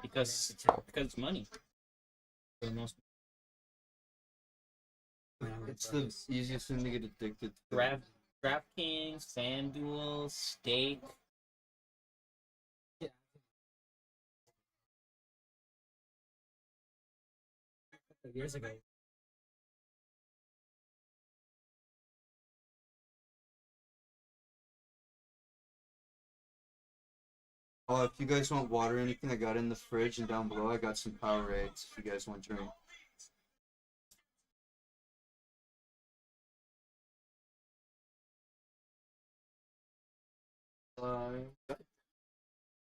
because it's money for the most. It's the easiest thing to get addicted to. DraftKings, FanDuel, Stake. Yeah. Years ago. Oh, if you guys want water or anything, I got it in the fridge, and down below I got some Powerades if you guys want to drink.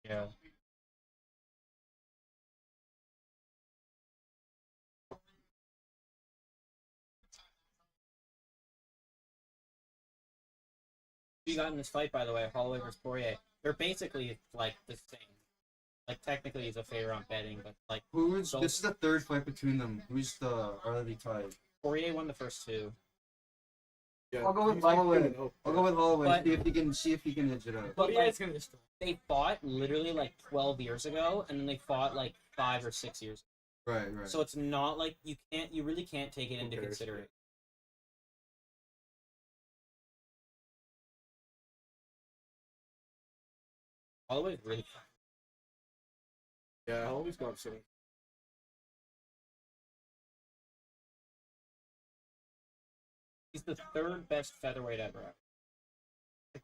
Yeah. You got in this fight, by the way, Holloway versus Poirier. They're basically like the same. Like technically, he's a favor on betting, but like This is the third fight between them. Who's the are they tied? Poirier won the first two. Yeah, I'll go with he's like Holloway. 2-0. I'll go with Holloway. But- See if he can edge it out. But yeah, like, it's gonna destroy. they fought literally like 12 years ago, and then they fought like 5 or 6 years. Right. So it's not like you really can't take it into Okay. consideration. Holloway's really fun. Yeah, I always got so. He's the third best featherweight ever.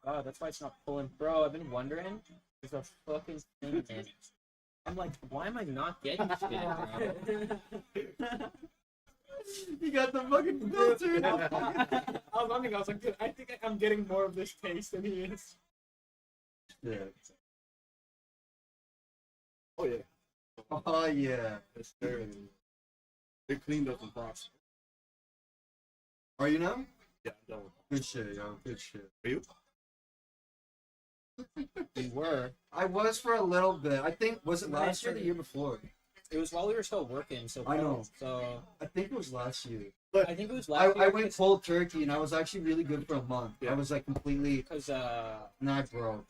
God, that's why it's not pulling. Bro, I've been wondering. There's a fucking thing in. I'm like, why am I not getting shit, bro? You got the fucking filter. I was wondering. I was like, dude, I think I'm getting more of this taste than he is. Yeah. Oh yeah, Oh yeah. it's there. They cleaned up some props. Are you now? Yeah, I'm done with Good shit, yo. Good shit. that. Are you? We were. I was for a little bit. I think was it last year or the year before? It was while we were still working, so I know. So I think it was last year. I think it was last year. I went cold turkey and I was actually really good for a month. Yeah. I was like completely because not broke.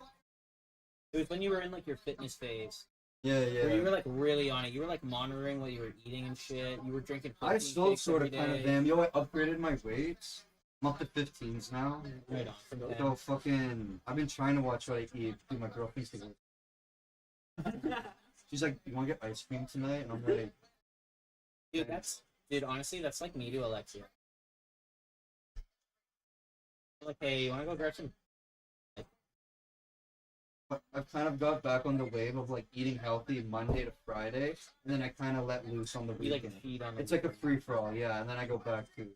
it was when you were in like your fitness phase. Yeah, Where you yeah. were like really on it. You were like monitoring what you were eating and shit. You were drinking. I protein still shakes sort of every kind of day. am. Yo, I upgraded my weights. I'm up to 15s now. Right on. From So then. fucking, I've been trying to watch what I eat. Dude, my girlfriend's like, she's like, "You want to get ice cream tonight?" And I'm like, Dude, honestly, that's like me to Alexia. Like, hey, you want to go grab some? but I've kind of got back on the wave of like eating healthy Monday to Friday, and then I kind of let loose on the You like weekend. feed on. The It's like a weekend. free for all, yeah. And then I go back to,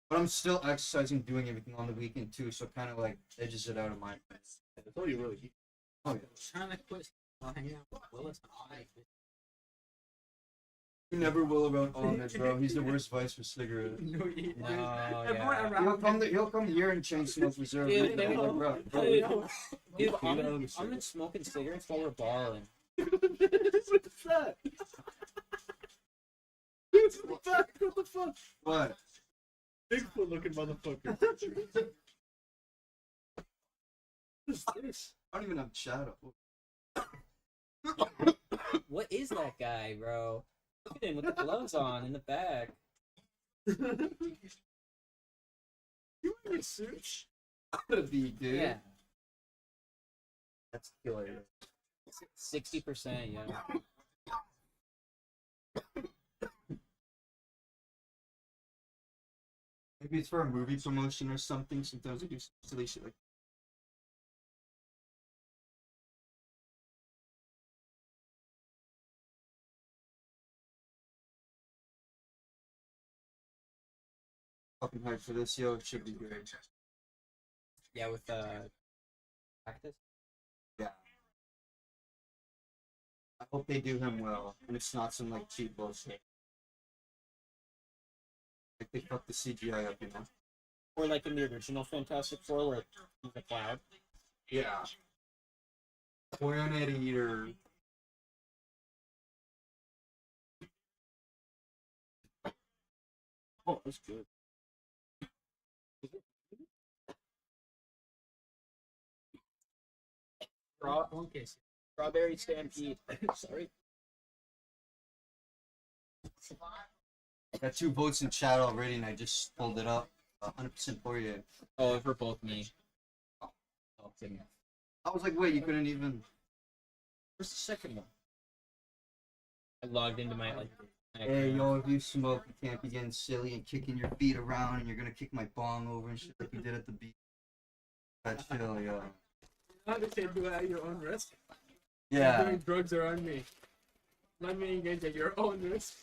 but I'm still exercising, doing everything on the weekend too. So kind of like edges it out of my. That's all you really eat. Oh yeah. Trying to quit while hanging out with Willis and all that. You never will around Ahmed, bro. He's the worst vice for cigarettes. No, he, No, everyone yeah. around He'll come here and chain smoke reserve. Dude, I'm they- like, bro, Dude, bro. Dude, Feed on the I'm cigarette. been smoking cigarettes while we're balling. What's that? Dude, in the back, what the fuck? What? Bigfoot looking motherfucker. What is this? I don't even have shadow. What is that guy, bro? Look at him with the gloves on in the back. You wearing a suit? Gotta be, dude. Yeah, That's killer. 60%. Yeah. Maybe it's for a movie promotion or something. Sometimes we do silly shit like. Fucking hyped for this, yo. It should be great. Yeah, with practice. Yeah. I hope they do him well, and it's not some like cheap bullshit. Like they fuck the CGI up, you know? Or like in the original Fantastic Four, where he's a cloud. Yeah. Planet Eater. Oh, that's good. one case. Strawberry Stampede. Sorry. I got 2 votes in chat already, and I just pulled it up. 100% Poirier. Oh, for both me. Oh, kidding. I was like, wait, you couldn't even. Where's the second one? I logged into my like. Hey, yo, if you smoke, you can't be getting silly and kicking your feet around, and you're gonna kick my bong over and shit like you did at the beach. That's chill, yo. How they say do it at your own risk? Yeah. Doing drugs around me. Let me engage at your own risk.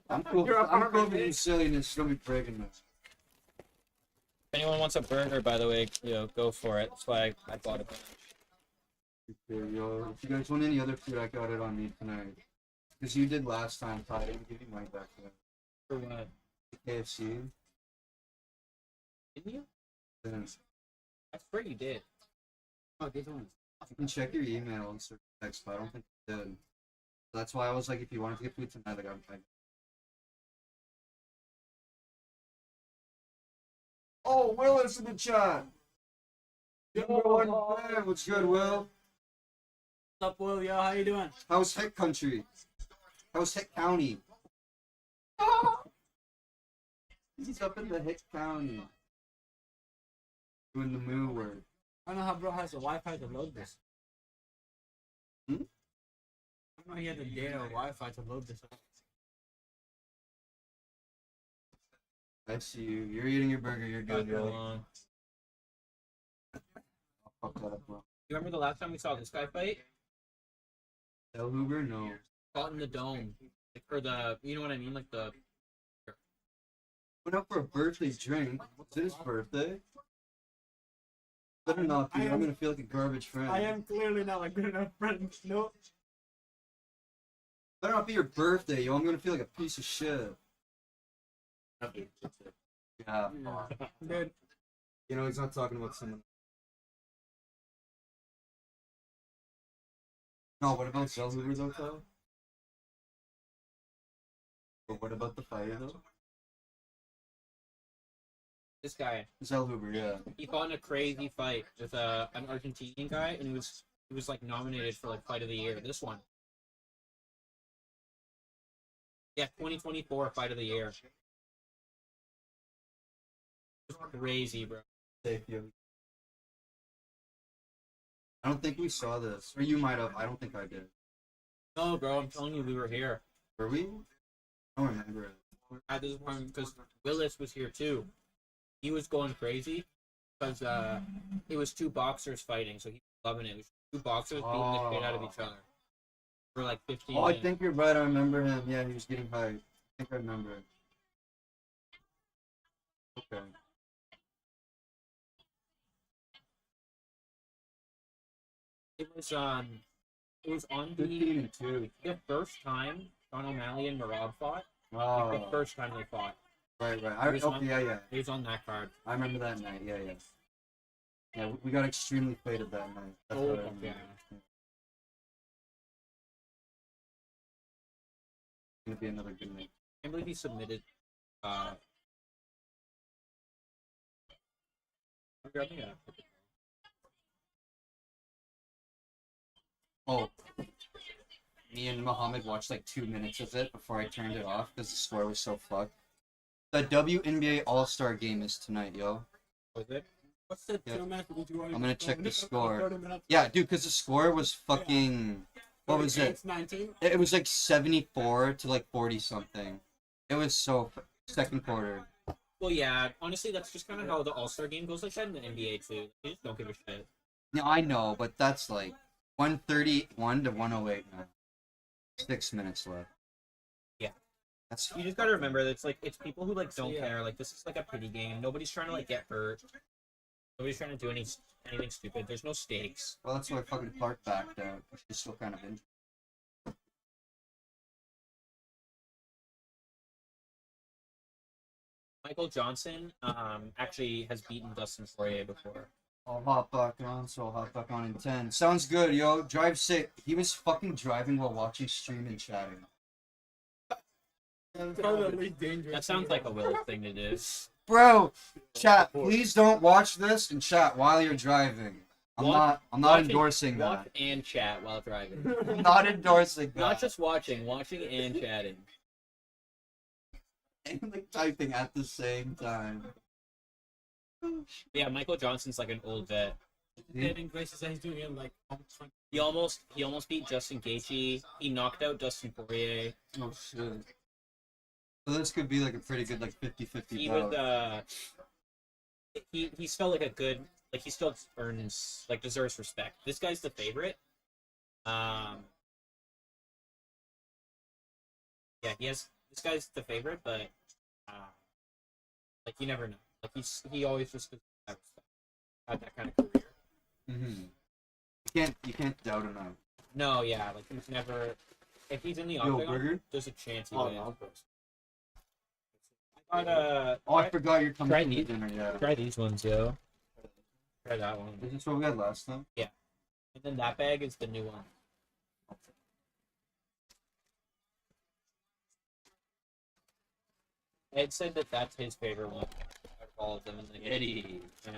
I'm cool. You're a I'm cool farmer, with your mate. silliness. Don't be breaking this. If anyone wants a burger, by the way, go for it. That's why I bought a bunch. Okay, yo. If you guys want any other food, I got it on me tonight. Because you did last time, Ty. I didn't give you mine back then. For what? KFC. Didn't you? Then I swear you did. oh, these ones. You can check your email and search text, but I don't think you did. That's why I was like, if you wanted to get food tonight, like, I'm. Oh, Will is in the chat. Number 1 fan. What's good, Will? What's up, Will? Yo, how you doing? How's Hick Country? How's Hick County? He's up in the Hick County. Doing the moo word. I don't know how bro has the Wi-Fi to load this. Hmm? I don't know he had the data or Wi-Fi to load this. I see you. You're eating your burger. You're good, Go yo. on. I'll fuck that up, bro. You remember the last time we saw this guy fight? El Huber? No. Fought in the dome. Like, or the, you know what I mean? Like the. Went out for a birthday drink. Is it his birthday? Better not be. I I'm am- gonna feel like a garbage friend. I am clearly not a good enough friend. No. Better not be your birthday, yo. I'm gonna feel like a piece of shit. Yeah. Dude, You know, he's not talking about someone. No, what about El Huber though, Kyle? But what about the fighter though? This guy, It's El Huber, yeah. he fought in a crazy fight with an Argentinian guy, and he was like nominated for like fight of the year. This one. Yeah, 2024 fight of the year. It's crazy, bro. Safe, yo. I don't think we saw this. Or you might have. I don't think I did. No, bro, I'm telling you, we were here. Were we? I don't remember it. At this point, because Willis was here too. He was going crazy because it was 2 boxers fighting, so he was loving it. It was 2 boxers beating the shit out of each other for like 15 Oh, I minutes. think you're right. I remember him. Yeah, he was getting hyped. I think I remember it. Okay. It was on 15 and 2. the first time Sean O'Malley and Marab fought. Like Oh, the first time they fought. right. It was on- Okay, yeah. He was on that card. I remember that night. Yeah. Yeah, we got extremely faded that night. That's Oh, what I remember. yeah. It's gonna be another good night. I can't believe he submitted. Yeah. Oh, me and Muhammad watched like 2 minutes of it before I turned it off because the score was so fucked. The WNBA All-Star game is tonight, yo. Was it? What's the Yeah. 2 minutes did you want? I'm gonna check the score. 30 minutes. Yeah, dude, because the score was fucking. What was it? It's 19. It was like 74 to like 40 something. It was so second quarter. Well, yeah. Honestly, that's just kind of how the All-Star game goes like that in the NBA too. They just don't give a shit. No, I know, but that's like 131 to 108 now. 6 minutes left. Yeah. That's You just gotta remember that it's people who like don't Yeah. care. Like this is like a pity game. Nobody's trying to like get hurt. Nobody's trying to do anything stupid. There's no stakes. well, that's why fucking Clark backed out. She's still kind of injured. Michael Johnson actually has beaten Dustin Poirier before. I'll hop back on, so I'll hop back on in 10. Sounds good, yo. Drive safe. He was fucking driving while watching stream and chatting. It's probably the least dangerous. That sounds like a Will thing to do. Bro, chat, please don't watch this and chat while you're driving. I'm not Watching- endorsing Watch that. and chat while driving. I'm not endorsing that. Not just watching and chatting. and like typing at the same time. Yeah, Michael Johnson's like an old vet. Getting Gracie said he's doing it like almost 20. He almost beat Justin Gaethje. He knocked out Dustin Poirier. Oh shit. So this could be like a pretty good like 50-50 He bout. would he's still like a good, like he still earns, like deserves respect. This guy's the favorite. Yeah, this guy's the favorite, but like you never know. Like he always just had that kind of career. Mm-hmm. You can't doubt him now. No, yeah, like he's never. If he's in the Yo, octagon, Burger? there's a chance he Oh, wins. no. I got Oh, I forgot you're coming Try to these. dinner. Yeah. try these ones, yo. Try that one. Is this what we had last time? And then that bag is the new one. Ed said that that's his favorite one out of all of them. And then Eddie. Yeah.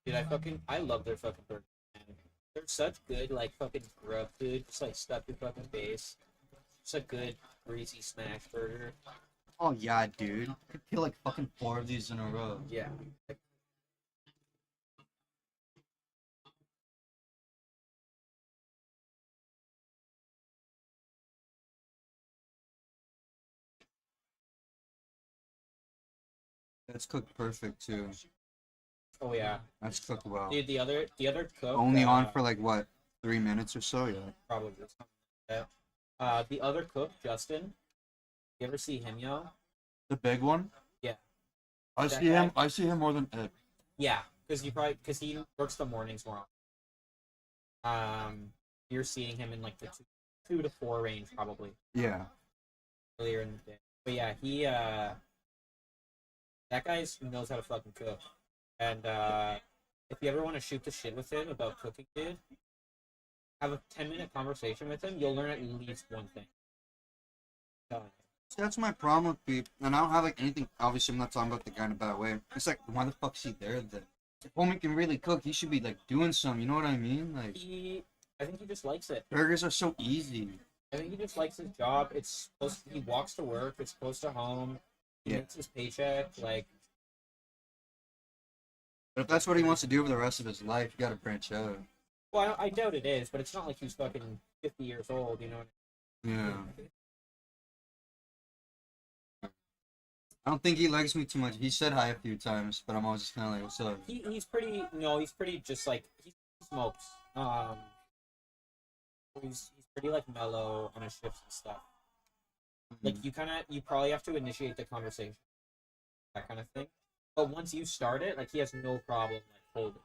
Dude, I love their fucking burgers, man. They're such good, like, fucking grub food. Just, like, stuff your fucking face. Just a good, greasy smash burger. Oh yeah, dude. I could kill like fucking 4 of these in a row. Yeah. That's cooked perfect too. Oh, yeah. That's cooked well. Dude, the other cook... Only on for like what, 3 minutes or so? Yeah. Probably something like that. The other cook, Justin. You ever see him, yo? The big one. Yeah. I That see him. guy? I see him more than Ed. Yeah, because he works the mornings more often. You're seeing him in like the 2 to 4 range probably Yeah. earlier in the day. But yeah, that guy knows how to fucking cook. And if you ever want to shoot the shit with him about cooking, dude, have a 10-minute conversation with him. You'll learn at least one thing. So that's my problem with people, and I don't have like anything. Obviously, I'm not talking about the guy in a bad way. It's like, why the fuck's he there then? If homie can really cook, he should be like doing something. You know what I mean? Like, I think he just likes it. burgers are so easy. I think he just likes his job. He walks to work. It's close to home. He Yeah. makes his paycheck. Like, But if that's what he wants to do for the rest of his life, you gotta branch out. well, I doubt it is, but it's not like he's fucking 50 years old, you know. Yeah. I don't think he likes me too much. He said hi a few times, but I'm always just kind of like, what's up? He's pretty just like he smokes. He's pretty like mellow on his shifts and stuff. Like you probably have to initiate the conversation, that kind of thing. But once you start it, like he has no problem like holding.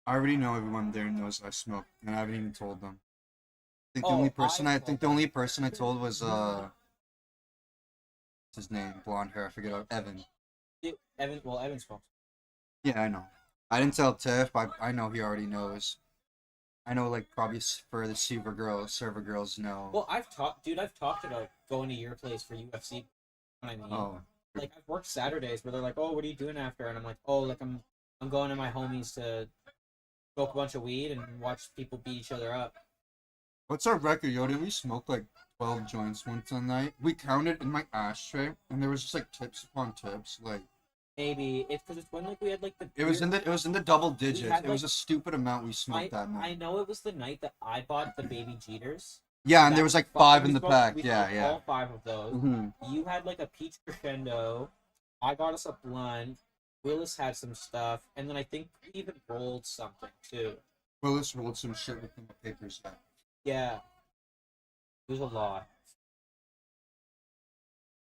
I already know everyone there knows I smoke, and I haven't even told them. I think Oh, the only person I I think the only person I told was what's his name? Blonde hair, I forget. Evan. Evan smokes. Yeah, I know. I didn't tell Tiff, but I know he already knows. I know, like, probably for the server girls know. Well, I've talked about going to your place for UFC. You know what I mean? Oh, Like I've worked Saturdays where they're like, "Oh, what are you doing after?" And I'm like, "Oh, like I'm going to my homies to smoke a bunch of weed and watch people beat each other up." what's our record, yo? Did we smoke like 12 joints once a night? We counted in my ashtray, and there was just like tips upon tips. Like, Maybe it's because it's when like we had like the. it was in the double digits. had, It was like- a stupid amount we smoked that I night. know it was the night that I bought the baby Jeters. Yeah, and there was like 5 in We the smoked- pack. we Yeah, smoked yeah. All 5 of those. Mm-hmm. You had like a peach crescendo. I got us a blunt. Willis had some stuff, and then I think we even rolled something too. Willis rolled some shit with the papers. Yeah, it was a lot.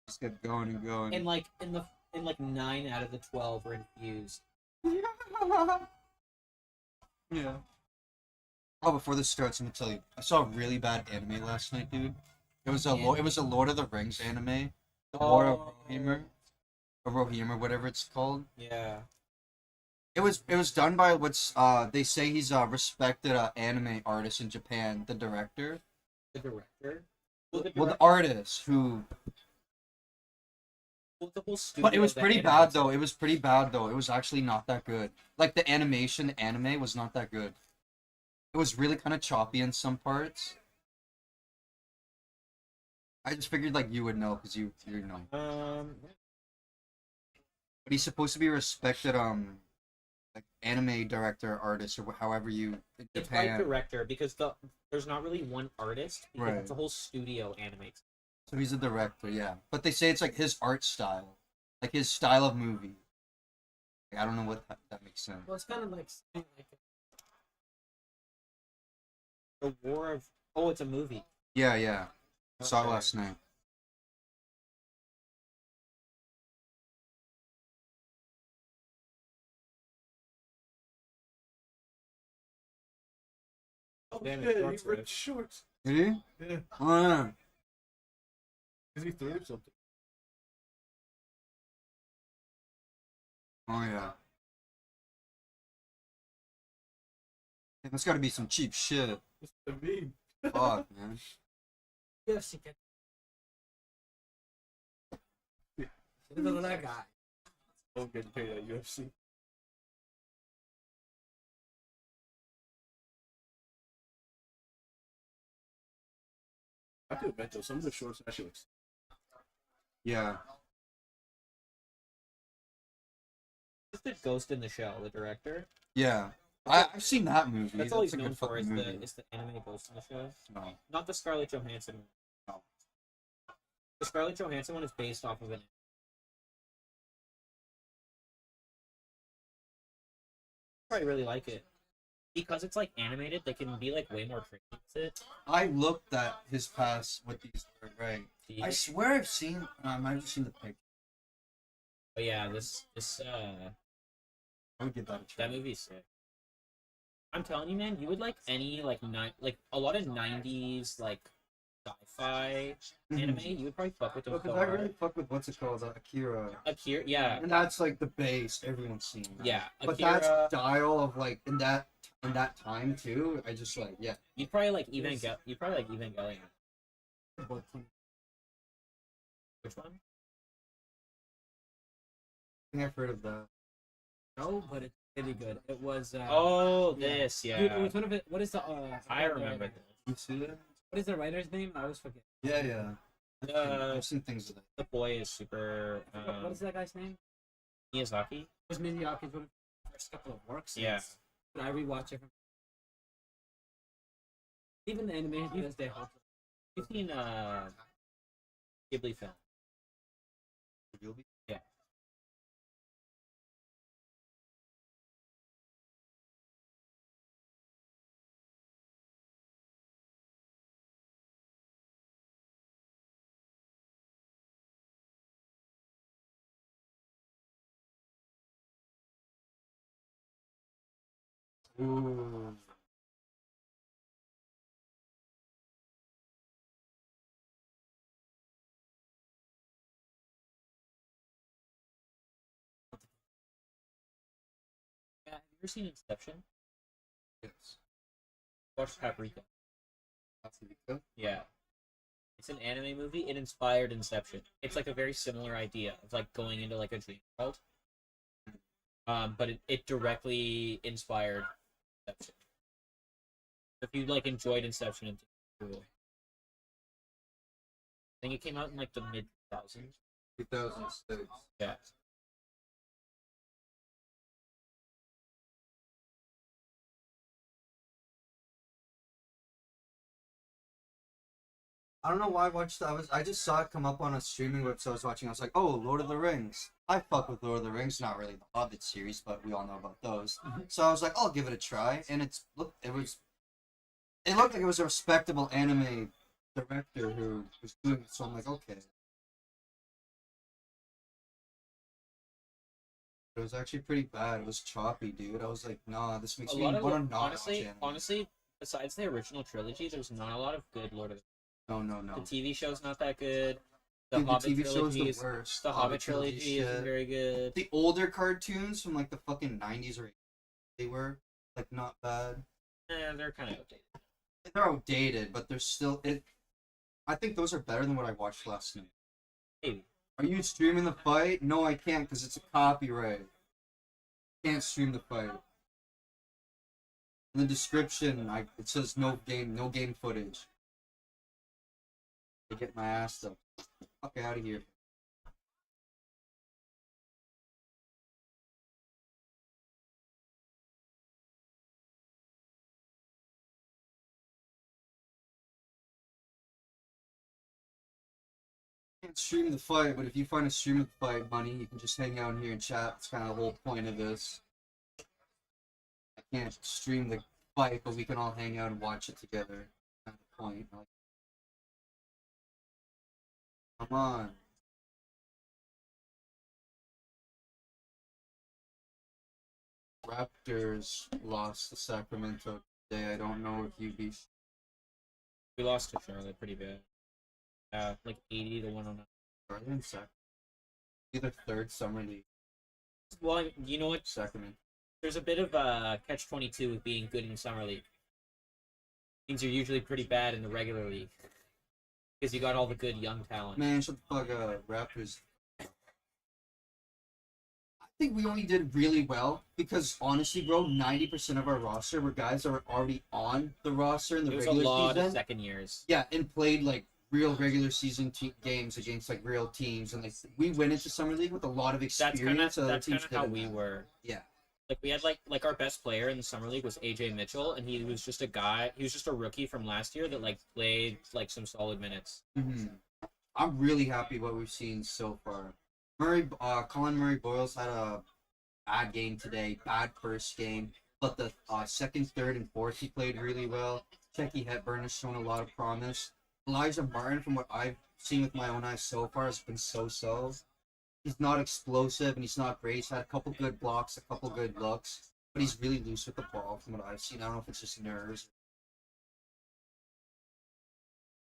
Just kept going and going. And like in like 9 out of the 12 were infused. Yeah. Oh, before this starts, let me tell you, I saw a really bad anime last night, dude. It was a Lord of the Rings anime. The Lord of Rohirrim, or Rohirrim, or whatever it's called. Yeah. It was done by what's they say he's a respected anime artist in Japan, the director. The director. Well, the artist who Well, the whole But it was studio pretty that bad animates though. It was pretty bad though. It was actually not that good. Like the animation anime was not that good. It was really kind of choppy in some parts. I just figured like you would know because you know. But he's supposed to be a respected like anime director, artist, or however you in It's by Japan. director because there's not really one artist because Right. it's a whole studio animates. So he's a director, yeah. But they say it's like his art style, like his style of movie. Like, I don't know what that makes sense. Well, it's kind of like saying, like The War of it's a movie. Yeah, yeah. Saw it Okay. last night. Oh, Damn it, yeah, he shorts, ripped right? shorts. Did he? Yeah, Oh yeah. because he threw something. Oh yeah. Hey, that's got to be some cheap shit. That's what I mean. Fuck, man. UFC. Look at that guy. Don't get paid at UFC. I could admit though, some of the shorts actually looks. Yeah. Just did Ghost in the Shell, the director. Yeah. I've seen that movie. That's all he's a known good for fucking is movie. the anime Ghost in the Shell. No. Not the Scarlett Johansson one. No. The Scarlett Johansson one is based off of an. I probably really like it because it's like animated. They can be like way more creative with it. I looked at his past with these, right? The- I swear I've seen. I might have seen the picture. But yeah, this I would give that a try. that movie's sick. I'm telling you, man, you would like any like a lot of '90s like sci-fi anime. You would probably fuck with those. Because I really fuck with what's it called, Akira. Akira, yeah, And that's like the base. Everyone's seen that. yeah. But Akira, that style of like in that time too, I just like yeah. you'd probably like Evangelion. Which one? I think I've heard of that. No, but it's really good. It was. Oh, yeah. this, yeah. Dude, it was one of it. What is the? I remember this. You see that? What is the writer's name? I always forget. Yeah, yeah. I've seen things of that. The boy is super. What is that guy's name? Miyazaki. It was Miyazaki's one of the first couple of works. Yeah. But I rewatch it from. Even the animation to this day holds. You've seen Ghibli film. Yeah. Ooh. Yeah. Have you ever seen Inception? Yes. Watch Paprika. That's the good. Yeah. It's an anime movie. It inspired Inception. It's like a very similar idea of like going into like a dream world. But it directly inspired Inception. If you like enjoyed Inception, it's cool. I think it came out in like the mid 2000s. 2006. Yeah. I don't know why I watched that. I just saw it come up on a streaming website I was watching. I was like, oh, Lord of the Rings. I fuck with Lord of the Rings. Not really the Hobbit series, but we all know about those. So I was like, I'll give it a try. And it looked like it was a respectable anime director who was doing it. So I'm like, okay. It was actually pretty bad. It was choppy, dude. I was like, nah, this makes A me lot of want to not watch honestly, anime. honestly, besides the original trilogy, there's not a lot of good Lord of the No. The TV show's not that good. The Dude, Hobbit TV show's trilogy the worst. The Hobbit trilogy isn't shit. very good. The older cartoons from like the fucking 90s or 80s, they were like not bad. They're kind of outdated. They're outdated, but they're still it. I think those are better than what I watched last night. Maybe. Are you streaming the fight? No, I can't because it's a copyright. Can't stream the fight. In the description, it says no game footage. I get my ass up. Fuck out of here. Can't stream the fight, but if you find a stream of the fight, money, you can just hang out in here and chat. That's kind of the whole point of this. I can't stream the fight, but we can all hang out and watch it together. Kind of the point. Like, come on. Raptors lost to Sacramento today. I don't know if you beat. We lost to Charlotte pretty bad. Like 80 to 109. Are they in Sacramento? Either third summer league. Well, you know what? Sacramento. There's a bit of catch-22 with being good in summer league. Means you're usually pretty bad in the regular league because you got all the good young talent. Man, shut the fuck up, Raptors. I think we only did really well because honestly, bro, 90% of our roster were guys that were already on the roster in the There was a regular lot season. of second years. Yeah, and played like real regular season games against like real teams, and like we went into summer league with a lot of That's experience. kind other of teams how didn't we have. were. Yeah. Like we had like our best player in the summer league was AJ Mitchell, and he was just a guy. He was just a rookie from last year that like played like some solid minutes. Mm-hmm. I'm really happy what we've seen so far. Colin Murray Boyles had a bad game today, bad first game, but the second, third, and fourth he played really well. Checky Hepburn has shown a lot of promise. Elijah Martin, from what I've seen with my own eyes so far, has been so-so. He's not explosive and he's not great. He's had a couple good blocks, a couple good looks, but he's really loose with the ball from what I've seen. I don't know if it's just nerves.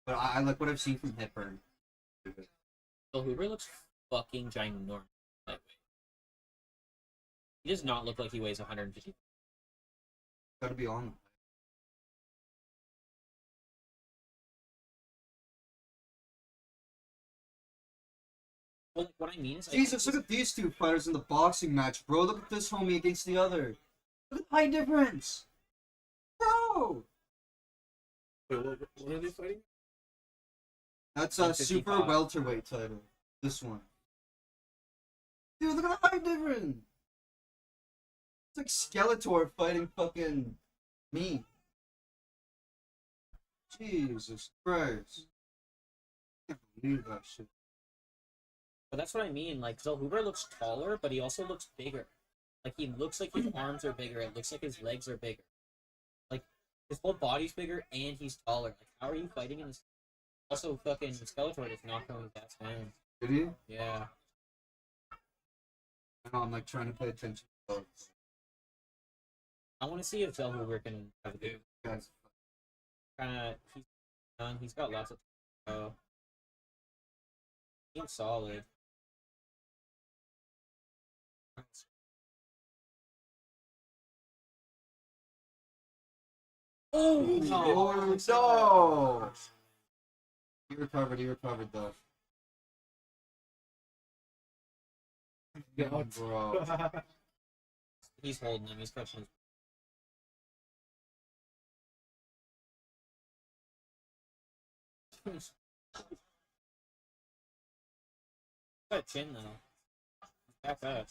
But I like what I've seen from Hepburn. Bill Hoover looks fucking ginormous. Lightweight. He does not look like he weighs 150. Gotta be on. Well, what I mean is, Jesus, look at these two fighters in the boxing match, bro. Look at this homie against the other. Look at the height difference. Bro! Wait, what are they fighting? That's a super 155. welterweight title. This one. Dude, look at the height difference. It's like Skeletor fighting fucking me. Jesus Christ. I can't believe that shit. but that's what I mean. Like, Bill Hoover looks taller, but he also looks bigger. Like, he looks like his arms are bigger. It looks like his legs are bigger. Like, his whole body's bigger, and he's taller. Like, how are you fighting in this? Also, fucking Skeletor just knocked on his ass down. Did he? Yeah. I know, I'm like trying to pay attention. I want to see if Bill Hoover can have a good. Guys, He's young. He's got lots of. He's solid. oh no! He recovered though. Yeah. Bro. He's holding him. He's catching his. Got chin though. Back up.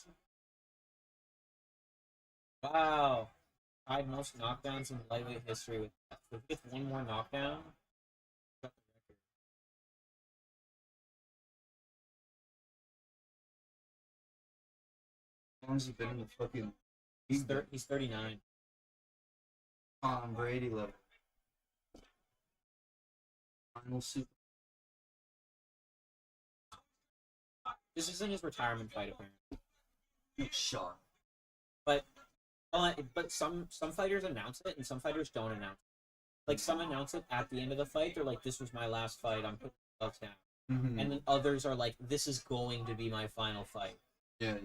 Wow. Tied most knockdowns in lightweight history with that. So if he gets one more knockdown, got the record. How long has he been in the fucking He's 39. Tom Brady level? Final super. This isn't his retirement fight apparently. Shot. But some fighters announce it and some fighters don't announce it. Like some announce it at the end of the fight. They're like, "This was my last fight. I'm putting myself down." Mm-hmm. And then others are like, "This is going to be my final fight." Yeah.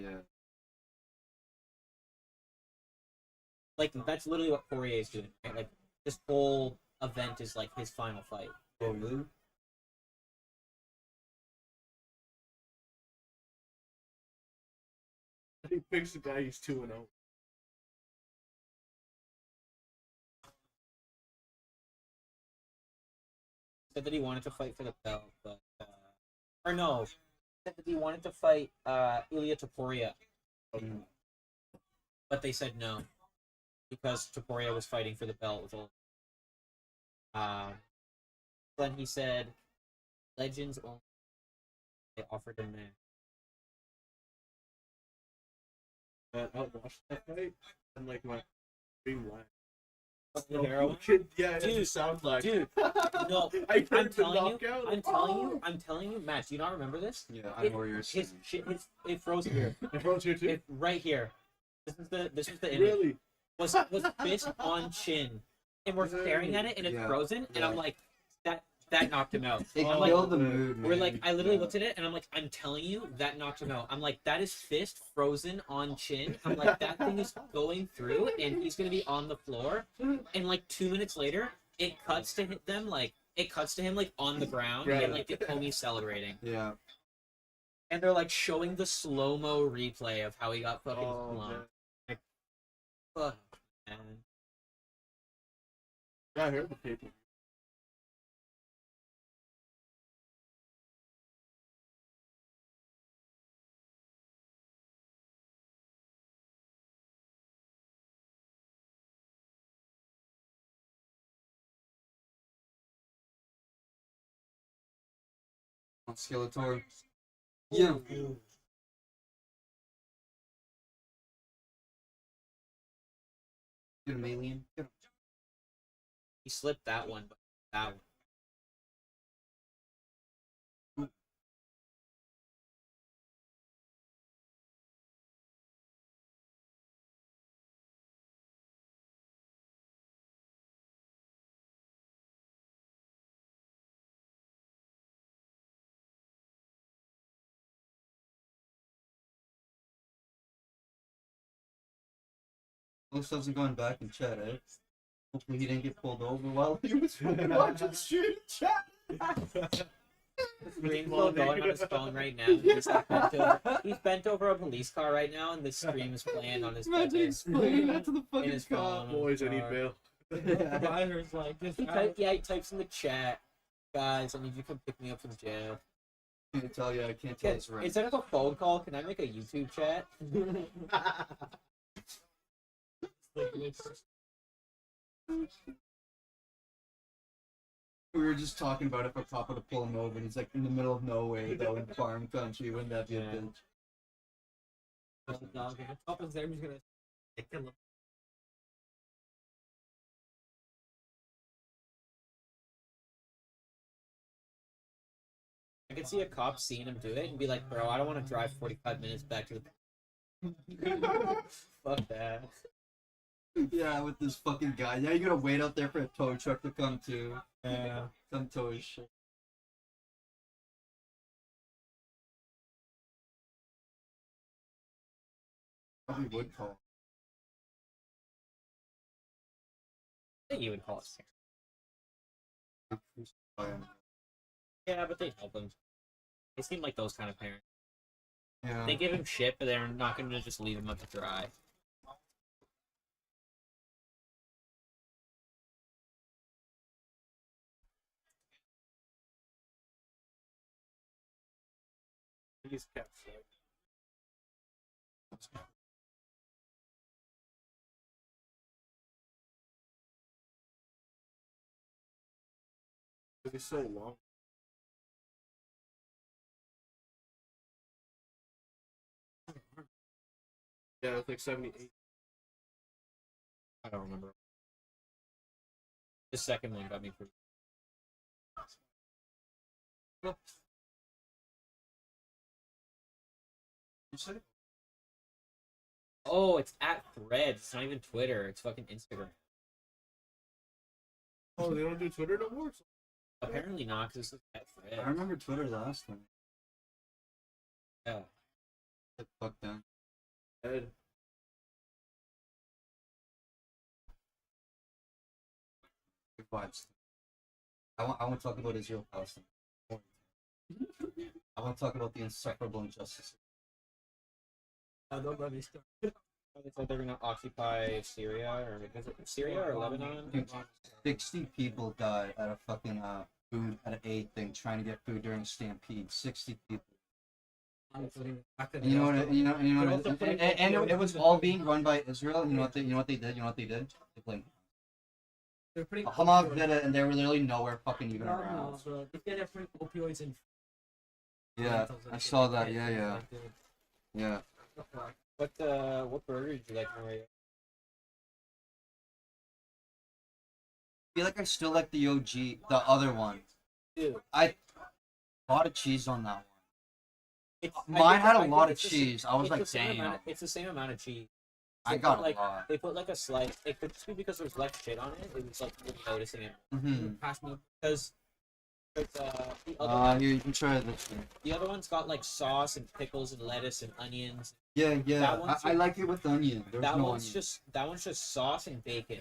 Like that's literally what Poirier is doing. Right? Like this whole event is like his final fight. Oh really? He picks the guy. He's 2-0. Said that he wanted to fight for the belt, but or no, said that he wanted to fight Ilya Taporia, but they said no because Taporia was fighting for the belt with all. Then he said, "Legends only." They offered him there. I watched that fight and like my being whacked. The heroin? Yeah, it Dude, just sounds like. Dude, no, I heard I'm the telling you, knockout. I'm telling you, Matt. Do you not remember this? Yeah, I know where you're His saying. shit, it froze here. It froze here too. Right here. This was the image. Really? Was fist on chin, and we're staring at it, and it's Yeah. frozen, and Yeah. I'm like, that knocked him out. It I'm like, killed the mood, man. we're like, I literally Yeah. looked at it, and I'm like, I'm telling you, that knocked him out. I'm like, that is fist frozen on chin. I'm like, that thing is going through, and he's gonna be on the floor. And like 2 minutes later, it cuts to him like on the ground, and like the homies celebrating. Yeah. And they're like showing the slow-mo replay of how he got fucking Oh, slumped. man. Fuck, man. Yeah, I heard the paper. On Skeletor. Yeah. Get him, alien. Get him. He slipped that one, but that one. Looks hasn't gone back in chat, eh? Hopefully he didn't get pulled over while he was fucking watching stream chat. The screen's still going on his phone right now. He's bent over a police car right now, and the stream is playing on his Imagine phone. explaining that to the In fucking his cop. phone. Boys, I need bail. Driver's like this. He types in the chat, guys, I need you to come pick me up from jail. I can't tell you, I can't tell his rent. Instead of a phone call, can I make a YouTube chat? We were just talking about if a cop would have pulled him over, and he's like in the middle of nowhere, though, in farm country. Wouldn't that be a Yeah. bitch? Dog, if a cop is there, I'm just gonna kill him. I could see a cop seeing him do it and be like, bro, I don't want to drive 45 minutes back to the... Fuck that. Yeah, with this fucking guy. Yeah, you gotta wait out there for a tow truck to come too. Yeah. Come tow his shit. Probably would call. I think you would call it sick. Yeah. Yeah, but they help him. They seem like those kind of parents. Yeah. They give him shit, but they're not going to just leave him up to dry. He's kept. He's so long. Yeah, it's like 78. I don't remember. The second one got me pretty. You said it? Oh, it's at Threads. It's not even Twitter. It's fucking Instagram. Oh, they don't do Twitter no more? Apparently not, because it's at Threads. I remember Twitter last time. Yeah. Get fucked down. Ed. Good vibes. I want to talk about Israel Palestine. I want to talk about the insufferable injustice. Don't let me start. They said they're gonna occupy Syria, or is it Syria or Lebanon? Dude, 60 people died at a fucking food at an aid thing trying to get food during a stampede. 60 people. And you know what? And it was all being run by Israel. You know what they did? They blamed They're putting Hamas did it, and they were literally nowhere fucking even around. bro. They're putting opioids in. Yeah, I saw that. Yeah. What burger did you like more? I feel like I still like the OG, the other one. Dude, I bought a cheese on that one. I Mine think had a I think lot of it's the cheese. I was it's like, the same damn. amount it's the same amount of cheese. I They got put, like, a lot. They put like a slice. It could just be because there's less shit on it. It was like really noticing it Mm-hmm. Pass me. because the Here, you can try this one. other one's got like sauce and pickles and lettuce and onions. Yeah. That one's I like it with onion. There's That no one's onion. that one's just sauce and bacon.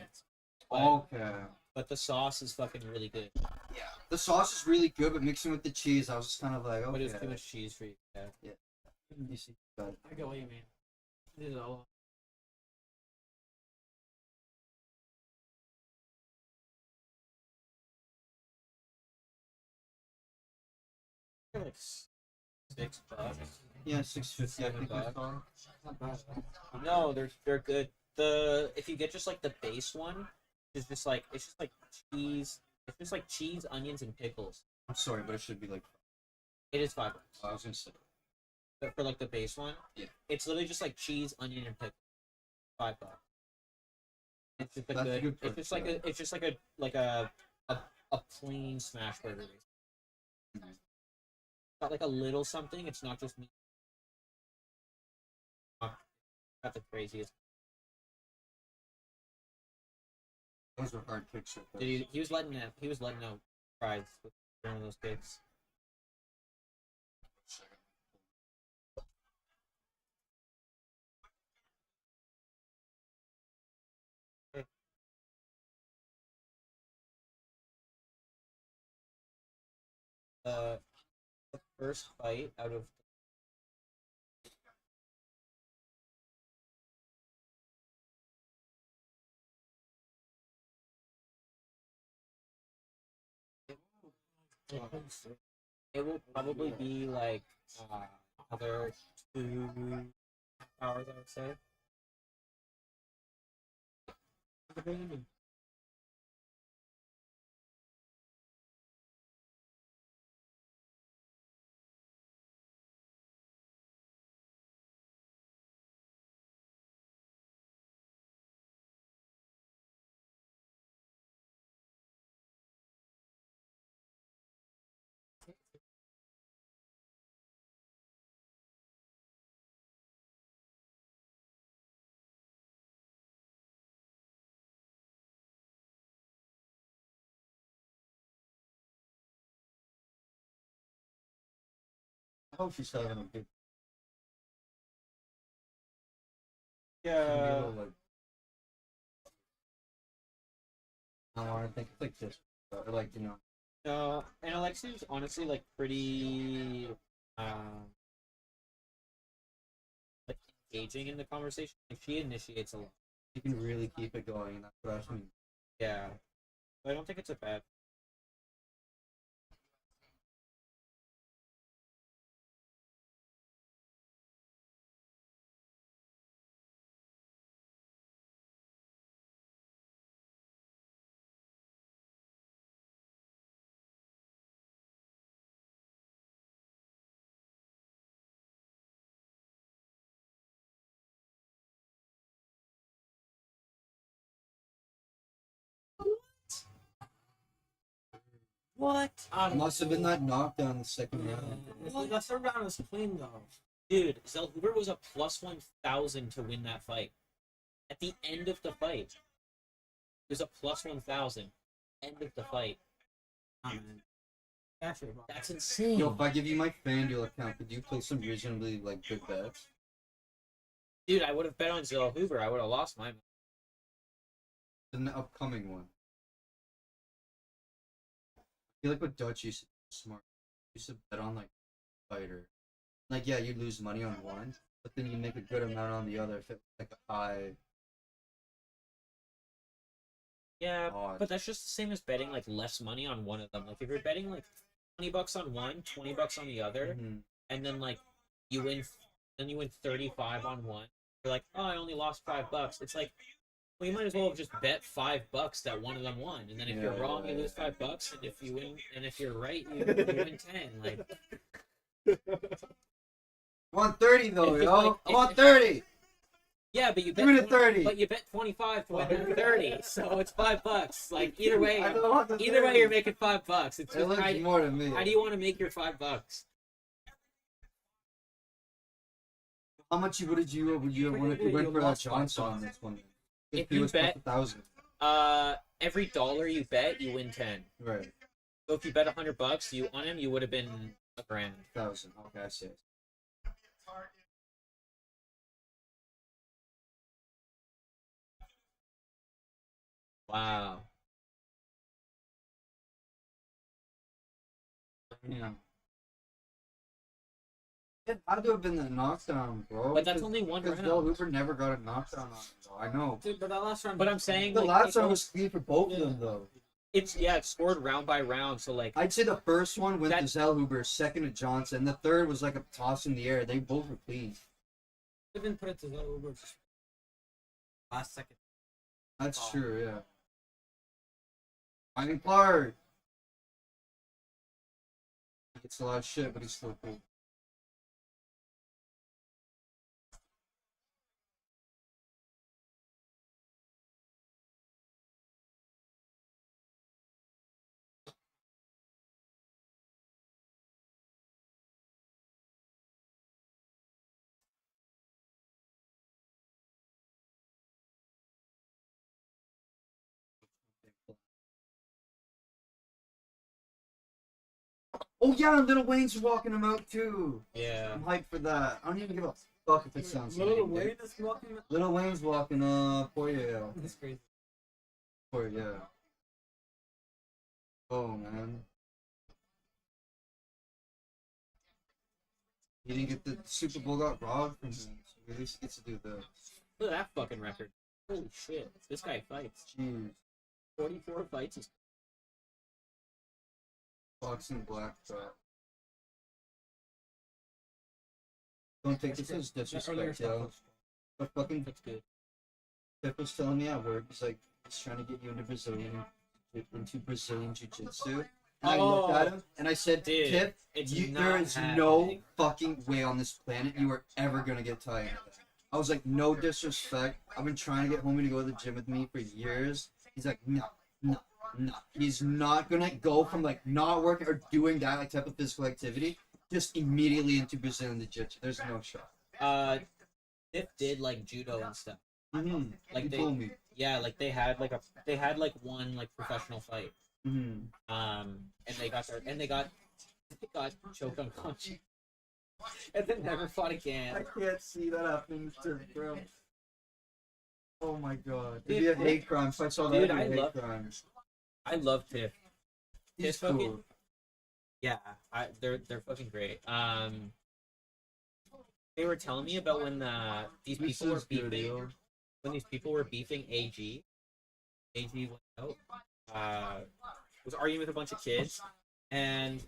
But, Okay. but the sauce is fucking really good. Yeah. The sauce is really good, but mixing with the cheese, I was just kind of like, But okay. it's too much cheese for you. Yeah. You see, but I get what you mean. This is all. They're like $6. yeah, 650. I think I $7. saw. Not bad. No, they're good. If you get just like the base one, it's just like cheese. It's just like cheese, onions, and pickles. I'm sorry, but it should be like. It is $5. I was gonna say. But for like the base one, Yeah. it's literally just like cheese, onion, and pickles. $5. It's just a That's a good. good It's just price, like yeah. it's just like a plain smash burger. Mhm. Got like a little something. It's not just meat. Not the craziest. Those were hard kicks. Dude, he was letting out fries with one of those kicks. The first fight out of it will probably be like another 2 hours, I would say. I hope she's having a good. Yeah. Like, I think it's like this, or like No, and Alexi's honestly like pretty like engaging in the conversation. Like she initiates a lot. you can really keep it going. And that's what I mean. Yeah. But I don't think it's a bad. What? It must have been that knockdown in the second round. The third round was clean though. Dude, Zellhuber was a plus 1,000 to win that fight. At the end of the fight. It was a plus 1,000. End of the fight. Actually, That's insane. Yo, if I give you my FanDuel account, could you play some reasonably like good bets? Dude, I would have bet on Zellhuber. I would have lost my money. The upcoming one. I feel like what Dutch used to be smart. He used to bet on like fighter. Like yeah, you'd lose money on one, but then you make a good amount on the other if it's like a high Yeah, odds. but that's just the same as betting like less money on one of them. Like if you're betting like $20 on one, $20 on the other, Mhm. and then like you win, then you win 35 on one. You're like, oh, I only lost $5. It's like, well, you might as well have just bet $5 that one of them won, and then if you're Yeah, wrong, yeah, you lose yeah. $5, and if you win, and if you're right, you win 10. Like, I want 30 though, If you yo. like- I want 30. yeah, but you Give me the bet 30. but you bet 25 to win that 30, so it's $5. Like either way, I don't want the either way, 30. you're making $5. It's It just looks more to me. how do you want to make your $5? How much would you want to win for that lost Johnson $5 on this one? If he you was plus bet- 1,000. Every dollar you bet, you win 10. Right. So if you bet $100 you on him, you would have been a grand. 1,000. Okay, I see. Wow. Yeah. It had to have been the knockdown, bro. But that's only one Because round. Bill Hooper never got a knockdown on him, though. I know. Dude, but that last round. But I'm saying The like, last one was clean for both of them, though. it's scored round by round. So like I'd say the first one went That- to Zellhuber, second to Johnson. The third was like a toss in the air. They both were clean. Didn't put it to the Uber. Last second. That's Oh. true, yeah. I mean, Clark. It's a lot of shit, but he's still cool. Oh yeah, and Little Wayne's walking him out too. yeah. I'm hyped for that. I don't even give a fuck if it sounds Little like Wayne is walking. Little Wayne's walking Poirier. That's crazy. Poirier. Oh man. He didn't get the Super Bowl got robbed from him. So at least he gets to do this. Look at that fucking record. Holy shit. This guy fights. Jeez. 44 fights. He's Boxing black belt. Don't take this as disrespect, yo. But fucking that's good. Pip was telling me at work, he's like, he's trying to get you into Brazilian Jiu-Jitsu. And I looked at him and I said, Dude, Tip, It's there not is no happening. fucking way on this planet you are ever gonna get tired of that. I was like, no disrespect. I've been trying to get homie to go to the gym with me for years. He's like, no. He's not gonna go from like not working or doing that like type of physical activity just immediately into Brazilian Jiu-Jitsu. There's no shot. It did like judo and stuff. Mm-hmm. Like you they- told me. Yeah, like they had one like professional fight. Mm-hmm. And they got choked unconscious. And then never fought again. can't see that happening, bro. Oh my god. Dude, It'd be a hate crime if I saw that. Dude, It'd be a I hate love- crime. I love Tiff. He's It's fucking- cool. Yeah, they're fucking great. They were telling me about when these This people were is good, beefing. yo. When these people were beefing AG went out. Was arguing with a bunch of kids, and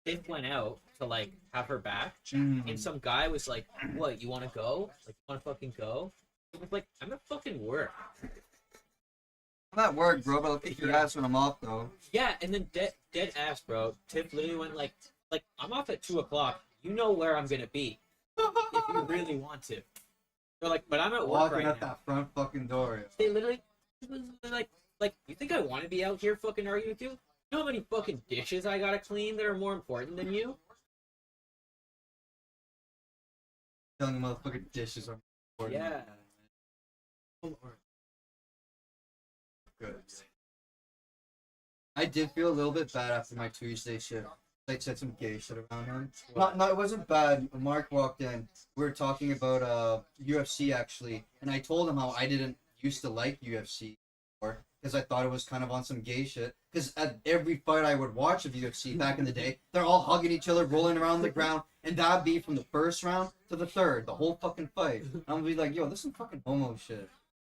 Tiff went out to like have her back, Mhm. and some guy was like, "What? You want to go? Like, you want to fucking go?" I was like, "I'm at fucking work." I'm at work, bro, but I'll kick your ass when I'm off, though. Yeah, and then dead ass, bro. Tiff literally went like I'm off at 2:00. You know where I'm gonna be if you really want to. They're like, but I'm at work Walking right out now. that front fucking door. They literally like, you think I want to be out here fucking arguing with you? You know how many fucking dishes I gotta clean that are more important than you? Telling the motherfucking dishes are important. Yeah. Good. I did feel a little bit bad after my Tuesday shift. I said some gay shit around him. No, it wasn't bad. Mark walked in. We were talking about UFC actually, and I told him how I didn't used to like UFC before because I thought it was kind of on some gay shit. Because at every fight I would watch of UFC back in the day, they're all hugging each other, rolling around the ground, and that'd be from the first round to the third, the whole fucking fight. And I'm gonna be like, yo, this is fucking homo shit.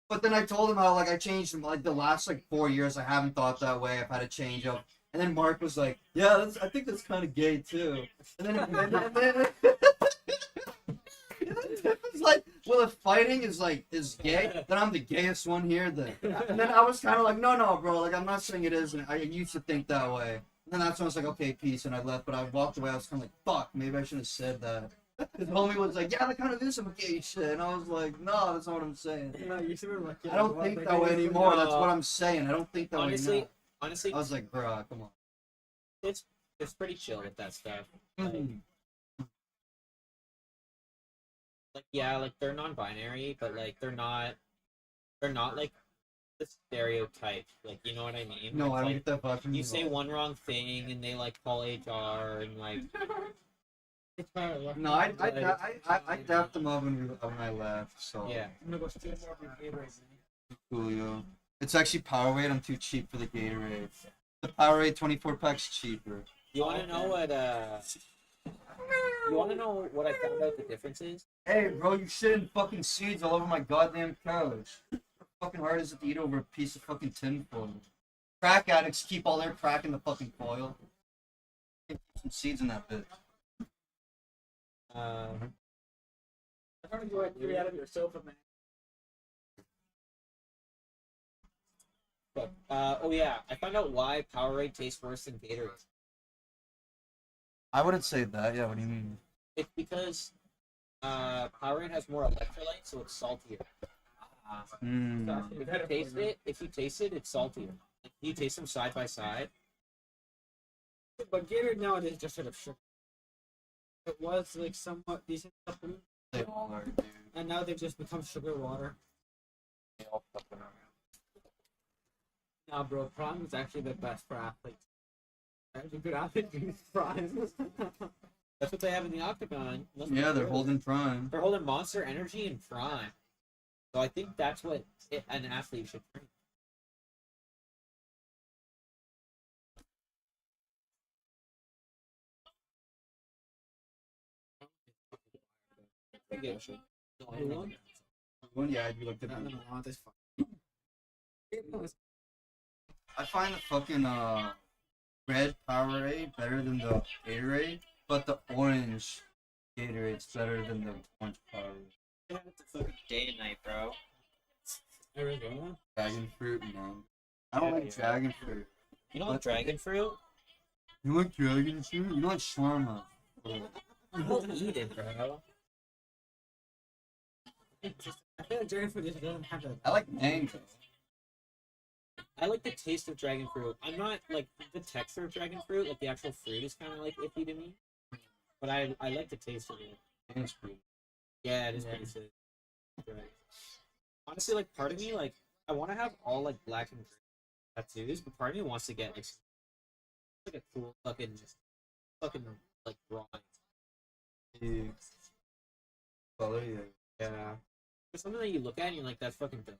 But then I told him how like I changed him like the last like 4 years I haven't thought that way. I've had a change up. And then Mark was like, yeah, I think that's kind of gay too. And then it's like, well, if fighting is gay, then I'm the gayest one here. Then, and then I was kind of like, no, bro, like I'm not saying it is. And I used to think that way. And then that's when I was like, okay, peace, and I left. But I walked away. I was kind of like, fuck, maybe I shouldn't have said that. His homie was like, yeah, that kind of is some gay shit. And I was like, no, that's not what I'm saying. No, you should have like, I don't think that way anymore. That's what I'm saying. I don't think that way now. Honestly, I was like, bro, come on. it's pretty chill with that stuff. Like yeah, like they're non-binary, but like they're not like the stereotype. Like you know what I mean? No, It's I don't like, get that vibe from you say one wrong thing and they like call HR and like No, I dapped them up when I left. So yeah. I'm gonna go steal more of your Gatorade. Coolio. It's actually Powerade. I'm too cheap for the Gatorade. The Powerade 24 pack's cheaper. You want to know what I found out the difference is? Hey, bro, you shitting fucking seeds all over my goddamn couch. How fucking hard is it to eat over a piece of fucking tinfoil? Crack addicts keep all their crack in the fucking foil. Keep some seeds in that bit. I don't know what you're out of your sofa, man. But oh yeah, I found out why Powerade tastes worse than Gatorade. I wouldn't say that. Yeah, what do you mean? It's because Powerade has more electrolytes, so it's saltier. If you taste it, it's saltier. If you taste them side by side. But Gatorade nowadays just sort of sugar. It was like somewhat decent supplement, They all are, dude. and now they've just become sugar water. They all fucking are. Nah, bro, Prime is actually the best for athletes. Every good athlete use Prime. That's what they have in the Octagon. Yeah, they're holding Prime. They're holding Monster Energy and Prime. So I think that's what an athlete should drink. Yeah, sure. Yeah, I'd be like, No, this I find the fucking red Powerade better than the Gatorade, but the orange Gatorade's better than the orange Powerade. It's a fucking day and night, bro. Arizona? Dragon fruit, man. I don't like dragon fruit. You don't like dragon fruit? You like dragon fruit? You like shawarma? Don't eat it, bro. I feel like dragon fruit just doesn't have a. I like mango. I like the taste of dragon fruit. I'm not like the texture of dragon fruit, like the actual fruit is kind of like iffy to me. But I like the taste of it. It's pretty. Yeah, it is pretty sick. Right. Honestly, like part of me, like I want to have all like black and green tattoos, but part of me wants to get like a cool fucking like drawing. Yeah. Color, yeah. Yeah. There's something that you look at and you're like, that's fucking dope.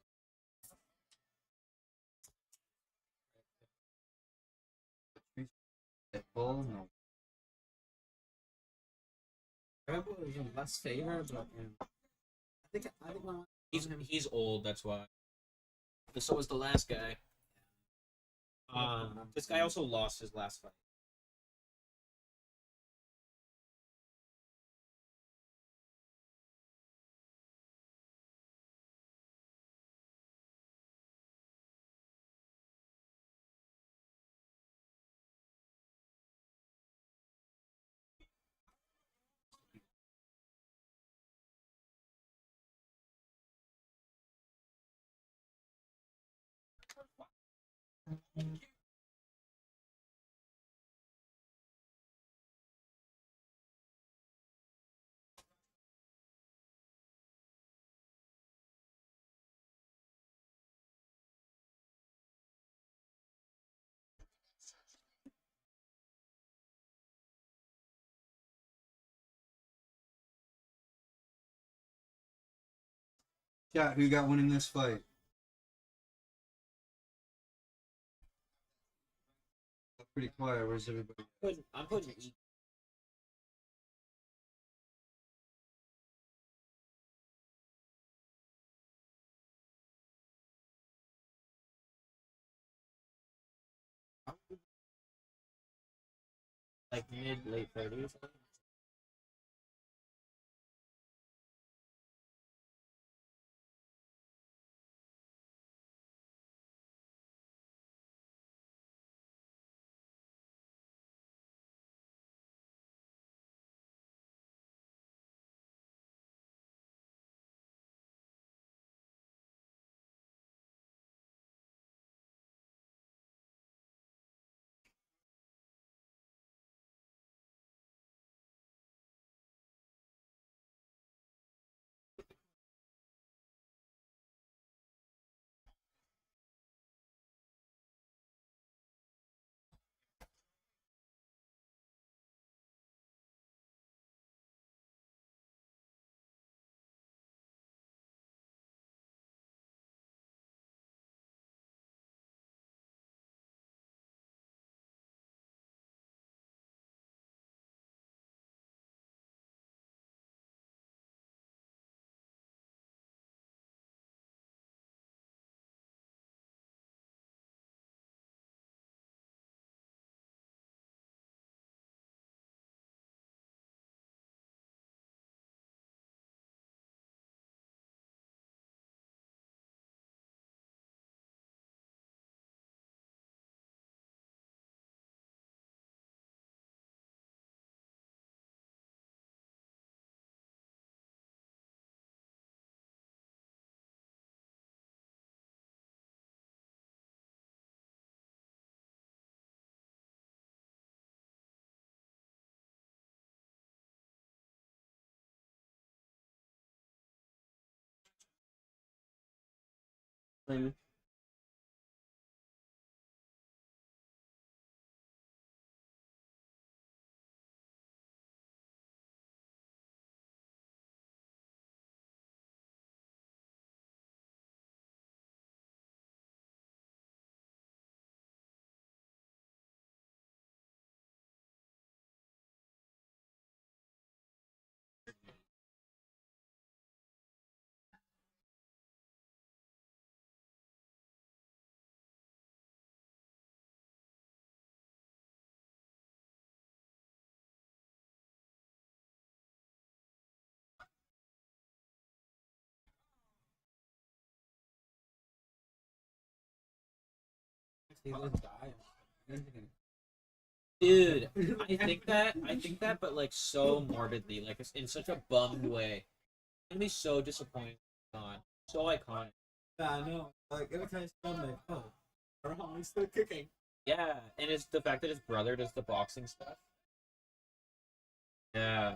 Well, no. Red Bull is a less favorite, but I think my He's old, that's why. But so was the last guy. This guy also lost his last fight. Yeah, who got winning this fight? pretty quiet. Where's everybody? I'm putting E. Like mid late 30s. And See those die. dude, I think that, but like so morbidly, like it's in such a bummed way. It's gonna be so disappointing. God, so iconic. Yeah, I know. Like every time I'm like, oh, our homie's still kicking. Yeah, and it's the fact that his brother does the boxing stuff. Yeah,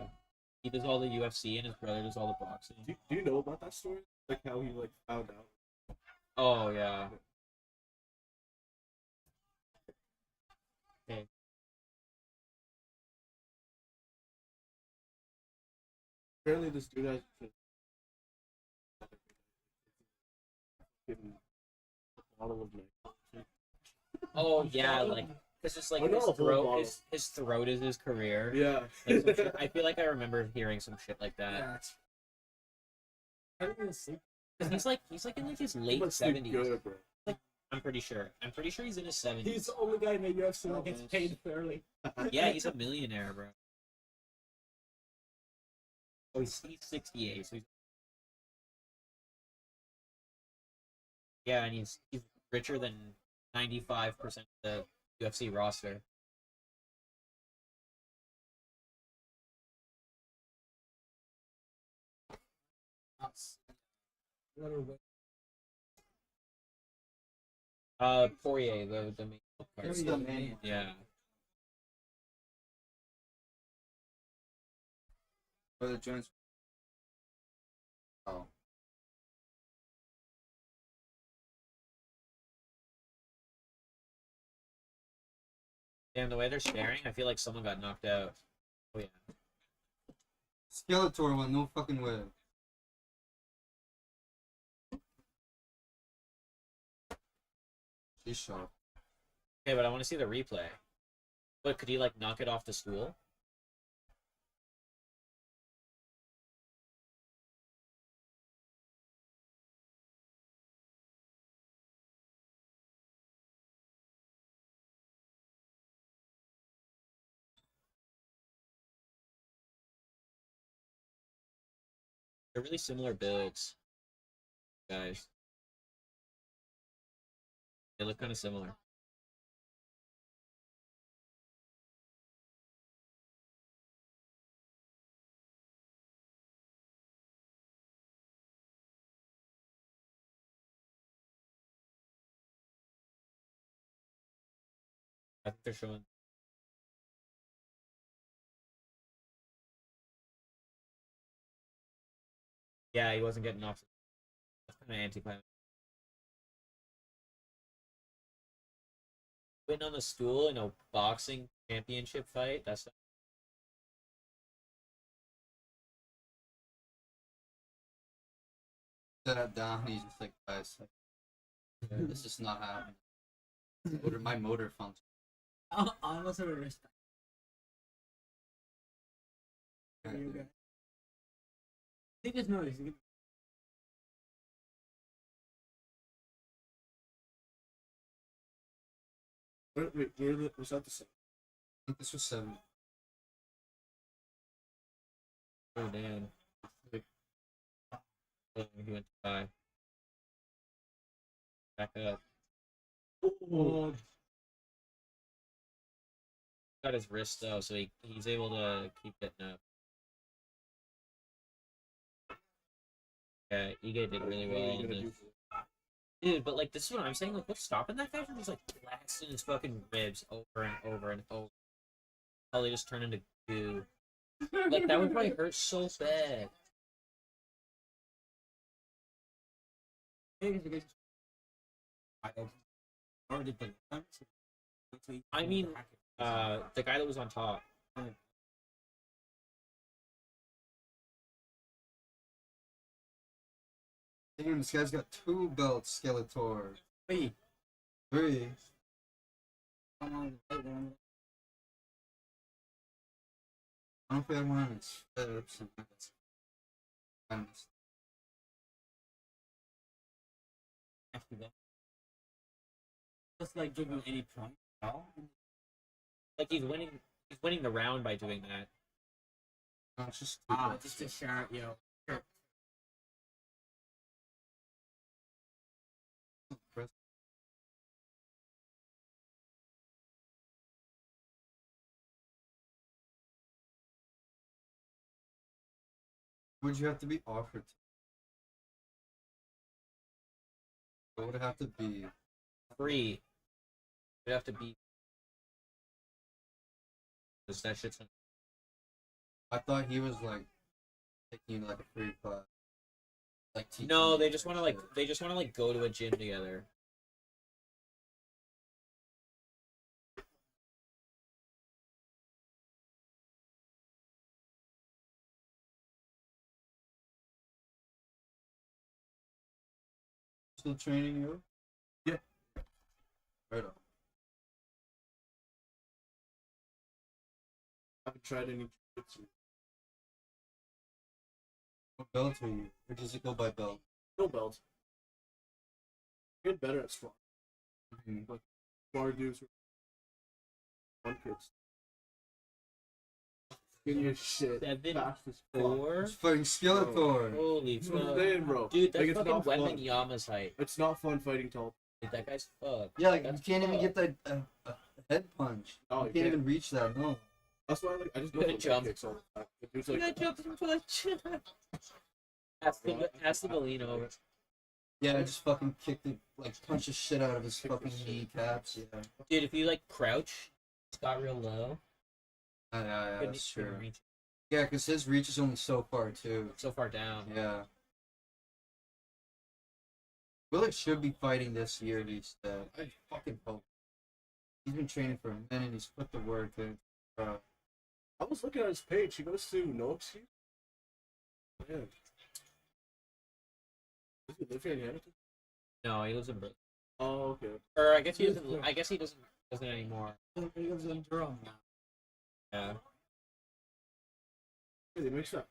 he does all the UFC, and his brother does all the boxing. Do you know about that story? Like how he like found out? Oh yeah. Okay. Apparently, this dude has given a bottle of Nick. Oh yeah, like because it's like Oh, not a whole bottle. his throat is his career. Yeah. Like, some shit, I feel like I remember hearing some shit like that. Yeah. I didn't even sleep. Cause he's like in like his He late must sleep 70s. good, bro. I'm pretty sure. I'm pretty sure he's in his 70s. He's the only guy in the UFC that gets paid fairly. Yeah, he's a millionaire, bro. Oh, he's 68. So yeah, and he's richer than 95% of the UFC roster. Poirier, the main card. It's the main. Yeah. Or the joints. Oh. Damn, the way they're staring, I feel like someone got knocked out. Oh yeah. Skeletor one, no fucking way. She's sharp. Okay, but I want to see the replay. But could he like knock it off the stool? They're really similar builds, guys. They look kind of similar. I think they're showing. Yeah, he wasn't getting off. That's kind of anti-climactic. Win on the stool in a boxing championship fight. That's That down. He's just like, guys, this is not happening. My motor function. Almost a respect. You guys. He just noticed. Wait, was that the same? I think this was 7. oh damn. Oh, he went to die. Back up. Oh, Got his wrist though, so he's able to keep getting up. Yeah, Ige did really well on this. Dude, but like this is what I'm saying. Like, what's stopping that guy from just like blasting his fucking ribs over and over and over? How they just turn into goo. Like that would probably hurt so bad. I mean, the guy that was on top. Damn, this guy's got 2 belts, Skeletor. 3. 3. Come on, right one. I don't know if we had one on his steps. I missed. After that. Just like give him any point. No? Like he's winning the round by doing that. No, it's just Just a shout, yo. Would you have to be offered to? What would it have to be? Free. You have to be. Cause that shit's. I thought he was like taking you like a free class. Like teaching No, you they just want to like shit. go to a gym together. Still training you? Yeah. Right on. I haven't tried any jiu-jitsu. What belt are you? Or does it go by belt? No belt. Get better at squat. Mm-hmm. Bar dudes. One kids. Give your shit. 7, Fast as fuck. 4. It's fighting Skeletor. Holy That's what I'm fuck. saying, bro. Dude, that's Like, it's fucking not fun. Wembanyama's height. It's not fun fighting tall. Dude, that guy's fucked. Yeah, like That's you can't even fucked. get that head punch. Oh, you you can't can't. even reach that. No. That's why I just go Gotta for jump. kicks all the time. The dude's You like, gotta jump and Ask the Molina over. Yeah, I just fucking kicked it, like punch the shit out of his Kick the fucking shit. kneecaps. Yeah. Dude, if you like crouch, it's got real low. Yeah, Couldn't- that's couldn't true. reach Yeah, because his reach is only so far too. so far down. Yeah. Willis should be fighting this year at least. I fucking hope. He's been training for a minute. He's put the work in. I was looking at his page. He goes to No Excuse. Yeah. Does he live here in Hamilton? No, he lives in Brooklyn. Oh, okay. Or I guess he doesn't. I guess he doesn't. Doesn't anymore. He lives in Durham now. Yeah. Hey, they mixed up.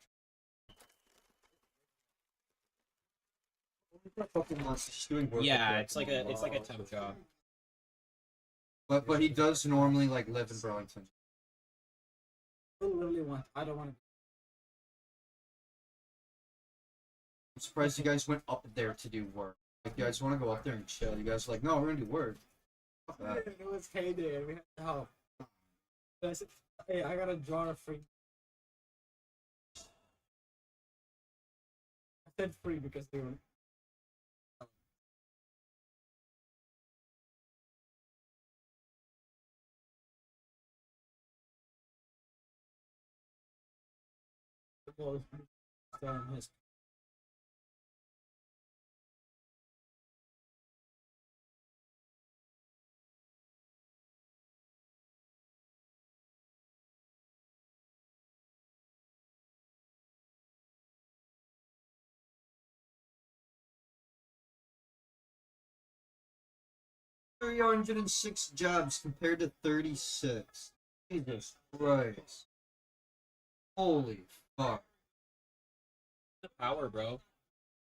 Fucking months. He's doing work. Yeah, it's like a temp job. But he does normally like live in Burlington. I literally want. I don't want to. I'm surprised you guys went up there to do work. Like, you guys want to go up there and chill. You guys are like, no, we're gonna do work. Fuck that. It was payday and we had to help. So I said, hey, I gotta draw a free. I said free because they were. His. Three 306 jabs compared to 36. Jesus Christ. Holy fuck. The power, bro.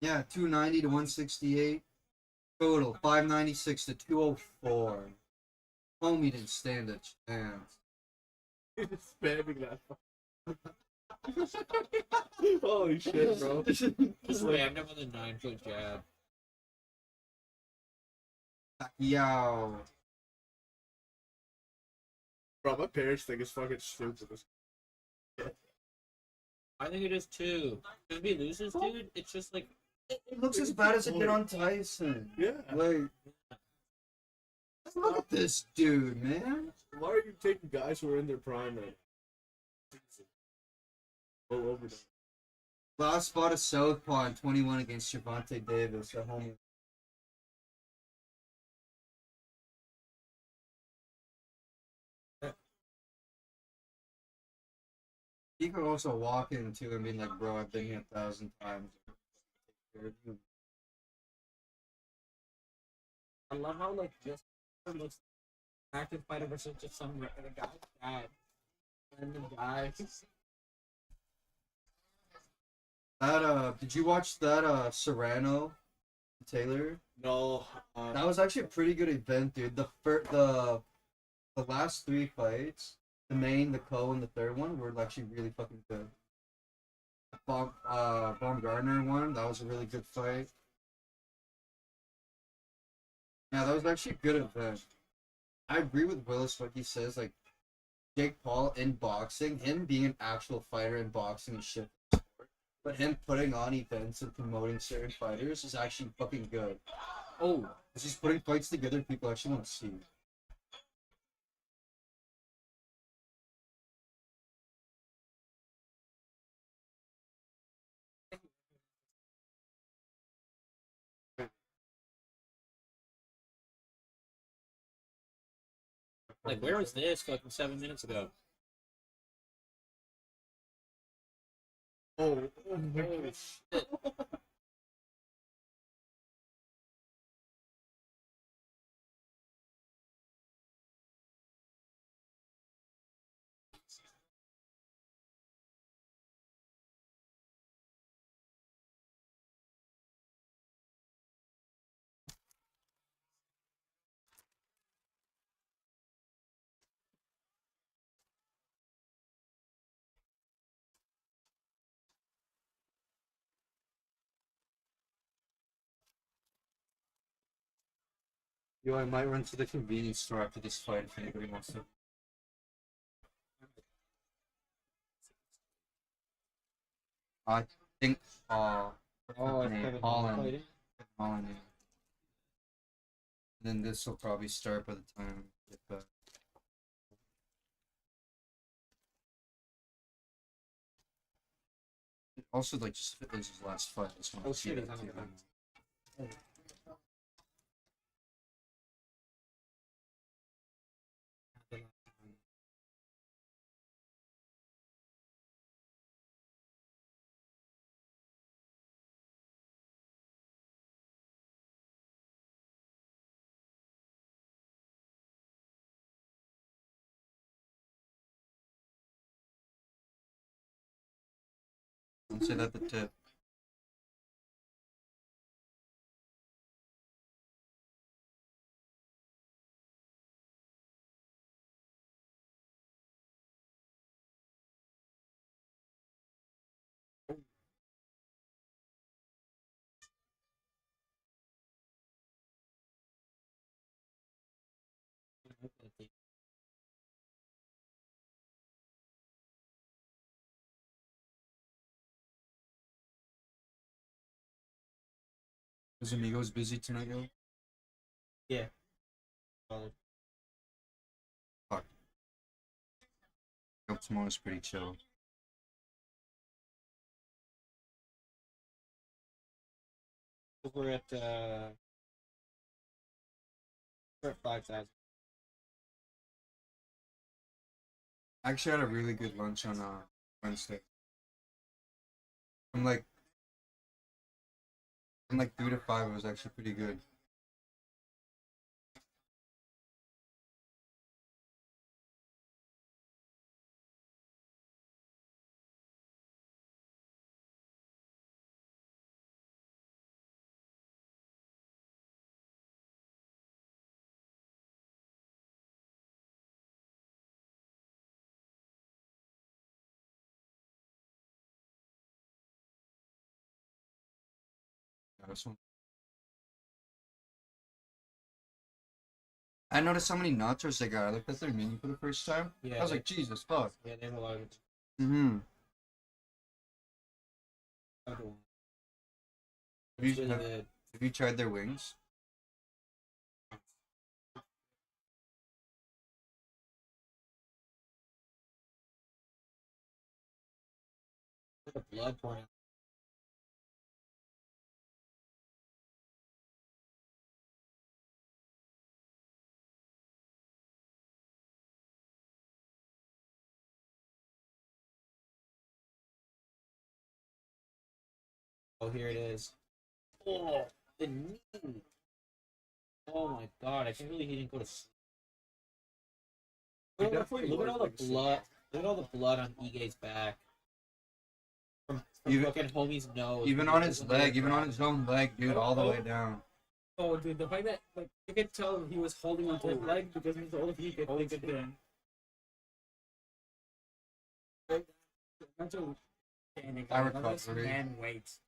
Yeah, 290 to 168. Total 596 to 204. Homie didn't stand a chance. He's spamming that. Holy shit, bro. Just rammed him with a 9-foot jab. Yo. Bro, my parents think it's fucking stupid. I think it is too. If he loses, dude, it's just like It looks as bad as it did on Tyson. Yeah. Like, look at this dude, man. Why are you taking guys who are in their prime and all over them? Last spot of Southpaw in 21 against Gervonta Davis at home. He could also walk into and be like, bro, I've been here 1,000 times. I love how like just looks active fighter versus just some regular guy. Bad. Random guy. That did you watch that Serrano Taylor? No. That was actually a pretty good event, dude. The last three fights, the main, the co, and the third one were actually really fucking good. Baumgartner won. That was a really good fight. Yeah, that was actually a good event. I agree with Willis what he says. Like Jake Paul in boxing, him being an actual fighter in boxing is shit. But him putting on events and promoting certain fighters is actually fucking good. Oh, because he's putting fights together people actually want to see. Like, where was this fucking 7 minutes ago? Oh shit. Yo, I might run to the convenience store after this fight if anybody wants to. I think, Oh, Holland. Holland, yeah. And then this will probably start by the time I get back. Also, like, just if it is his last fight, I just want to see shit, it. he's on the too. ground. Say that the tip. Is Amigos busy tonight, yo? Yeah. Fuck. Hope tomorrow's pretty chill. We're at 5,000. I actually had a really good lunch on Wednesday. From like 3 to 5, it was actually pretty good. Yeah, this one. I noticed how many nachos they got. I looked at their menu for the first time. Yeah, I was like, Jesus, fuck. Yeah, they have a lot of Mm-hmm. other ones. Have you, It's really have, good. have you tried their wings? Look at the blood pouring out. Oh, here it is. Oh, the knee. Oh my god, I can't believe he didn't go to sleep. He Look definitely at was all the like blood. Look at all the blood on Ige's back. From Even- fucking homie's nose. Even when on he- his when they leg, were even on grabbing his him. own leg, dude, all the way down. Oh, dude, the fact that like you could tell he was holding onto his leg because he's all he could think of doing. Imagine standing I like this recovery. man waits.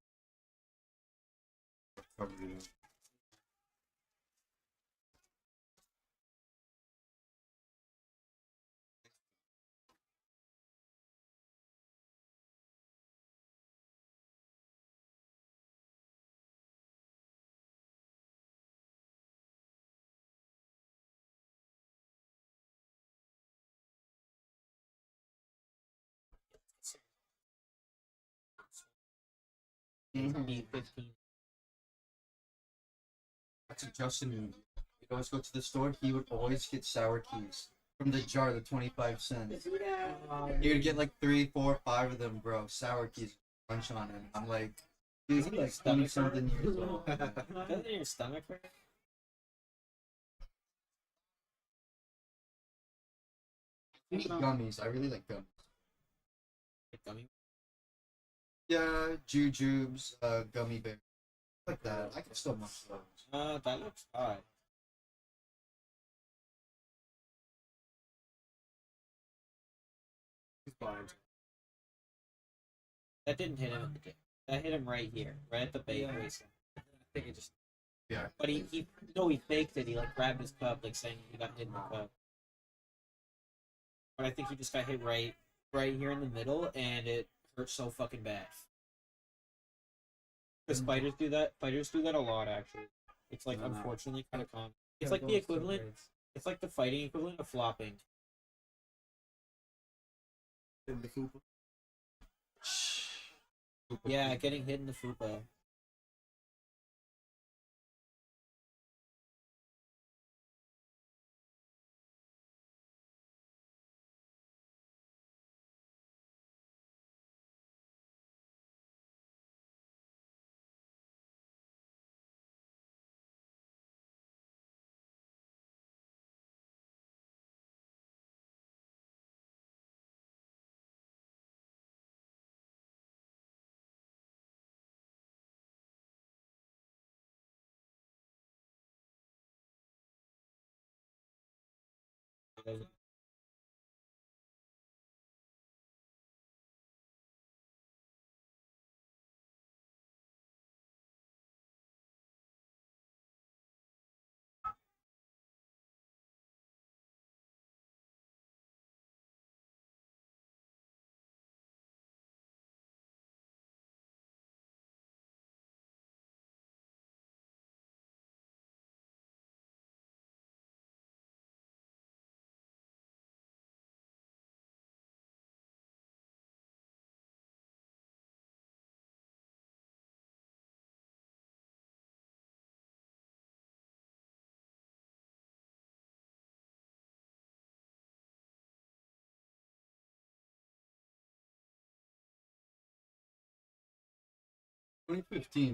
Be 15. That's a Justin move. He'd always go to the store, he would always get sour keys from the jar, the 25 cents. He would get like 3, 4, 5 of them, bro. Sour keys, lunch on him. I'm like, dude, he's like 20 something years old. Doesn't your stomach hurt? Gummies, I really like gummies. Like gummy. Yeah, jujubes, gummy bear, like that. I can still munch those. That looks odd. He's blind. That didn't hit him in the dick. That hit him right here, right at the base. Yeah. waistline. I think it just Yeah. But he faked it. He like grabbed his cup, like saying he got hit in the cup. But I think he just got hit right here in the middle, and it hurt so fucking bad. Because fighters do that. Fighters do that a lot, actually. It's like unfortunately kind of common. It's like the equivalent. It's like the fighting equivalent of flopping. In the fupa. Yeah, getting hit in the fupa. "2015,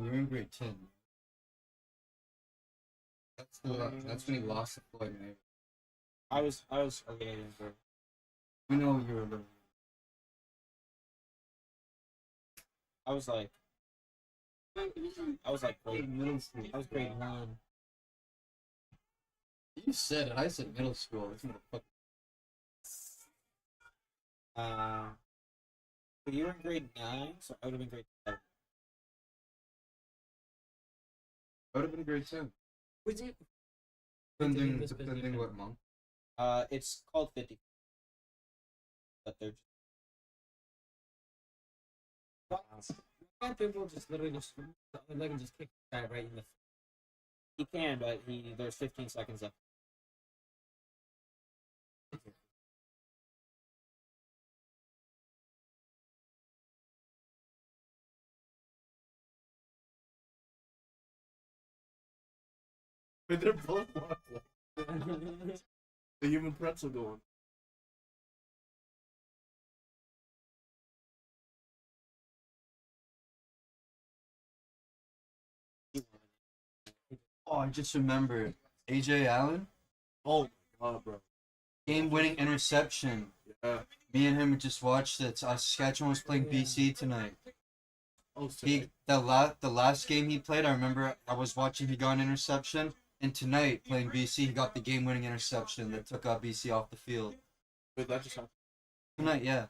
we were in grade 10." That's when he lost to Floyd Mayweather. I was a little younger. We know you were a little. I was like grade, Middle school. I was grade 1. You said it. I said middle school. It's not a fucking. But you were in grade 9, so I would have been grade 7. I would have been grade 10. Was it? Depending what month. It's called 50. But they're just... Can't people just literally just like just kick the guy right in the? He can, but there's 15 seconds left. But they're both waffle. The human pretzel going. Oh, I just remembered. AJ Allen, Oh my god, bro. game-winning interception. Yeah. Me and him just watched it. Saskatchewan was playing BC tonight. Oh, sorry. The last game he played, I remember I was watching. He got an interception, and tonight playing BC, he got the game-winning interception that took BC off the field. Wait, that just happened. Tonight, yeah.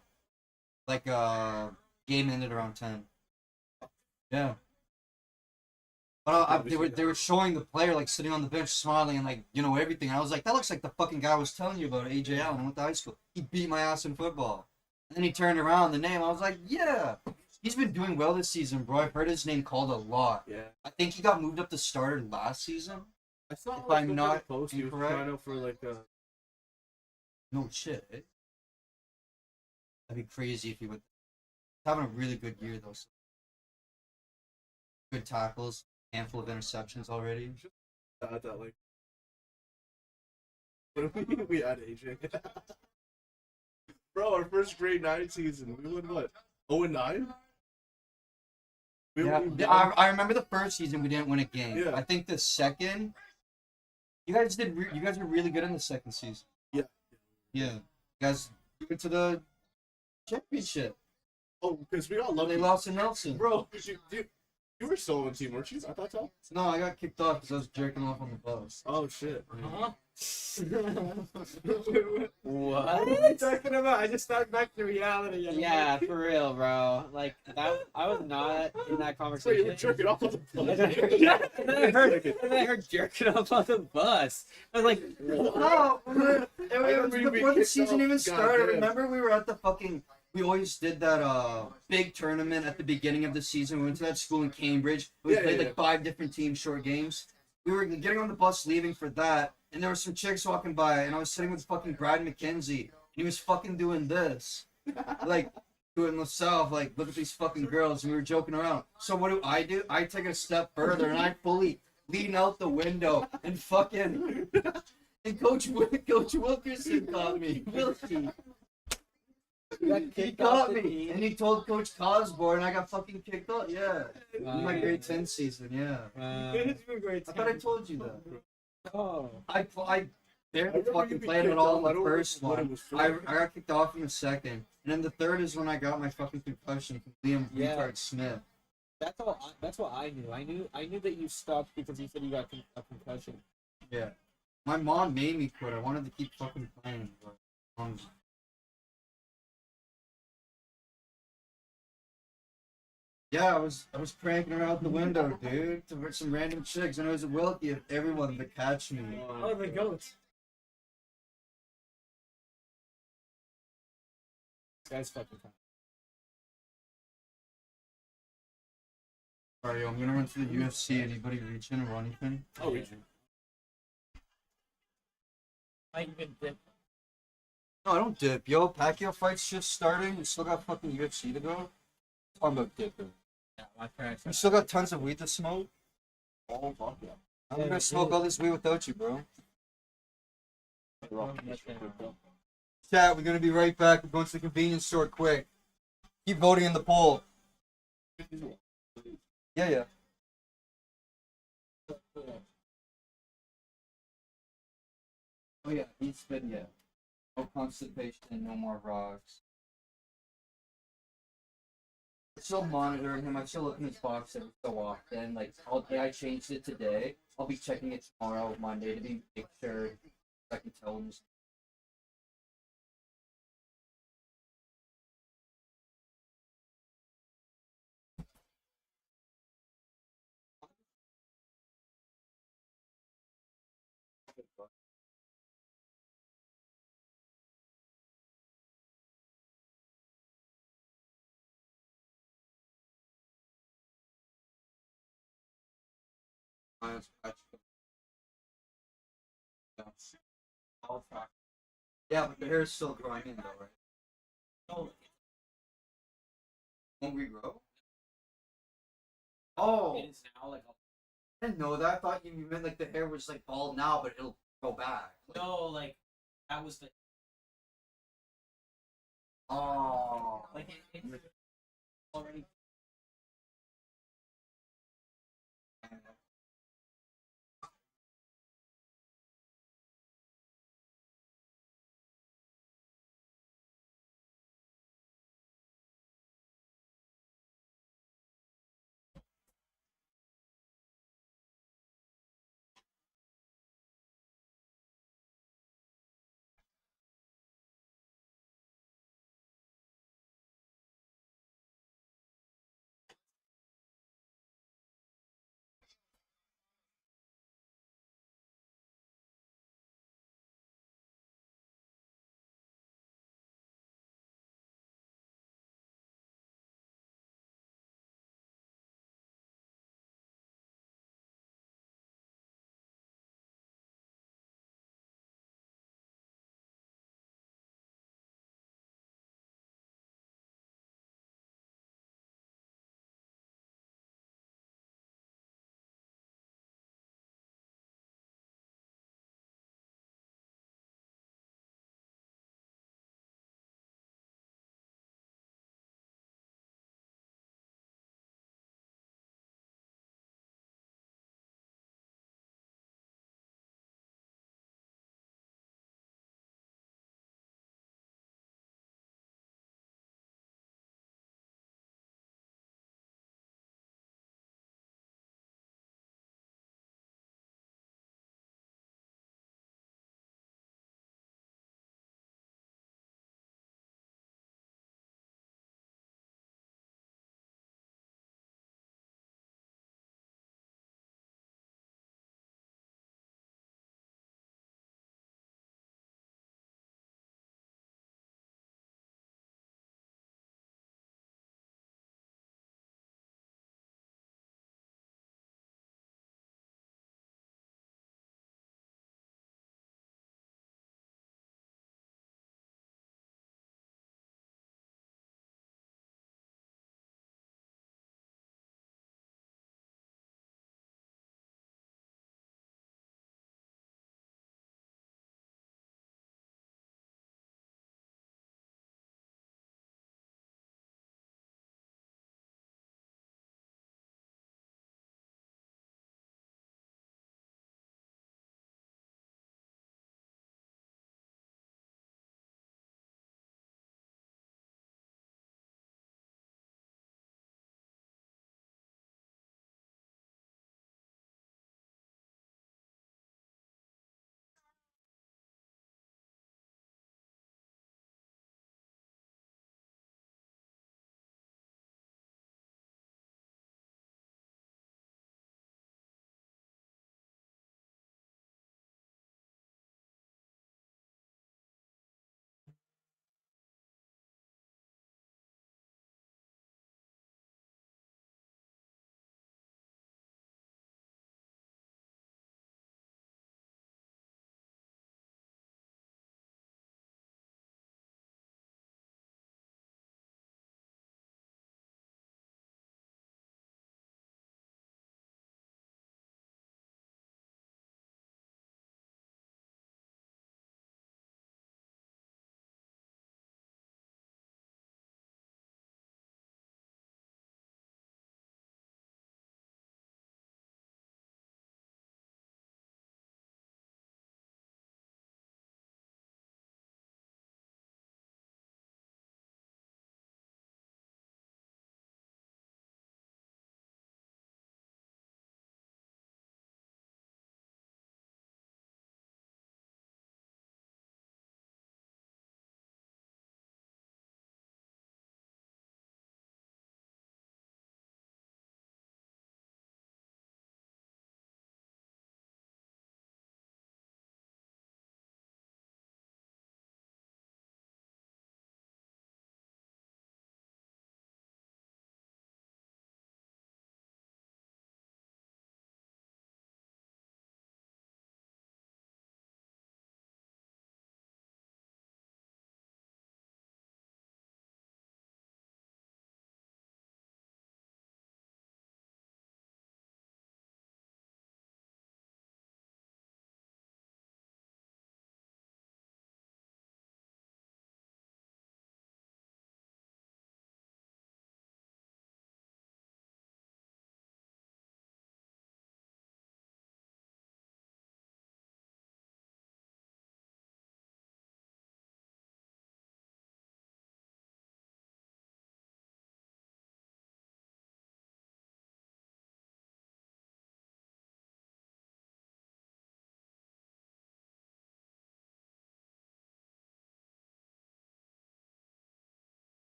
Like game ended around 10. Yeah. But they were showing the player like sitting on the bench smiling and like everything. And I was like, that looks like the fucking guy I was telling you about, AJ Allen. I went to high school. He beat my ass in football. And then he turned around the name. I was like, yeah. He's been doing well this season, bro. I've heard his name called a lot. Yeah. I think he got moved up to starter last season. I saw If like, I'm some not kind of post he was incorrect. trying out for like No shit. Eh? That'd be crazy if he would. He's having a really good year though. So. Good tackles, handful of interceptions already. that like. What if we had AJ? Bro, our first grade 9 season, we won what? 0-9? Yeah, I remember the first season we didn't win a game. Yeah. I think the second, you guys were really good in the second season. Yeah. Yeah. You guys went to the championship. Oh, because we got They lucky. lost to Nelson. Bro, you were solo on team, weren't you? I thought so. No, I got kicked off because I was jerking off on the bus. Oh shit. Huh? What? What are you talking about? I just started back to reality. Yeah, for real, bro. Like that, I was not in that So you conversation. were jerking off on the And then I heard jerking up on the bus. I was like, what? No, it remember was you being before the kicked season off. even started. Goddamn. Remember we were at the fucking. We always did that big tournament at the beginning of the season. We went to that school in Cambridge. We Yeah, played yeah, like 5 different teams, short games. We were getting on the bus leaving for that, and there were some chicks walking by, and I was sitting with fucking Brad McKenzie, and he was fucking doing this. Like, doing himself, like, look at these fucking girls, and we were joking around. So what do? I take it a step further, and I fully lean out the window, and fucking... And Coach Wilkerson caught me. Wilkie. He caught me, and he told Coach Cosborn, and I got fucking kicked out. Yeah, in my grade 10 season. Yeah, It's been great. I thought I told you that. Oh. I barely remember fucking you being played kicked at all off. I in the don't first remember what it one. was for. I got kicked off in the second, and then the third is when I got my fucking concussion from Liam Yeah. retard Smith. That's what I knew. I knew that you stopped because you said you got a concussion. Yeah, My mom made me quit. I wanted to keep fucking playing, but yeah, I was cranking her out the window, dude, to some random chicks, and it was Wilkie of everyone to catch me. Oh, the goats. This guy's fucking fun. Alright, yo, I'm gonna run to the UFC. Anybody reaching or anything? Oh, reach. I even dip. No, I don't dip, yo. Pacquiao fight's just starting. We still got fucking UFC to go. Talking about dipping. Yeah, my parents. We still got tons of weed to smoke. Oh, fuck yeah. I'm gonna smoke all this weed without you, bro. Chat, we're gonna be right back. We're going to the convenience store quick. Keep voting in the poll. Yeah. Oh yeah, he's good, yeah. No constipation, no more rocks. I'm still monitoring him. I'm still looking at his box every so often. Like, I changed it today. I'll be checking it tomorrow, Monday, to make sure I can tell him. Yeah, but the hair is still growing in though, right? No, Won't regrow? Oh, it is now like I didn't know that. I thought you meant like the hair was like bald now, but it'll go back. no, like that was the Oh, like it already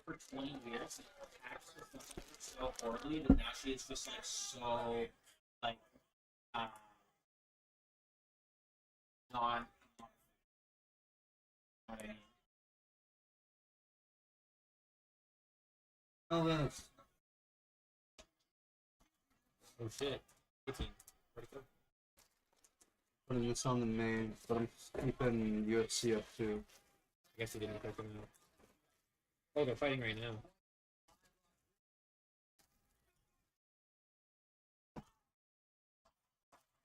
for 20 years, actually so horribly that now she's just like so like uh, not. What I mean. Oh, yes. Oh shit. 18. Where'd it go? Putting this on the main, but I'm keeping UFC up too. I guess he didn't click them out. Oh, they're fighting right now.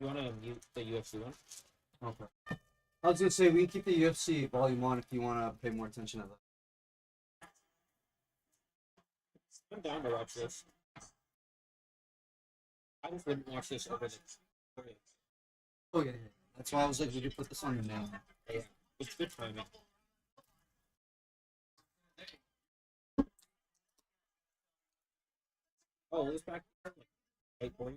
You wanna mute the UFC one? Okay. I was gonna say we can keep the UFC volume on if you want to pay more attention to that. I'm down to watch this. I just wouldn't watch this over the. Oh yeah, that's why I was like, we could put this on the main. Yeah, it's good timing. Oh, it was back. Hey, boy.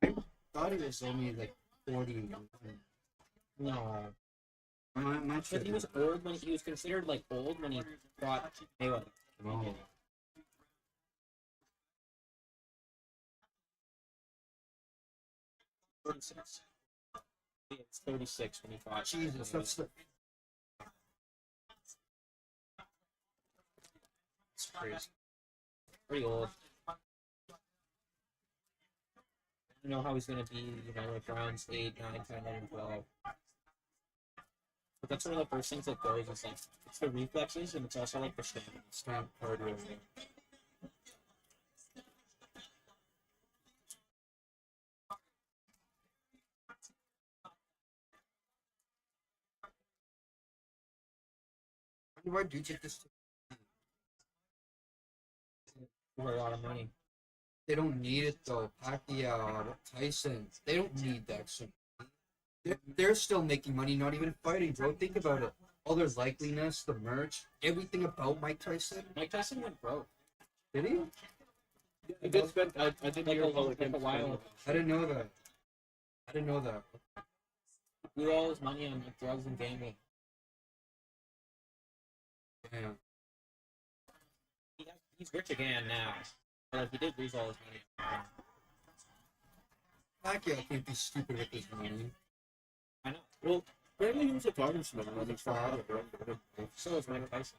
I thought it was only like 40. No. My But shit. he was old when he was considered like old when he fought Mayweather. Oh. 36. Yeah, it's 36 when he fought. Jesus, that's the. It's crazy. Pretty old. I don't know how he's gonna be, you know, like rounds 8, 9, 10, 11, 12. But that's one of the first things that goes is like it's the reflexes and it's also like the stamina. Stamp cardio. Why do you take this? For a lot of money. They don't need it though. Pacquiao, Tyson, they don't need that extra. They're still making money, not even fighting, bro. Think about it. All their likeliness, the merch, everything about Mike Tyson. Mike Tyson went broke. Did he? I did spend. I did Like hear about a while ago. I didn't know that. I didn't know that. He blew all his money on like, drugs and gambling. Damn. He's rich again now. But like, he did lose all his money. Pacquiao can't be stupid with his money. I know. Well, apparently he was a congressman when he fought. So is Mike Tyson.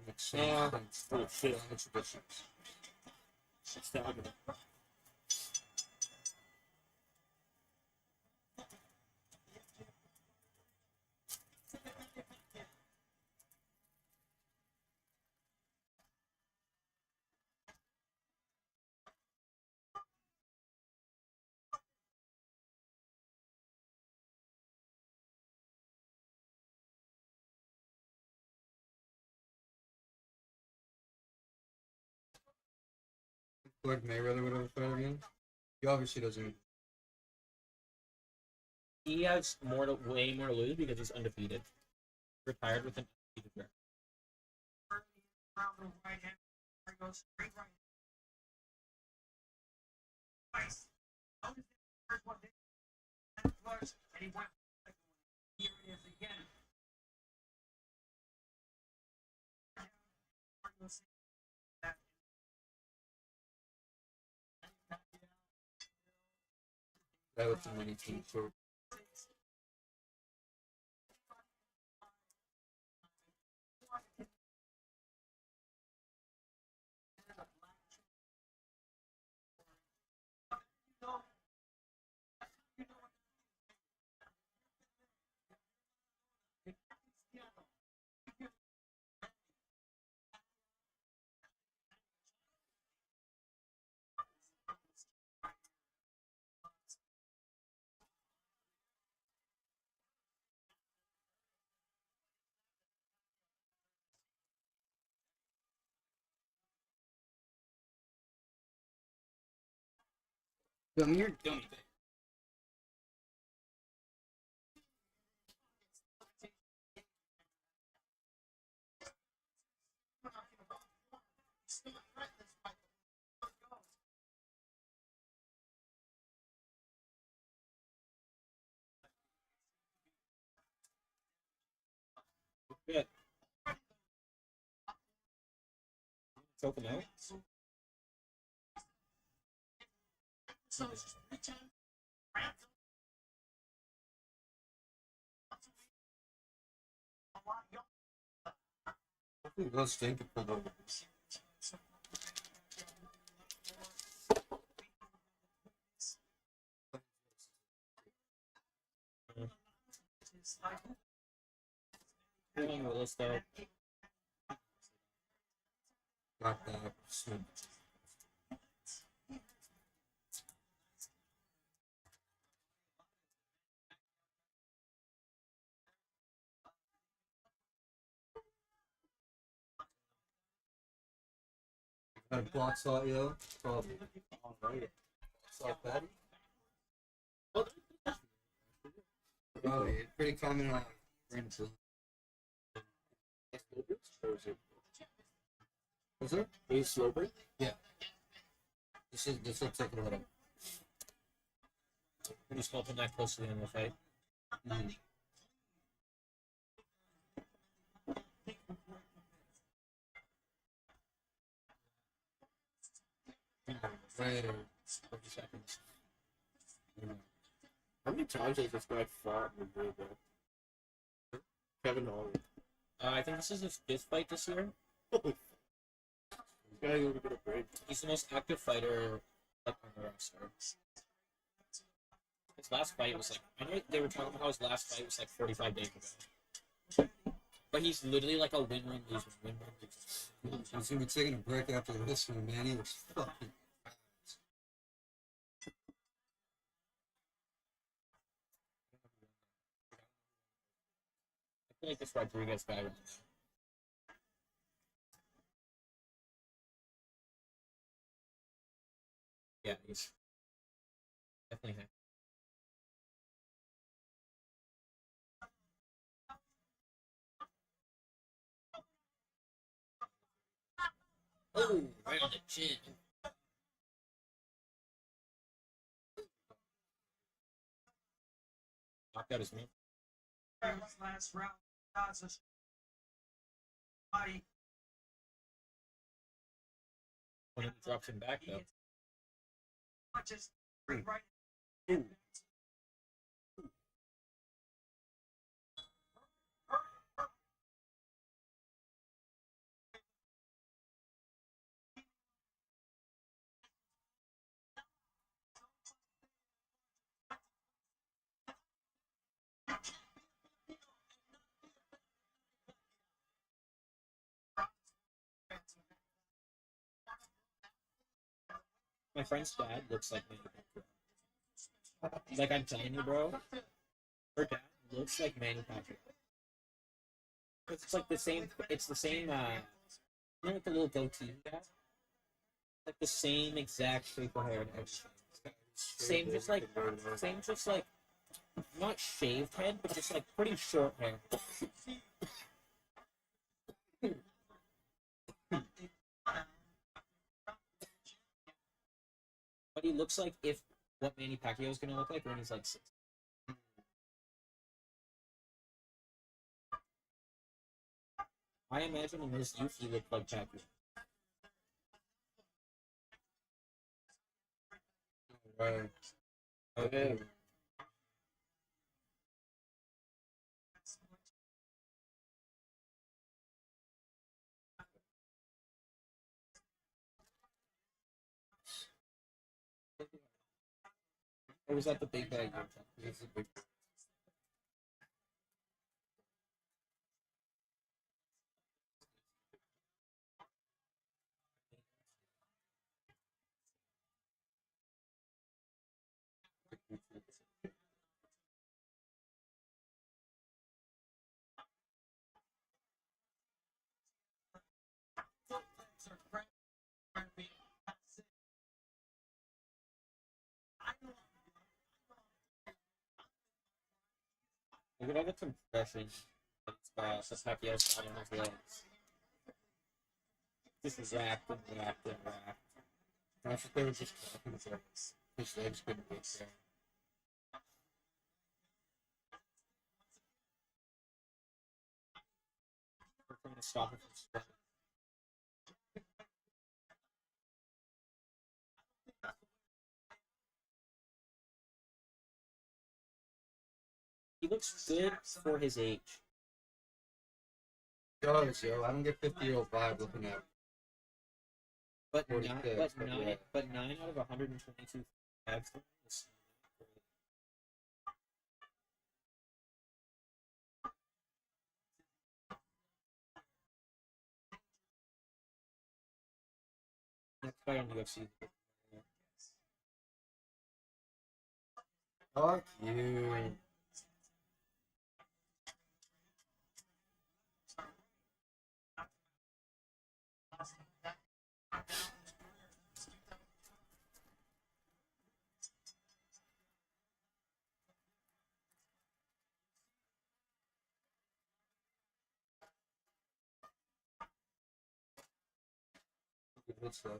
Makes Yeah. sense. Oh shit! That's ridiculous. Stabbing. Floyd Mayweather would have fight again. He obviously doesn't. He has way more to lose because he's undefeated. Retired with an undefeated record. That was the money team for. I mean, you're dumb. choke him out. Let's take it for the. Doing Willis though. Got that. Got a block slot, yo. Probably. Alright. Slot Patty. Probably. It's pretty common on friends. That's Slowbridge? Or is it? Was it? Is it Slowbridge? This looks like a little. Pretty small to that close to the end of the fight. Mm. Right. 30 seconds. How many times has this guy fought in the world, bro? Kevin Holloway. I think this is his 5th fight this year. This guy ain't gonna break. He's the most active fighter like on the roster. His last fight was like, I know they were talking about how his last fight was like 45 days ago. But he's literally like a win-win loser, win-win loser. He's gonna be taking a break after this one, man. He was fucking. I feel like this Rodriguez guy right now. Yeah, he's definitely happy. Oh, right on the chin. Knocked out his man. Last round, body. When he drops him back though. Punches right. My friend's dad looks like Manny Pacquiao. Like I'm telling you, bro. Her dad looks like Manny Pacquiao. It's like the same. It's the same. You know, with the little goatee he has? Like the same exact facial hair and everything. Same, just like not shaved head, but just like pretty short hair. But he looks like if what Manny Pacquiao is gonna look like when he's like 6. I imagine in his youth he looked like Pacquiao. Right. Okay. Or was that the big bag? This is a big. Look at all the compression that Pacquiao's got on his legs. Just racked and racked and racked. That's what they were just talking about. His legs couldn't be there. We're trying to stop it from spreading. He looks good for his age. Does, yo. I don't get 50-year-old vibe looking at. But 46, but 9 out of 122 abs is great. Next fight on UFC. Fuck you. Good stuff.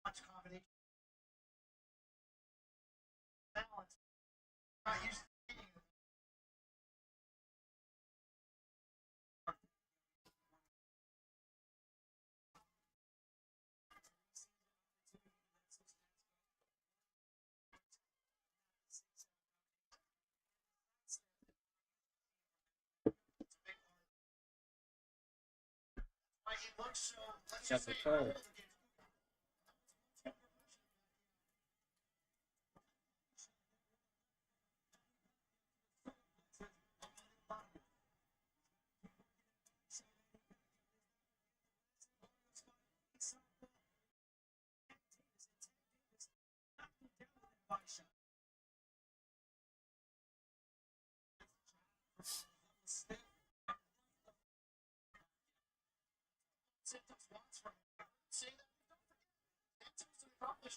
Much combination balance. Not used to eating why he looks so. Let's Got just the say card.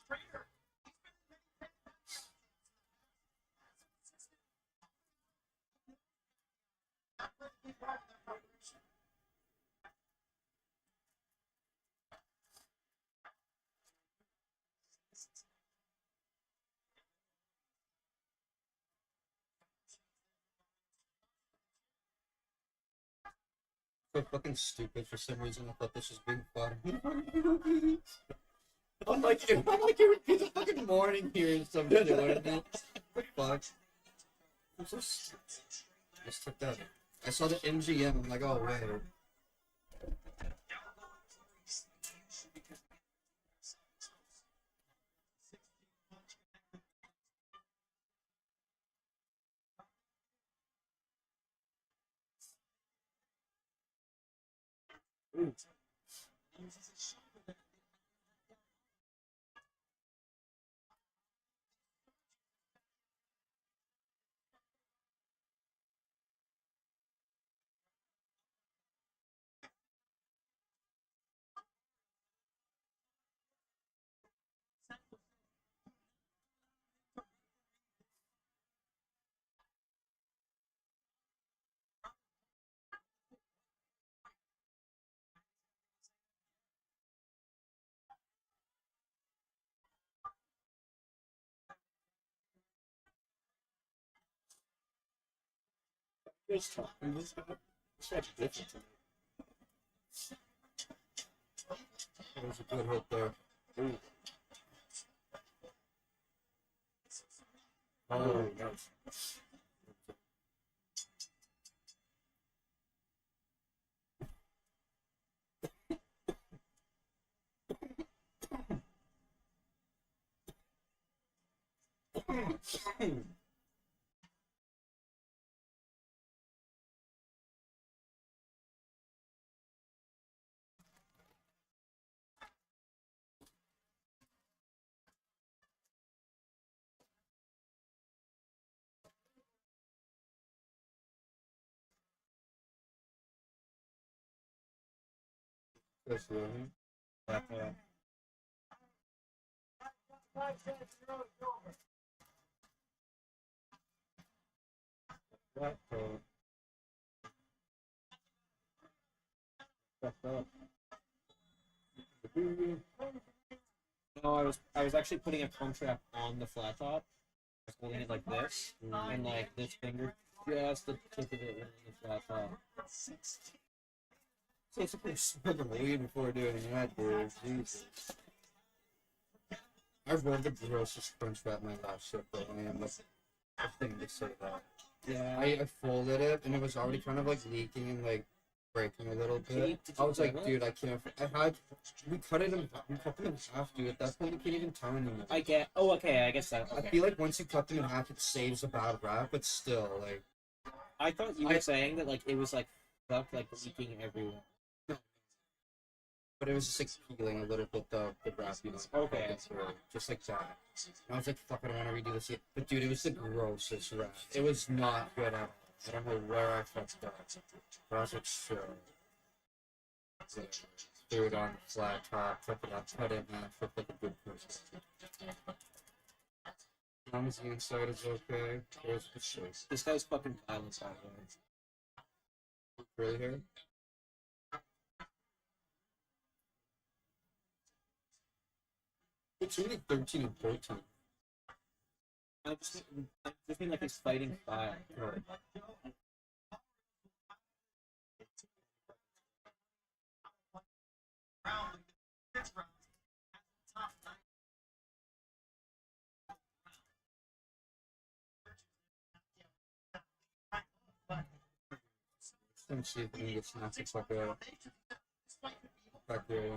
trainer. So fucking stupid for some reason. I thought this was being fun. I'm like it would be the fucking morning here and some shit, wouldn't it? What the fuck? I'm so stupid. I just took that. I saw the MGM. I'm like, oh wait. Just talking this guy. It's much different to me. That was a good hit there. Ooh. Oh, nice. That's really. Flat toe. Flat toe. Flat toe. No, I was actually putting a punch wrap on the flat top. I was holding it like this, and like this finger just the tip of it on the flat top. Basically smoking weed before doing that, dude. Jesus. I rolled the grossest crunch wrap my last shift, but I am like a thing to say that. Yeah. I folded it and it was already kind of like leaking and like breaking a little bit. Did I you was like, trim it? dude, I can't. We cut them in half, dude. At that point, you can't even tell anymore. I get. Oh, okay. I guess that. I Okay. feel like once you cut them in half, it saves a bad wrap, but still, like, I thought you were saying that like it was like stuff like leaking everywhere. but it was just like peeling a little bit the wrap, you know. Okay. poking through, just like that. And I was like, fuck, I don't want to redo this yet. But dude, it was the grossest wrap. It was not good at all. I don't know where I fucked up. But I was like, sure. So, threw it on the flat top, took it out, cut it in half, looked like a good person. As long as the inside is okay, there's the shit. This guy's fucking violent, by the way. Really here? It's only 13 and 14. I just mean like his fighting style. Let's see if we can get some it's like a back there.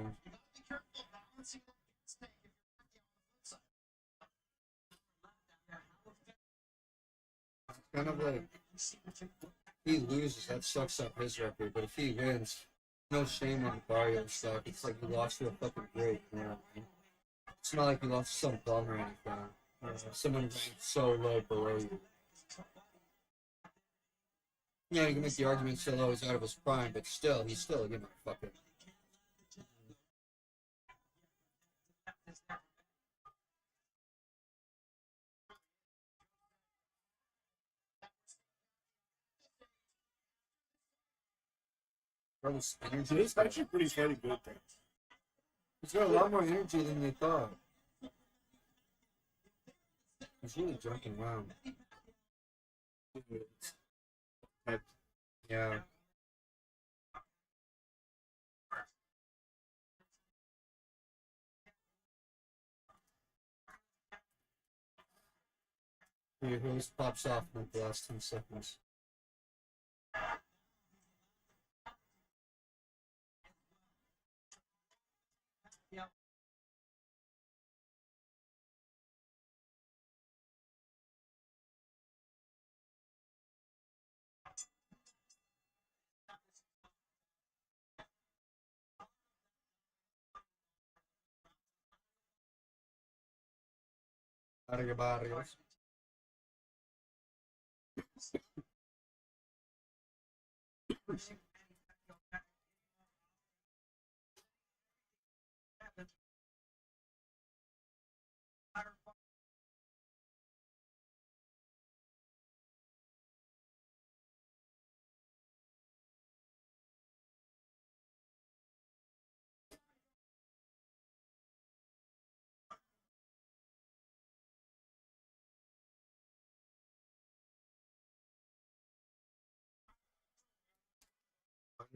Kind of like if he loses, that sucks up his record. But if he wins, no shame on Barrio stuff. It's like you lost to a fucking great, you know what I mean? It's not like you lost to some bum or anything. Someone ranked so low below you. Yeah, you can make the argument still low, he's out of his prime, but still, he's still, you know, fucking. Carlos' energy It's actually pretty funny good thing. He's got a lot more energy than they thought. He's really jumping around. Yeah. Your hose pops off in like the last 10 seconds. Barrios.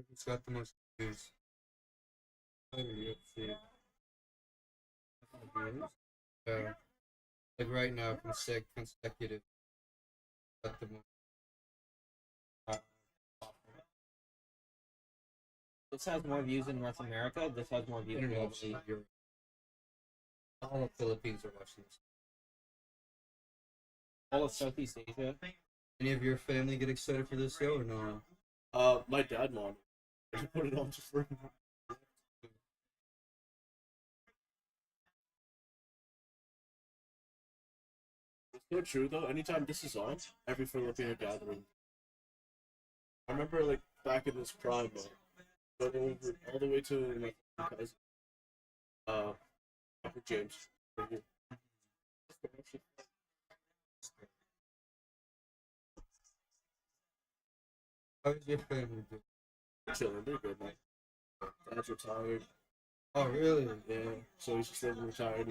He's got the most views. UFC. Yeah. Like right now, consecutive. Got the most. This has more views in North America. This has more views globally. Europe. All of Philippines are watching this. All of Southeast Asia. Any of your family get excited for this show or no? My dad wanted. I put it on just for him. It's so true though. Anytime this is on, every Filipino gathering. I remember like back in this prime, Went over all the way to my cousin, Uncle James. Right here. How's your family doing? Chilling, they're good, man. Dad's retired. Oh, really? Yeah, so he's just living a retired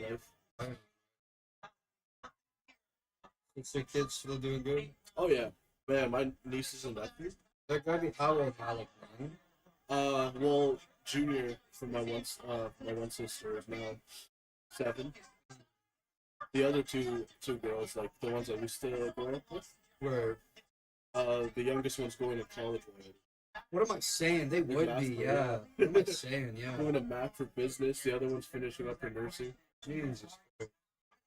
life. Is your kids still doing good? Oh yeah, man, my nieces and nephew. They're gonna be how old now, like 9? Well, Junior from my one sister is now 7. The other two girls, like the ones that we still grow up with, Where? the youngest one's going to college already. What am I saying? They would be, yeah. What am I saying? Yeah. Going to math for business. The other one's finishing up her nursing. Jesus Christ.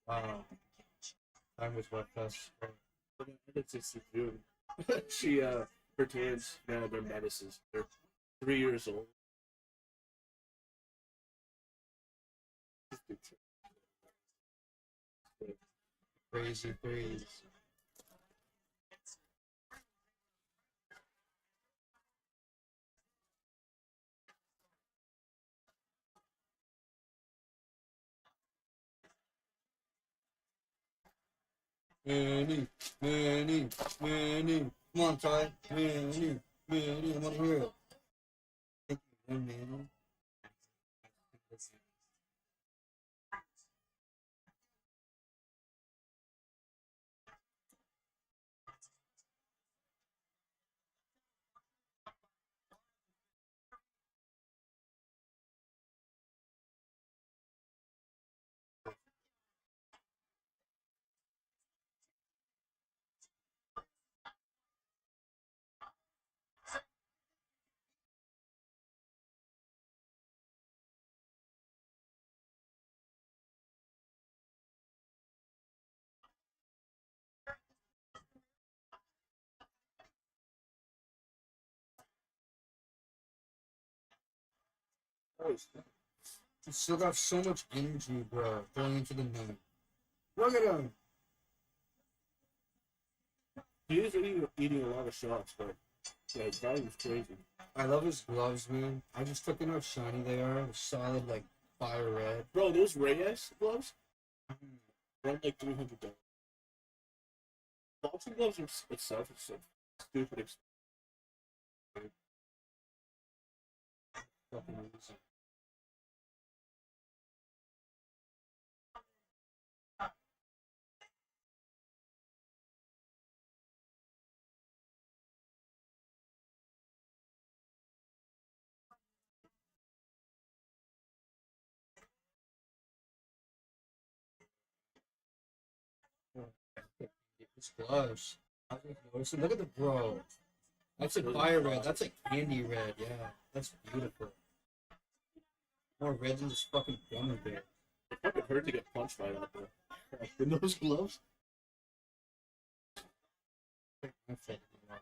Wow. Time was what us. It's just June. She her twins now they're medicines. They're 3 years old. Crazy breeze. Manny. Come on, Ty. Manny, I'm on here. Thank you, Manny. You still got so much energy, bro, going into the night. Look at him. He is eating a lot of shots, but yeah, his volume's crazy. I love his gloves, man. I just took in how shiny they are. Solid, like, fire red. Bro, those Reyes gloves run like $300. Boxing gloves itself is so stupid expensive. Fucking amazing. His gloves. I was noticing. Look at the bro. That's a fire red. That's like candy red. Yeah, that's beautiful. More red than this fucking gummy bear. It fucking hurt to get punched by that, though. In those gloves? My fucking God.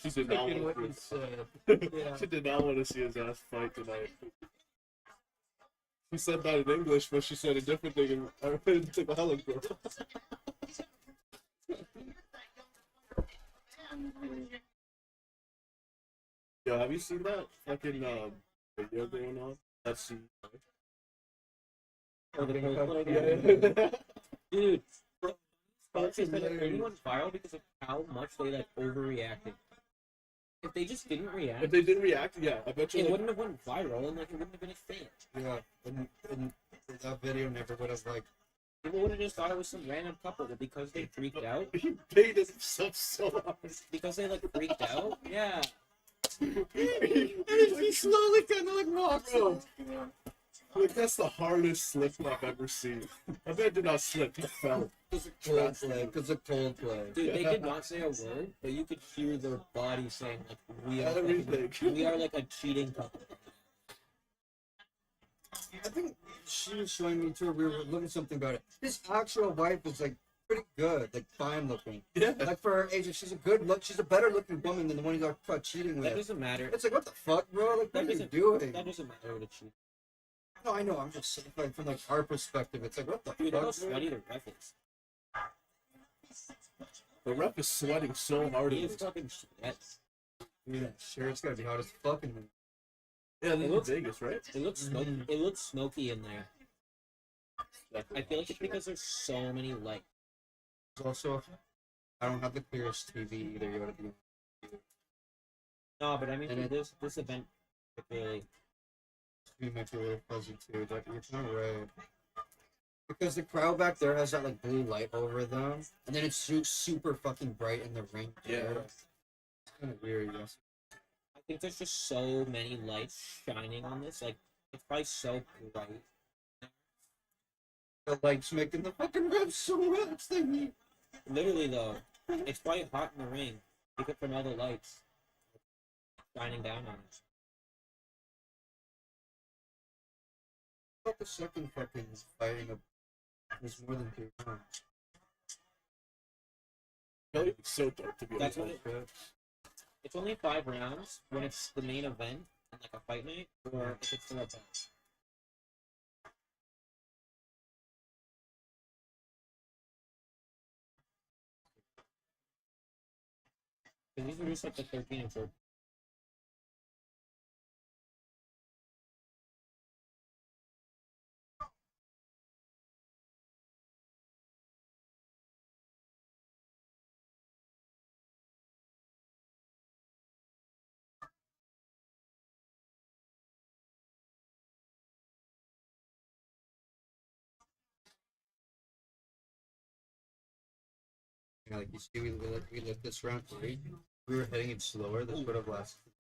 She did not Fucking want what you to. said. Yeah. She did not want to see his ass fight tonight. She said that in English, but she said a different thing in Tagalog, bro. Yo, have you seen that fucking video going on? That's Oh, the Coldplay yeah. guy. Dude, bro, Sparks is that only went viral because of how much they like overreacted. If they just didn't react, If they didn't react, yeah, I bet you. it Like, wouldn't have went viral and like it wouldn't have been a thing. Yeah, and that video never would have like. People would have just thought it was some random couple, but because they freaked out, he paid himself so hard. because they like freaked out, yeah. He slowly kind of like walks. Bro, like that's the hardest slip I've ever seen. I bet did not slip. He fell. Because of Coldplay. Because of Coldplay. Dude, they did not say a word, but you could hear their body saying like we are Everything. we are like a cheating couple. I think she was showing me too. We were looking something about it. His actual wife is like pretty good, like fine looking. Yeah. Like for her age, she's a good look. She's a better looking woman than the one he got caught cheating That with. doesn't matter. It's like, what the fuck, bro? Like, what That are you doesn't doing? That doesn't matter what it's. No, I know. I'm just saying, like from like our perspective, it's like, what the Dude, fuck? how bro? sweaty the ref is. The ref is sweating so hard. He in is this. fucking sweats. Yeah, sure. It's gotta be hot as fuck in there. Yeah, this It is looks- Vegas, right? It looks smoky. It looks smoky in there. I feel like it's because there's so many lights. Also, I don't have the clearest TV either. You gotta be. No, but I mean, And for this event, particularly, You might be a little fuzzy too, but you're kind of right. Because the crowd back there has that like blue light over them, and then it's super fucking bright in the ring. Yeah. It's kind of weird, yes. I think there's just so many lights shining on this. Like, it's probably so bright. The lights making the fucking ref so much. They need. Literally, though, it's probably hot in the ring because from all the lights shining down on it. But the second fucking fighting was more than 3 rounds. Kelly is so dope to be That's honest. what It's only 5 rounds when it's the main event and like a fight night, or if it's the event. Because these are just like the 13 and 14. Yeah, like you see, we lit this round 3. We were heading it slower. This would have lasted.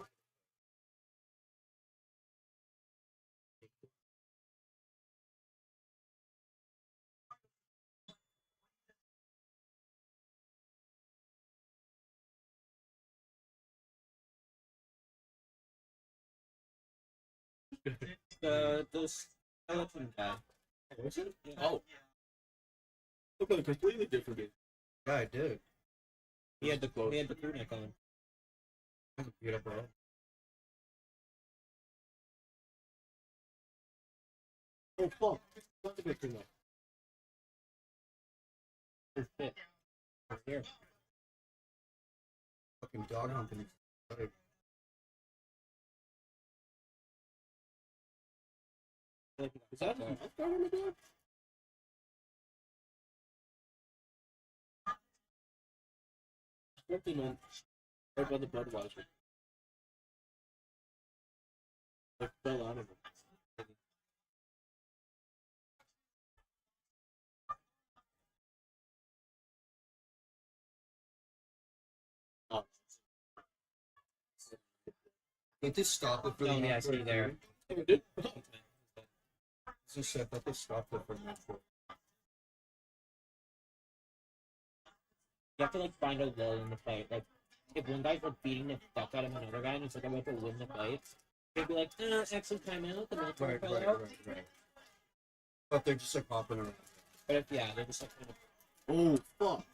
The skeleton guy. Was it? Oh. Look at a completely different game. Yeah, I did. He had the crew neck on. That's beautiful. Oh fuck. Not the big thing His fit. Here. Fucking dog humping. Like, Is that on the dog? Something on right by the Budweiser. Like fell out of it. Oh. they just stop it for Oh, the yeah, I match. see there. Oh, it did? Just said that they stopped it for the match. You have to like find a lull in the fight. Like, if one guy's like beating the fuck out of another guy and it's like about to win the fight, they'd be like, actually time out, the match Right, fell right, out. right. But they're just like hopping around. But if, yeah, they're just like kind of Oh fuck.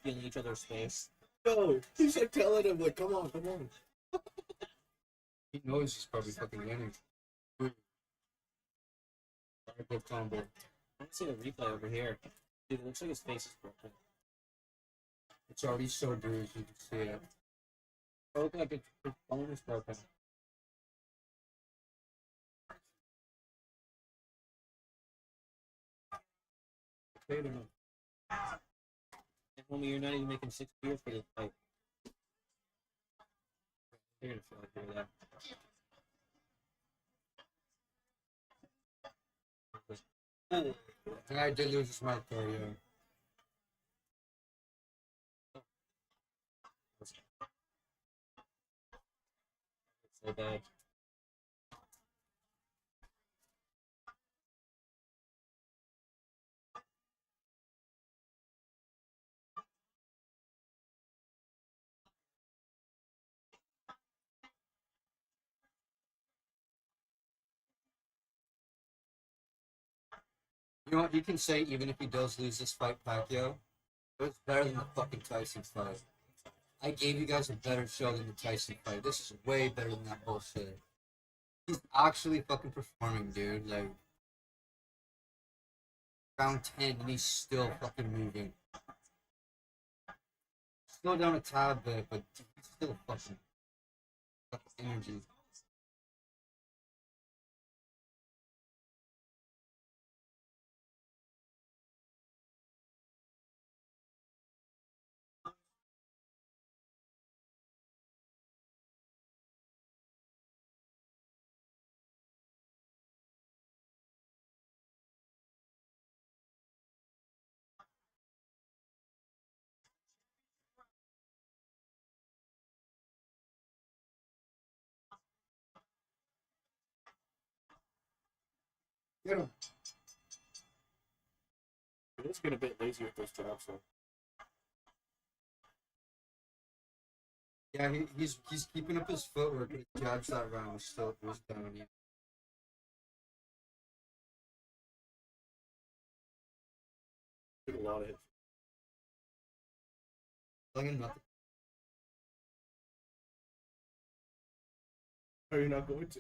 feeling each other's space. No. He's like telling him like come on, come on. He knows he's probably fucking winning. Very good combo. I want to see the replay over here. Dude, it looks like his face is broken. It's already so bruised, you can see it. It looks like his bone is broken. They don't know. And homie, you're not even making 6 beers for this fight. You're gonna feel like you're there. And I did lose his mic though, yeah. So bad. You know what? You can say even if he does lose this fight, Pacquiao, it was better than the fucking Tyson fight. I gave you guys a better show than the Tyson fight. This is way better than that bullshit. He's actually fucking performing, dude. Like, round 10 and he's still fucking moving. Slow down a tad bit, but he's still fucking got the energy. Get him. Let's get a bit lazy with those jobs, though. Yeah, he's keeping up his footwork, but his jabs that round was still was down. Yeah. Took a lot of hits. Telling him nothing. Are you not going to?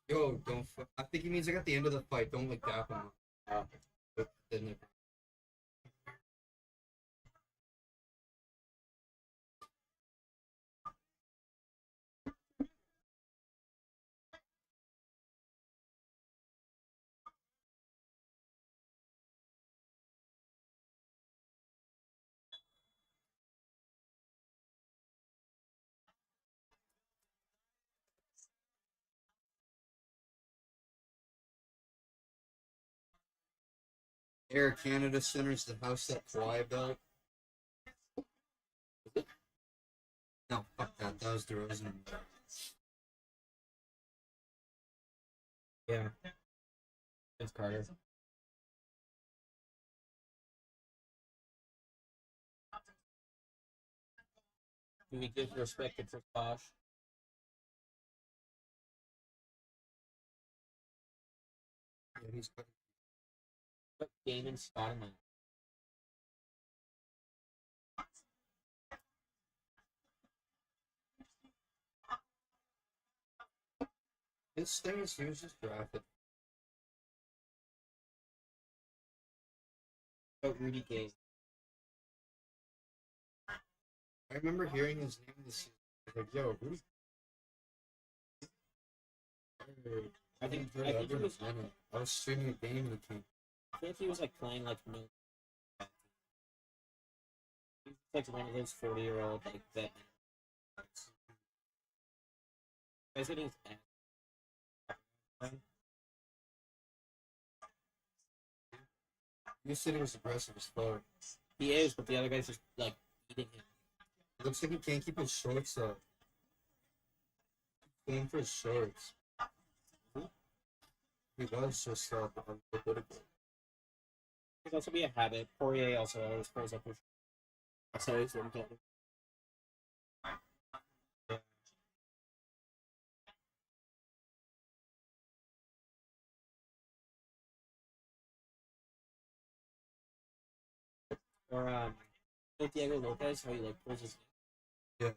Yo, don't. I think he means like at the end of the fight. Don't like dap him. But then Air Canada Center's the house that Kawhi built. No, fuck that. That was DeRozan. Yeah. It's Carter. Do we give respect to Chris Bosh? Yeah, he's got. Put Damon Scott in my. His thing is he was just drafted. Put Rudy Gay. I remember hearing his name this season. I was like, yo, Rudy. I think he was. I was streaming a game and it came. I think he was like playing like no. He's like one of those 40-year-old like vet. Guy's getting his ass. You said he was aggressive as fuck. He is, but the other guy's just like eating him. It looks like he can't keep his shorts up. Going for his shorts. He was just political. Could also be a habit. Poirier also always pulls up his. That's how he's one talking. Or Diego Lopez, how he like pulls his. Yeah.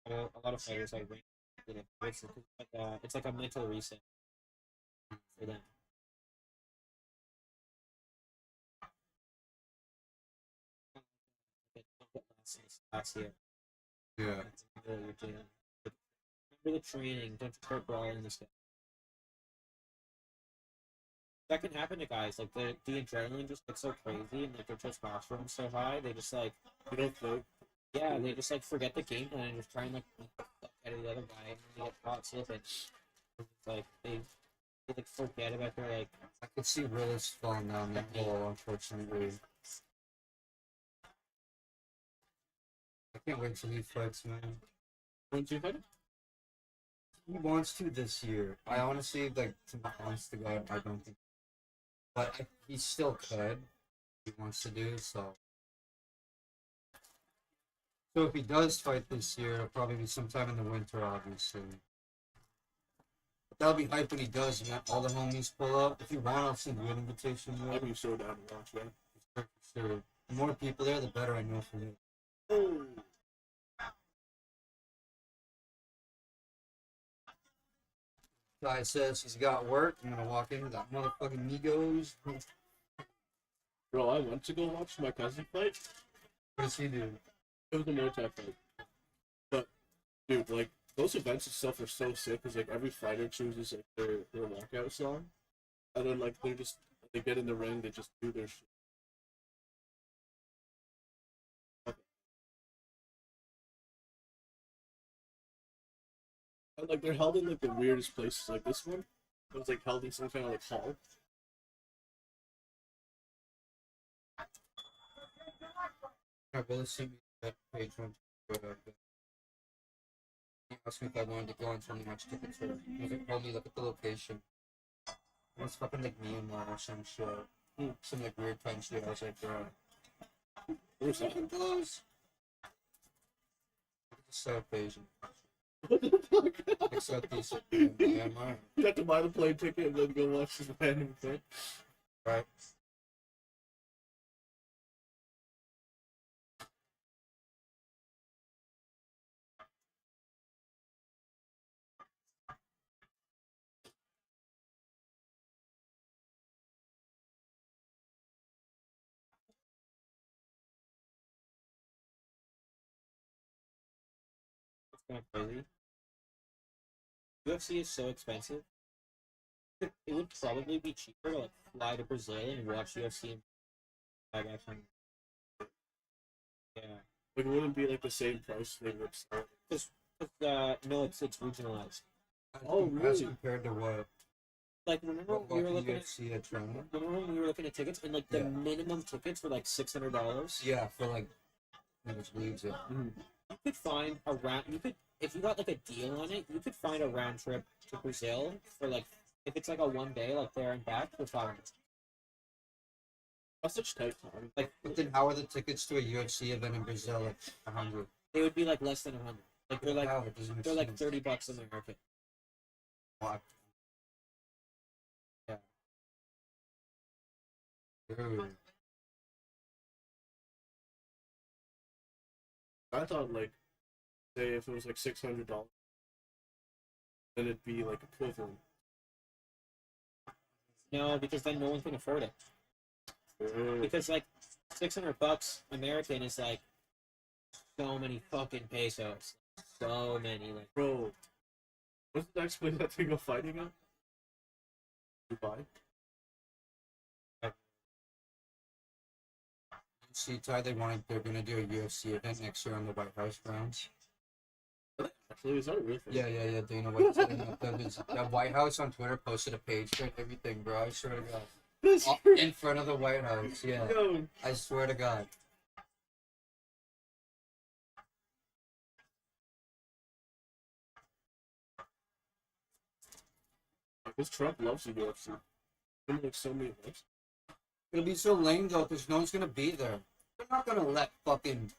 A lot of fighters like it's like a mental reset for them. Last year. Yeah. Remember the training. Don't start brawling this guy. That can happen to guys. Like the adrenaline just gets so crazy, and like their testosterone's so high, they just like You don't think? yeah, they just like forget the game plan and just try and like beat the fuck out of the other guy, and they get caught slipping. It's like they like forget about their like. I could see Willis falling down that hole, unfortunately. I can't wait till he fights, man. When's you fighting? He wants to this year. I honestly, like, to be honest to God, I don't think. But he still could. He wants to do so. So if he does fight this year, it'll probably be sometime in the winter, obviously. That'll be hype when he does, and all the homies pull up. If you want, I'll send you an invitation. I'd be so down to watch that. For sure. The more people there, the better I know for you. Oh. Guy says he's got work. I'm gonna walk into that motherfucking Migos. What Bro, I went to go watch my cousin fight. does he do? It was a Muay Thai fight. But, dude, like, those events and stuff are so sick because, like, every fighter chooses, like, their walkout song. And then, like, they get in the ring, they just do their shit. And, like, they're held in, like, the weirdest places. Like, this one was, like, held in some kind of, like, hall. I really see me that page one. He asked me if I wanted to go and tell me how much tickets were. He was like, told me look at the location. It was fucking like Myanmar or some shit. Some like weird country. I was like, bro. Where's that? Fucking close. It's South Asian. What the fuck? Like Southeast Myanmar. You have to buy the plane ticket and then go watch this random thing. Right. It's kind of crazy. UFC is so expensive. It would probably be cheaper to like fly to Brazil and watch UFC and fly back home. Yeah, Like, it wouldn't be, like, the same price they would sell. no, it's regionalized. Oh, really? As compared to what? Like remember when we were looking at UFC at Toronto? remember when we were looking at tickets and like the Yeah. minimum tickets were like $600. Yeah, for like, which leaves it. You could find a round. You could if you got like a deal on it. You could find a round trip to Brazil for like if it's like a 1 day like there and back for $500. That's such tight time. Like But then how are the tickets to a UFC event in Brazil like 100? they would be like less than 100. Like they're like How? It doesn't make they're like sense. $30 American. What? Yeah. Dude. I thought, like, say if it was like $600, then it'd be like equivalent. No, because then no one can afford it. Because like $600 American is like so many fucking pesos. So many like Bro, what's the next place that they go fighting at? Dubai? See, Ty, they're gonna do a UFC event next year on the White House grounds. Actually, is that a real thing? Yeah. Do you know what's setting up? The White House on Twitter posted a page for it, everything, bro. I swear to God. That's In front of the White House, yeah. Yo, I swear to God. this Trump loves the UFC. Been like so many events. It'll be so lame though, because no one's gonna be there. They're not gonna let fucking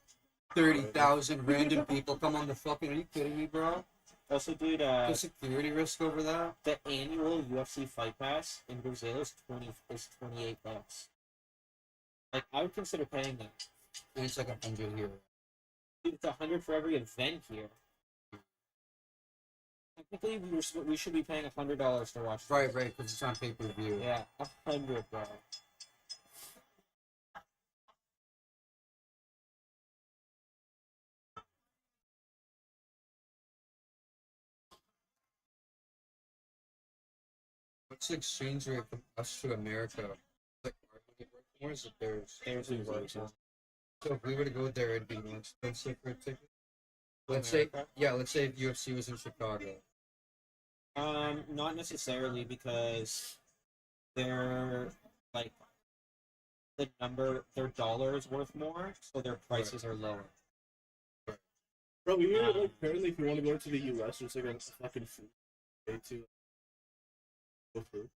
30,000 random people come on the fucking. Are you kidding me, bro? also dude The security risk over that. the annual UFC fight pass in Brazil is $28. Like I would consider paying that. And it's like 100 here. Dude, it's 100 for every event here. Technically, we should be paying $100 to watch. this. Right, because it's on pay-per-view. Yeah, 100, bro. What's the exchange rate from us to America? Like, our money worth more, is it theirs? There's the works. So if we were to go there, it'd be more expensive for a ticket. Let's say if UFC was in Chicago. Not necessarily because they're like their dollar is worth more, so their prices are lower. Bro, we hear like apparently if you want to go to the US, there's like a fucking fee pay to go through.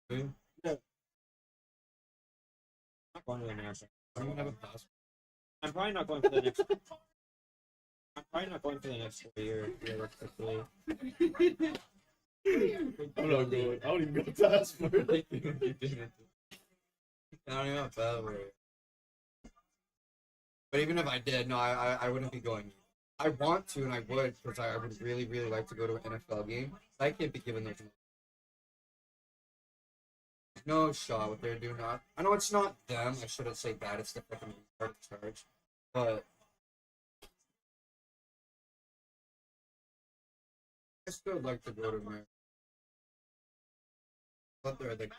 Hmm? I'm not going to America. I don't even have a passport. I'm probably not going for the next. I'm probably not going for the next 4 years, realistically. I'm not going. I don't even go to ask for it. I don't even know if that way. But even if I did, no, I wouldn't be going. I want to, and I would, because I would really, really like to go to an NFL game. I can't be given those. No shot what they're doing. Not. I know it's not them. I shouldn't say that. It's the fucking retard charge. But I still would like to go to America. But they're like.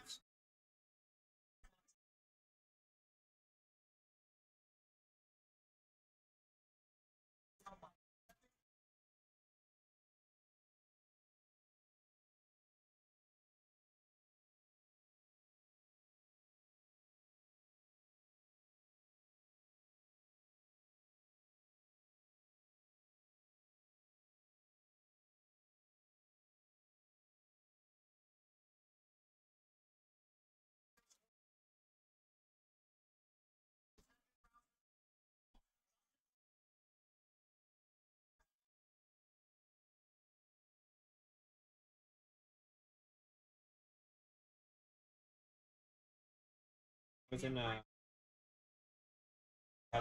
Was in had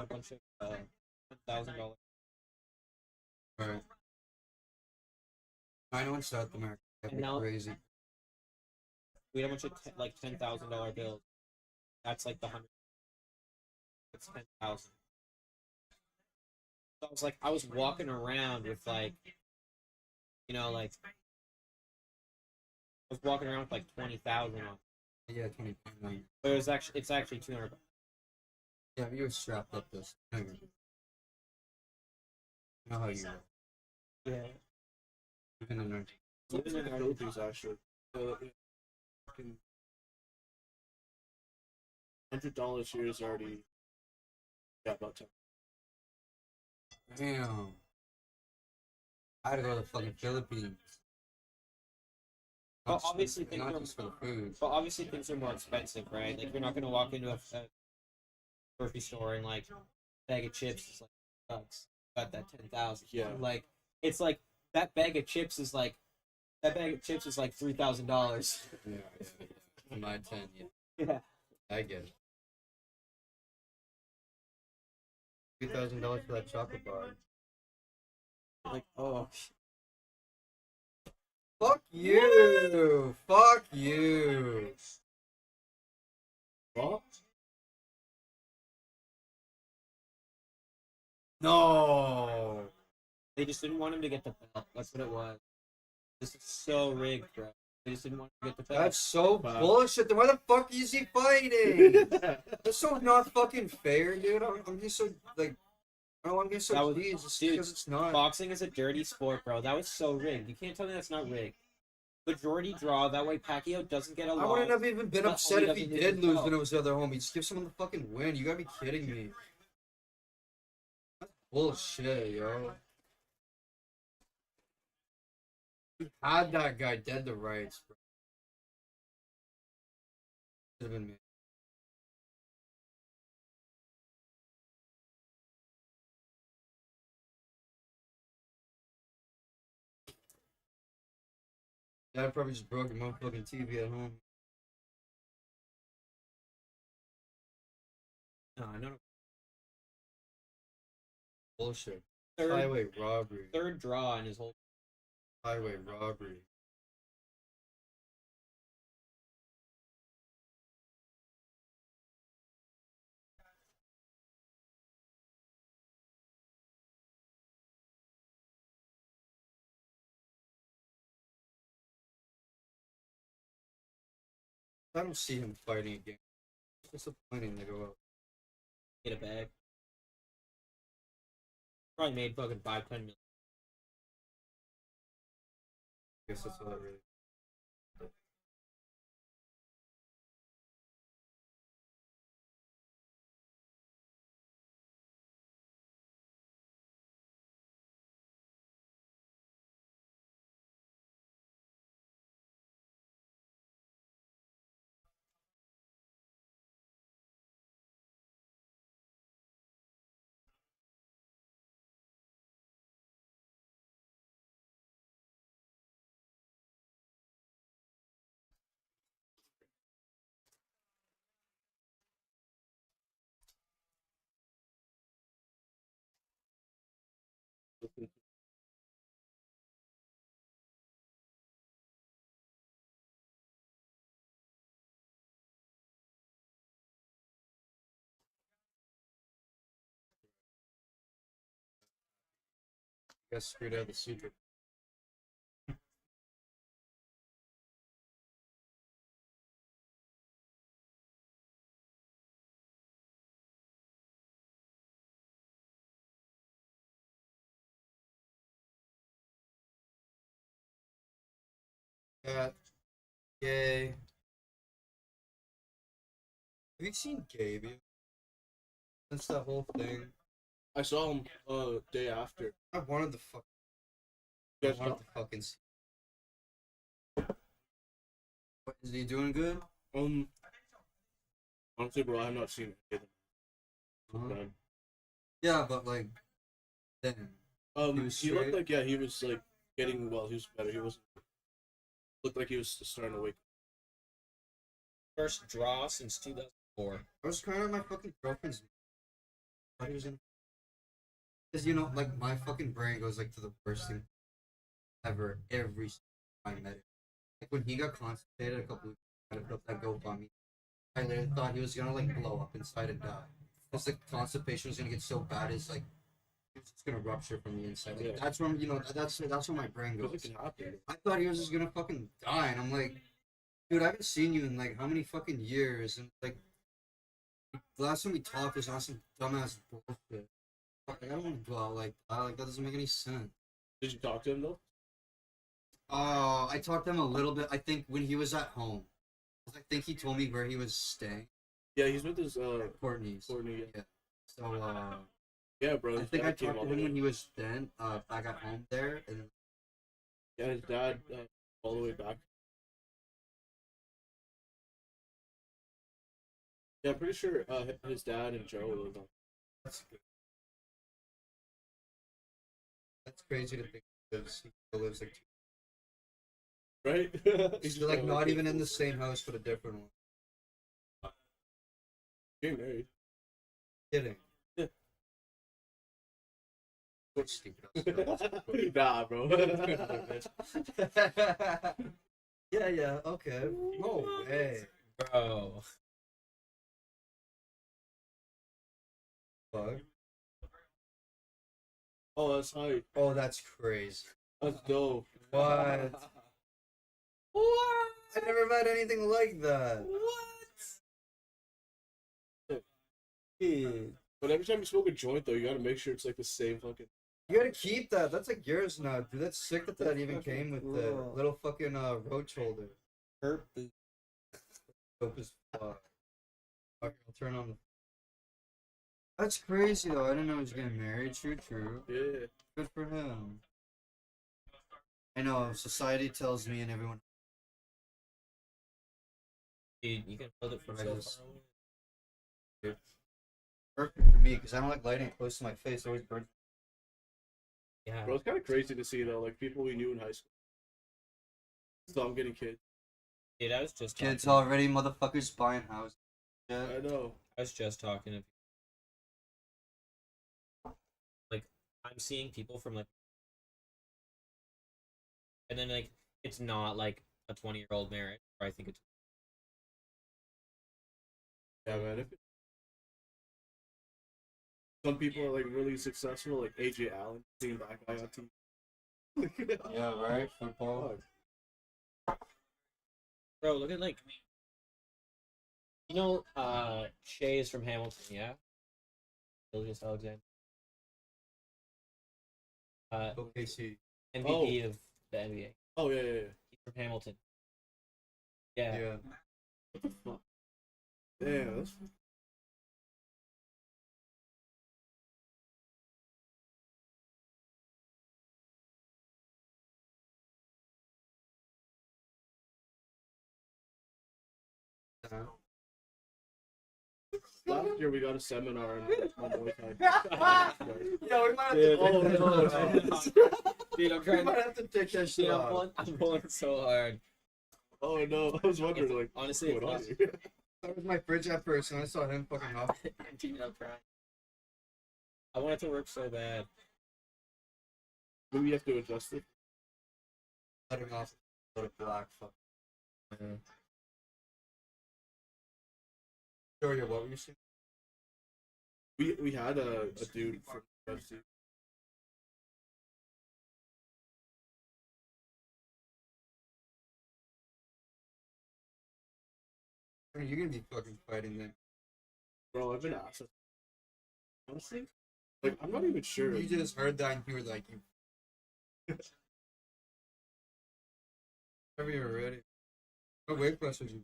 a bunch of $1,000. Alright. I know in South America. That'd And be now- crazy. We had a bunch of like $10,000 bills. That's like the 100. It's 10,000. So I was walking around with like, like I was walking around with like 20,000 on. Yeah, 20 million. But it's actually 200. Yeah, you were strapped up this. I know how you are. Yeah. Even in our Even in the Philippines, actually. Fucking $100 here is already about 10. Damn. I had to go to the fucking Philippines. Well, Not just- obviously things not are- just for the food. But obviously things are more expensive, right? Like you're not gonna walk into a grocery store and like bag of chips is like bucks. Got that 10,000. Yeah. Like it's like that bag of chips is like $3,000. Yeah, yeah. My 10, yeah. Yeah. I get it. $2,000 for that chocolate bar. Like oh. Fuck you! Fuck you! What? No! They just didn't want him to get the belt. That's what it was. This is so rigged, bro. They just didn't want him to get the belt. That's so Wow. bullshit. Then why the fuck is he fighting? That's so not fucking fair, dude. I'm just so, like, I don't want to get so That was- pleased just dude, because it's not. Boxing is a dirty sport, bro. That was so rigged. You can't tell me that's not rigged. Majority draw. That way Pacquiao doesn't get a I loss. wouldn't have even been But upset homie if he doesn't lose did his lose belt. when it was the other homie. Just give someone the fucking win. You gotta be kidding me. That's bullshit, yo. He had that guy dead to rights, bro. Should have been me. Dad probably just broke a motherfucking TV at home. No, I know. Bullshit. Third Highway robbery. draw in his whole. Highway robbery. I don't see him fighting again. It's disappointing to go out. Get a bag. Probably made fucking 5-10 million. I guess that's all that really. Got screwed out of the super. Gay. Have you seen Gabe? Since that whole thing. I saw him day after. I wanted the fuck. You I guys wanted talk- to fucking see. What, is he doing good? Honestly, bro, I have not seen it. Uh-huh. Yeah, but like, then. He was He looked straight? like he was like getting well. He was better. He was looked like he was starting to wake. First draw since 2004. I was crying at my fucking girlfriend's. I thought he was in. Cause you know, like my fucking brain goes like to the worst thing ever every time I met him. Like when he got constipated a couple weeks ago, I put up that GoFundMe. I literally thought he was gonna like blow up inside and die. Cause the constipation was gonna get so bad, it's like it's just gonna rupture from the inside. Like Yeah. that's when you know that's where my brain Because goes. it can happen. I thought he was just gonna fucking die, and I'm like, dude, I haven't seen you in like how many fucking years, and like the last time we talked was on some dumbass bullshit. Fuck, like, I don't want to go out like that. Like that doesn't make any sense. Did you talk to him though? I talked to him a little bit. I think when he was at home, 'cause I think he told me where he was staying. Yeah, he's with his Courtney's. Courtney. Yeah, So yeah, bro. I his think I dad came talked to all him the when way. he was then back at home there, and Yeah, his dad all the way back. Yeah, I'm pretty sure his dad and Joe live on. that's good. That's crazy to think because he still lives like Right? he's like not even in the same house but a different one. Getting married. Kidding. Yeah. What stupid ass Nah, bro. yeah, okay. No way. Bro. Fuck. Oh, that's hype. Oh, that's crazy. That's dope. What? What? I never met anything like that. Dude, But every time you smoke a joint, though, you gotta make sure it's like the same fucking. you gotta keep that. That's like yours now, dude. That's sick that that even came with the Bro. little fucking roach holder. Hurt boot. Dope as fuck. Okay, I'll turn on the. That's crazy though. I didn't know he was getting married. True. Yeah. Good for him. I know. Society tells me and everyone. Dude, you can hold it from I so just- far away. Perfect for me because I don't like lighting it close to my face. It always burns. Yeah. Bro, it's kind of crazy to see, though, like people we knew in high school. So I'm getting kids. Dude, I was just Kids talking. already, motherfuckers buying houses. Yeah. I know. I was just talking to like I'm seeing people from like and then like it's not like a 20-year-old marriage or I think it's Yeah, man. Some people are like really successful, like AJ Allen, seeing that guy on TV. Yeah, right. Football. bro, look at like you know Shay is from Hamilton, yeah? Julius Alexander. OKC. MVP of the NBA. Oh yeah, yeah, yeah. He's from Hamilton. Yeah. Yeah. What the fuck? Damn, that's last year we got a seminar in my boy time. Yeah, we might have Dude, to. oh, no. Dude, I'm We trying might to. have to take that shit Dude, off. I'm pulling so hard. Oh no, I was wondering like Honestly, what's it's going on here? That was my fridge at first, and I saw him fucking off. Dude, I'm trying. I want it to work so bad. Maybe you have to adjust it. Letting off a little black fuck. Victoria, what were you saying? We had a dude from UFC. I mean, you're gonna be fucking fighting them. Bro, I've been asked. Honestly, like I'm not even sure. You just heard that and you were like, you. Whenever you're ready. What weight class would you?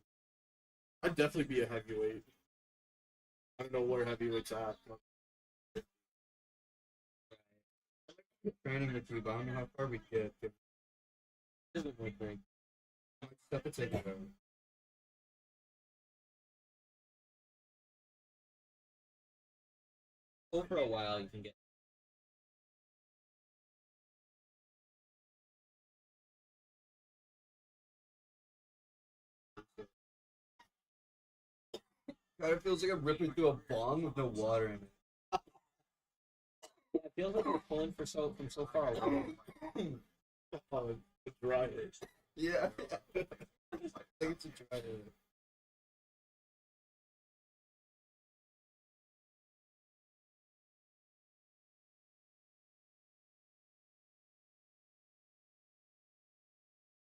I'd definitely be a heavyweight. I don't know where heavyweight's at. But Training with you, but I don't know how far we get. This is my thing. Stuff to take it over. Go for a while, you can get. God, it feels like I'm ripping through a bong with no water in it. Yeah, it feels like we're pulling from so far away. oh, the dry age. Yeah. I think it's a dry age.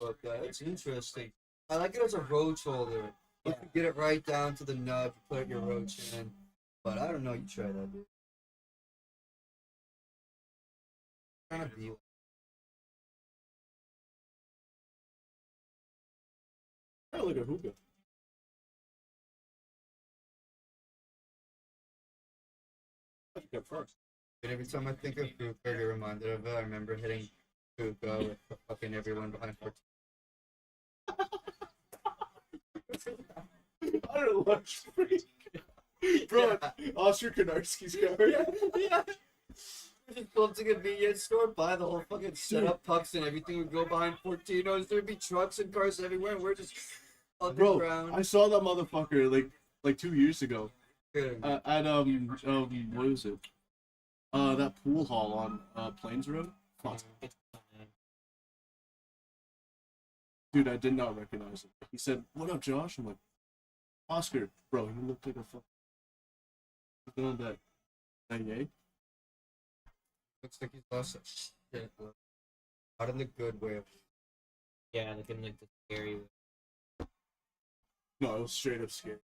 But it's interesting. I like it as a roach holder. You can get it right down to the nut, put your roach in. But I don't know, you try that. Kind of be Kind of like a hookah. That's good first. But every time I think of hookah, I get reminded of it. I remember hitting hookah with fucking everyone behind 14. I don't know what's freak. Bro, Oscar Konarski's car. Yeah. Just pull up to a convenience store, buy the whole fucking setup, pucks and everything would go behind 14. There'd be trucks and cars everywhere, and we're just on the Bro, ground. I saw that motherfucker like 2 years ago Good. at what is it? That pool hall on Plains Road. Fuck. Dude, I did not recognize him. He said, "What up, Josh?" I'm like, "Oscar, bro, you look like a fuck." Doing that yay? Looks like he's lost it. Shit. Not in the good way. Yeah, like in like the scary way. No, it was straight up scary.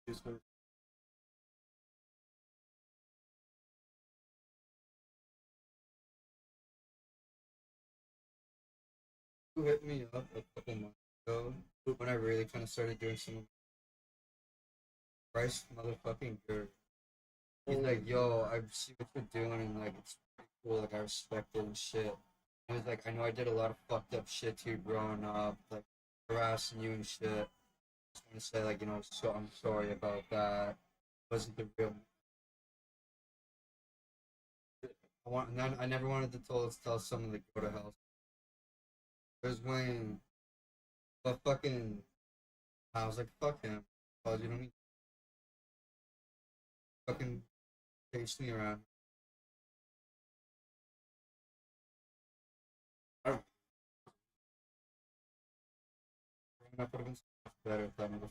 He's like, Who hit me up a couple months ago when I really kind of started doing some of Bryce motherfucking good. He's like, yo, I see what you're doing and like it's pretty cool, like I respect it and shit. He was like, I know I did a lot of fucked up shit to you growing up, like harassing you and shit. Just want to say like, so I'm sorry about that. It wasn't the real I never wanted to tell someone to go to hell. It was when I was like, fuck him. You know what I mean? Fucking chased me around. Growing up would have been so much better if that motherfucker.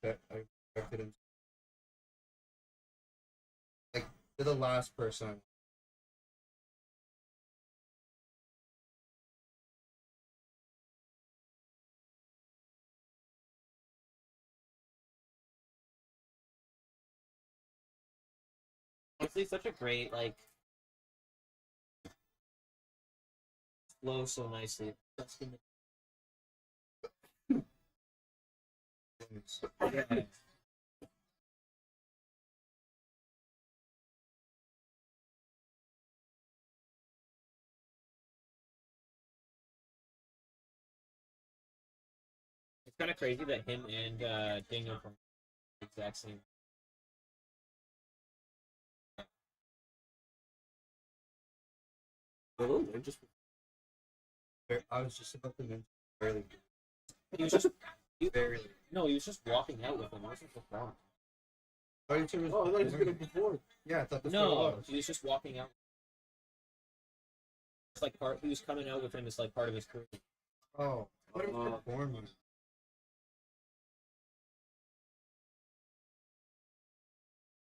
I respected him. Like, you're the last person. Honestly, such a great like flow so nicely. That's gonna. Yeah. It's kind of crazy that him and Dingo from the exact same. hello, man, just I was just about to mention barely. He was just Barely. no, he was just walking out with him. It wasn't what's wrong. I thought it was Oh, I thought he was gonna before. Yeah, I thought that's what it No, was. he was just walking out. It's like part. He was coming out with him as like part of his career. Oh, I thought it was performing.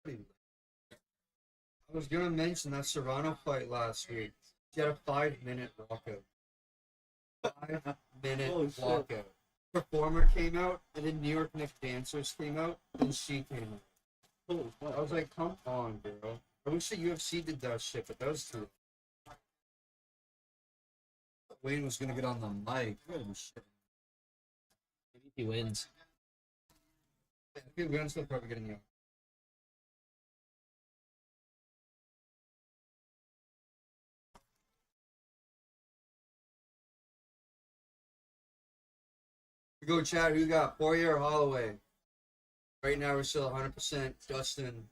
I was gonna mention that Serrano fight last week. She had a 5-minute walkout. 5-minute Holy shit. walkout. Performer came out, and then New York Knicks dancers came out, and she came out. Holy fuck. I was like, come on, bro. I wish the UFC did that shit, but that was true. Wayne was gonna get on the mic. Oh shit. Maybe he wins. If he wins, he'll probably get in the. We go, Chad. Who you got? Poirier or Holloway? Right now, we're still 100% Dustin.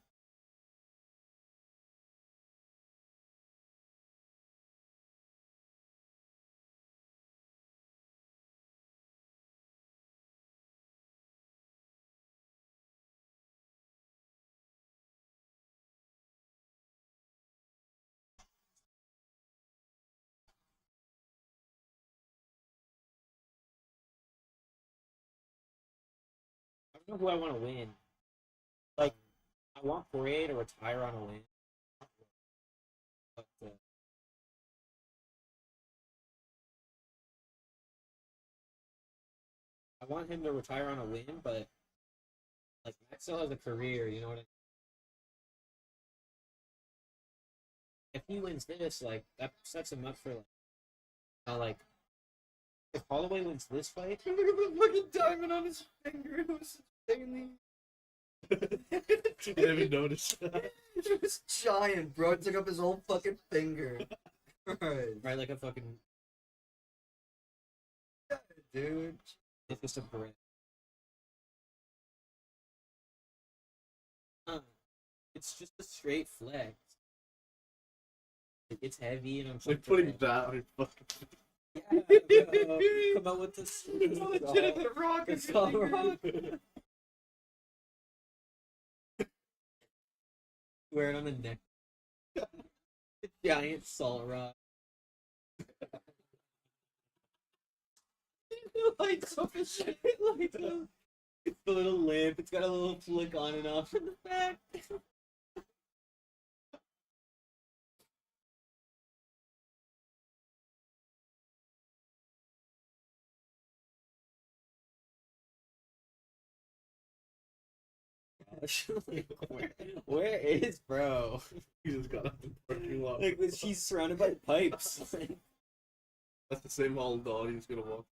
I don't know who I want to win. Like, I want Poirier to retire on a win. But, I want him to retire on a win, but like Max still has a career, you know what I mean? If he wins this, like that sets him up for like if Holloway wins this fight, Look at the fucking diamond on his finger. It was insanely. I didn't even notice that. It was giant, bro. It took up his whole fucking finger. Right, right, like a fucking dude. it's just a brick. It's just a straight flex. It's heavy and I'm It's like putting that on your fucking. yeah, bro. Come out with this. It's a legitimate rock. It's all rock. Wear it on the neck. A giant salt rock. It lights up his shit. It lights up. It's the little lamp. It's got a little flick on and off in the back. Gosh, like, where is bro? He just got out the parking lot. Like she's surrounded by pipes. That's the same hall the audience gonna walk.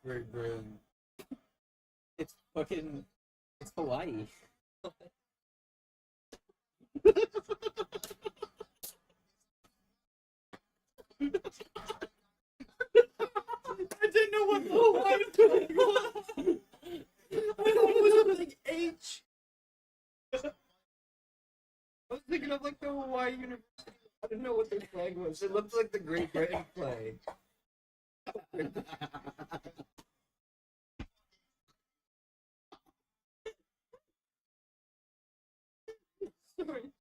Great, bro. It's fucking. It's Hawaii. I didn't know what the Hawaii flag was. I thought it was a big H. I was thinking of like the Hawaii University. I didn't know what their flag was. It looked like the Great Britain flag. Sorry.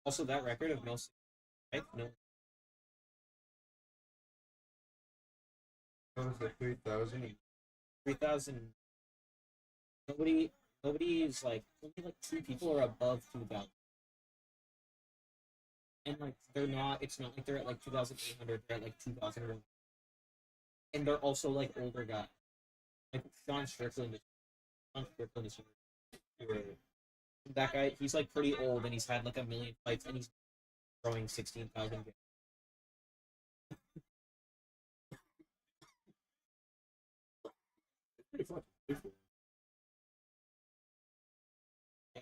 Also, that record of no, right? No, What was it, 3,000? 3,000. Nobody is like only like 2 people are above 2,000, and like they're not. It's not like they're at like 2,800. They're at like 2,000, and they're also like older guys. Like Sean Strickland. Sean Strickland is that guy. He's like pretty old, and he's had like a million fights, and he's throwing 16,000. Pretty fucking big for him.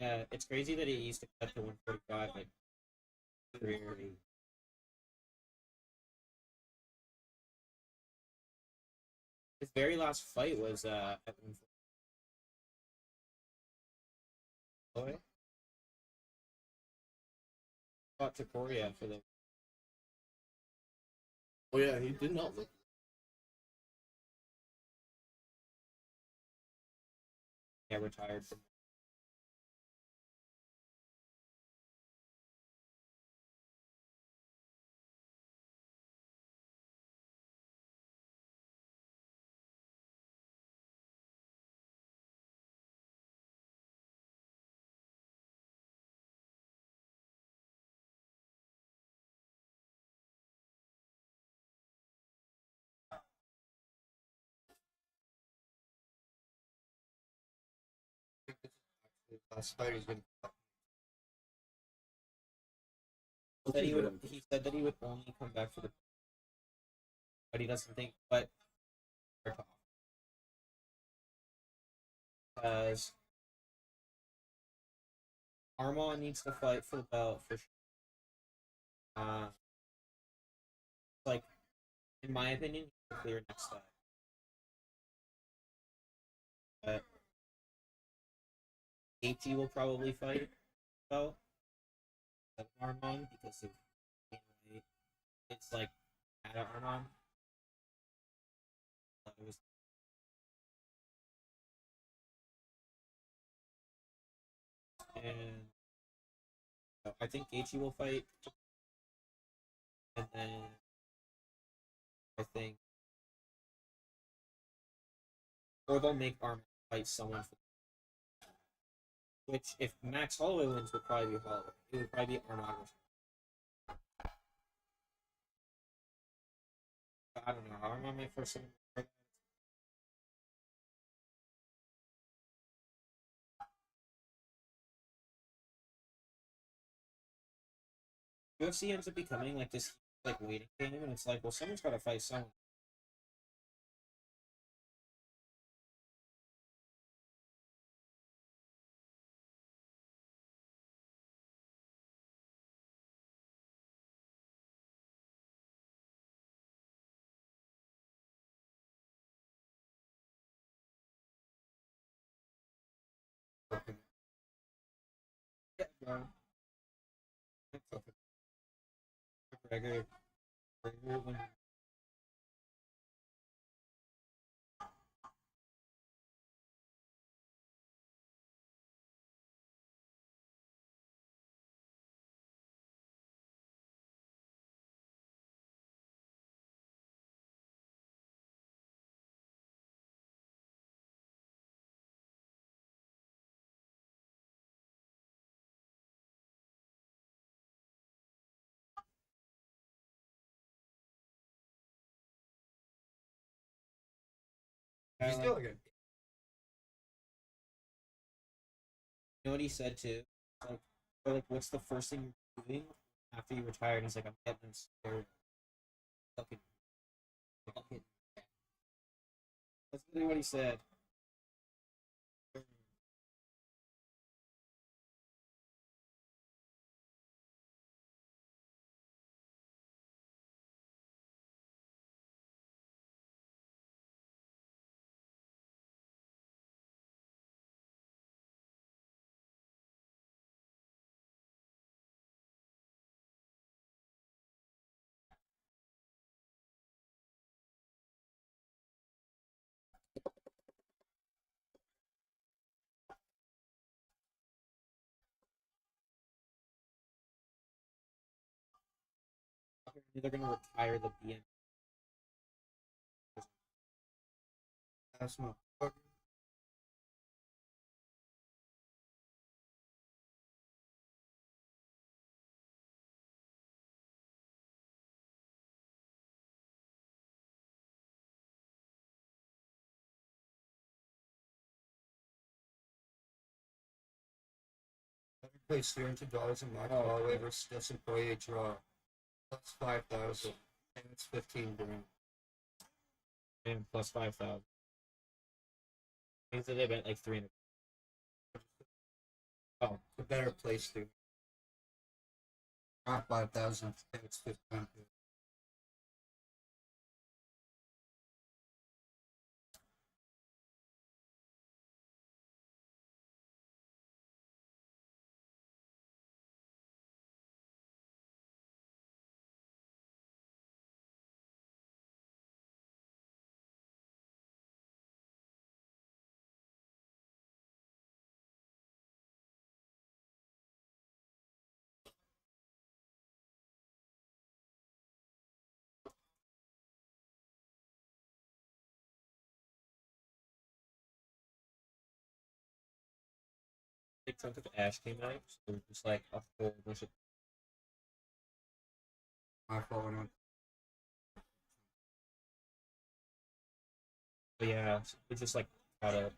Yeah, it's crazy that he used to cut to 145 like career. His very last fight was at Holloway. Fought to Poirier for the Oh yeah, he did not look. retired from. Last fight he's been. He said that he would only come back for the, but he doesn't think. But because Armand needs to fight for the belt for sure. Like in my opinion, he's a clear next step. But AT will probably fight belt Armand because of, it's like at Armand. It was and I think Gaethje will fight, and then I think, or they'll make Armand fight someone. Which, if Max Holloway wins, would probably be Holloway. It would probably be Armand. I don't know. Armand might first. UFC ends up becoming like this like waiting game, and it's like, well, someone's got to fight someone. Yeah, bro. McGregor, when He's still good. you know what he said too? Like, or like, what's the first thing you're doing after you retire? And he's like, I'm getting scared. Fucking. That's literally what he said. They're gonna retire the BM. That's my place $300 in Mark Holloway versus Dustin Poirier draw. Plus 5,000. And it's 15 grand. And plus 5,000. Means that they bet like 300. Oh, The better place, dude. Not 5,000. And it's 15. big chunk of Ash came out, so it was just like a whole bunch of. My fault. But yeah, it's just like caught up.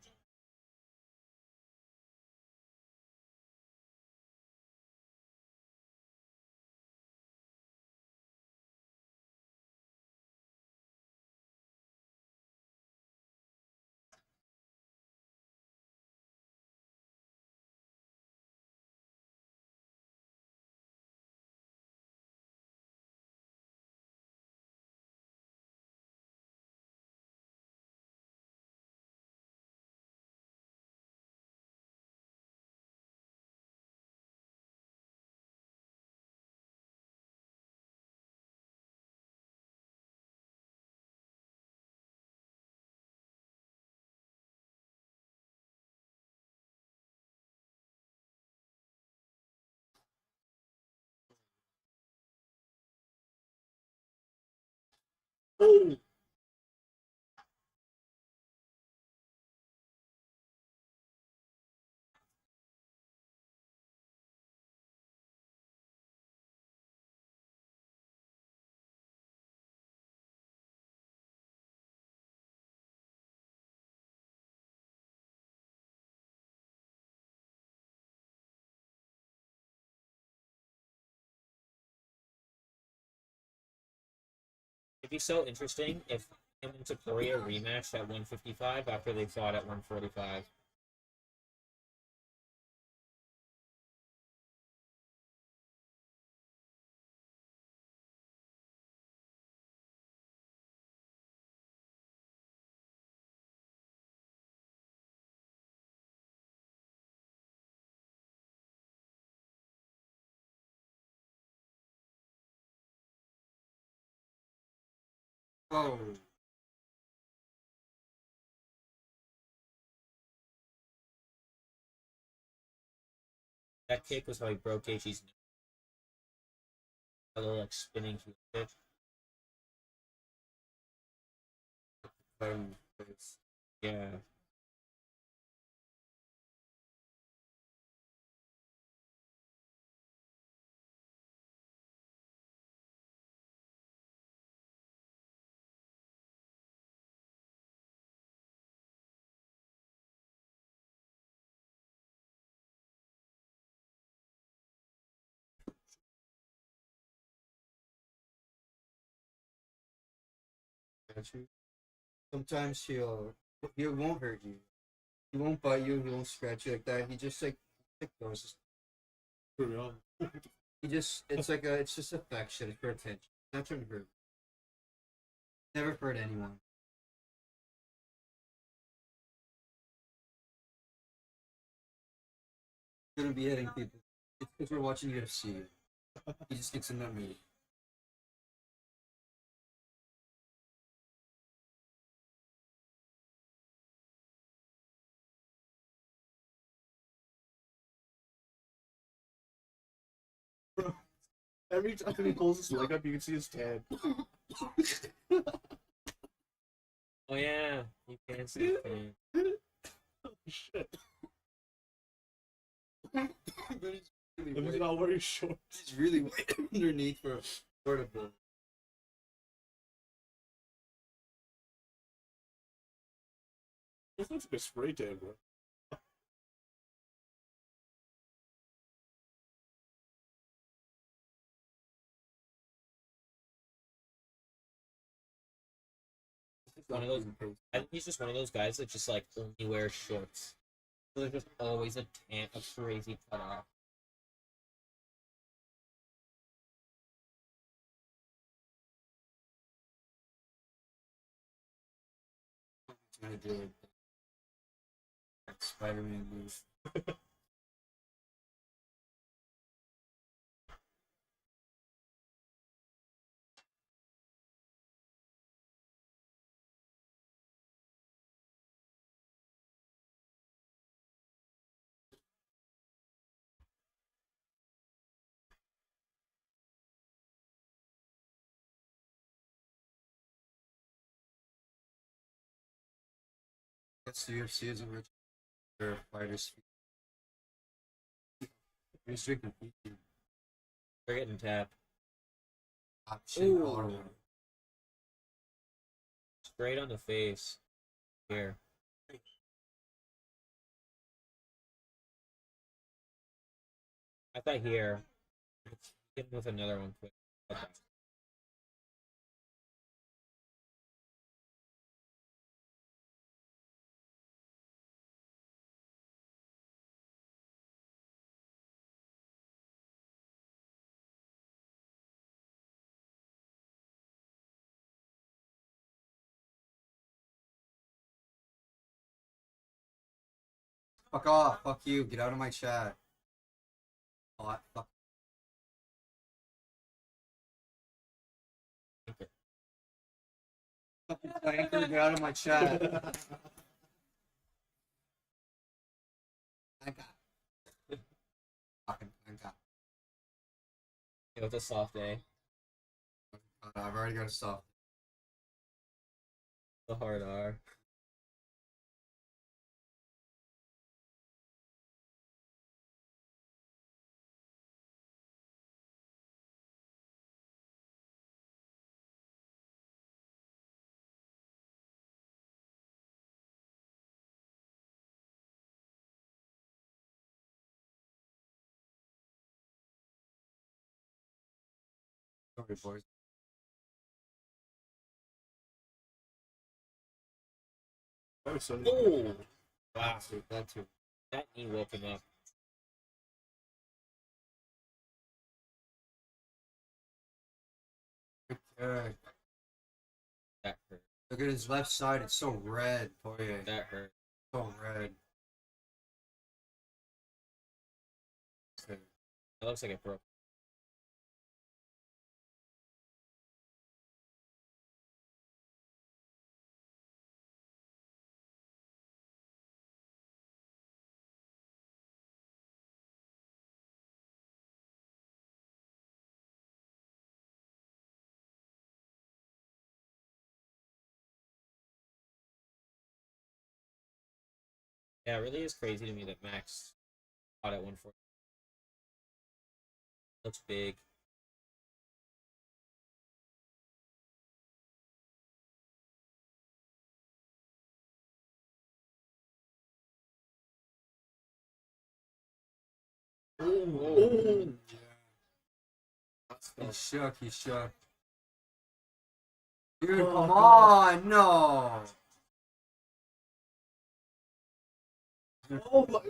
Oh, It'd be so interesting if him and Poirier rematched at 155 after they fought at 145. Oh. That kick was how he broke Gaethje's neck. A little like spinning kick. Yeah. Sometimes he won't hurt you. He won't bite you. He won't scratch you like that. He just like goes. pretty on. It's just affection. It's for attention. Not trying to hurt. Never hurt anyone. Gonna be hitting people. It's because we're watching UFC. He just gets in that mood. Every time he pulls his leg up, you can see his tan. Oh yeah, you can see it. Oh, shit. But he's really And he's white. not wearing shorts. He's really white underneath for a sort of build. This looks like a spray tan, bro. One of those. I think he's just one of those guys that just like only wears shorts. So there's just always a crazy cut off. He's gonna do it. Like Spider-Man move. That's the UFC is a rich fighters. He's drinking pee. They're getting tapped. Option Ooh. Holloway. Straight on the face. Here. I thought here. Get him with another one quick. Okay. Fuck off. Fuck you. Get out of my chat. Oh, fuck. Fucking flanker, get out of my chat. I got it. Fucking flanker. It was a soft day. I've already got to stop. The hard R. Sorry, boys. Oh, so Oh! Wow. That too. That knee woke him up. Good. That hurt. Look at his left side. It's so red, Poirier. That hurt. So red. It looks like it broke. Yeah, it really is crazy to me that Max fought at 140. Looks big. Oh, He shook. He shook. Dude, Oh, come God. on. No. oh my.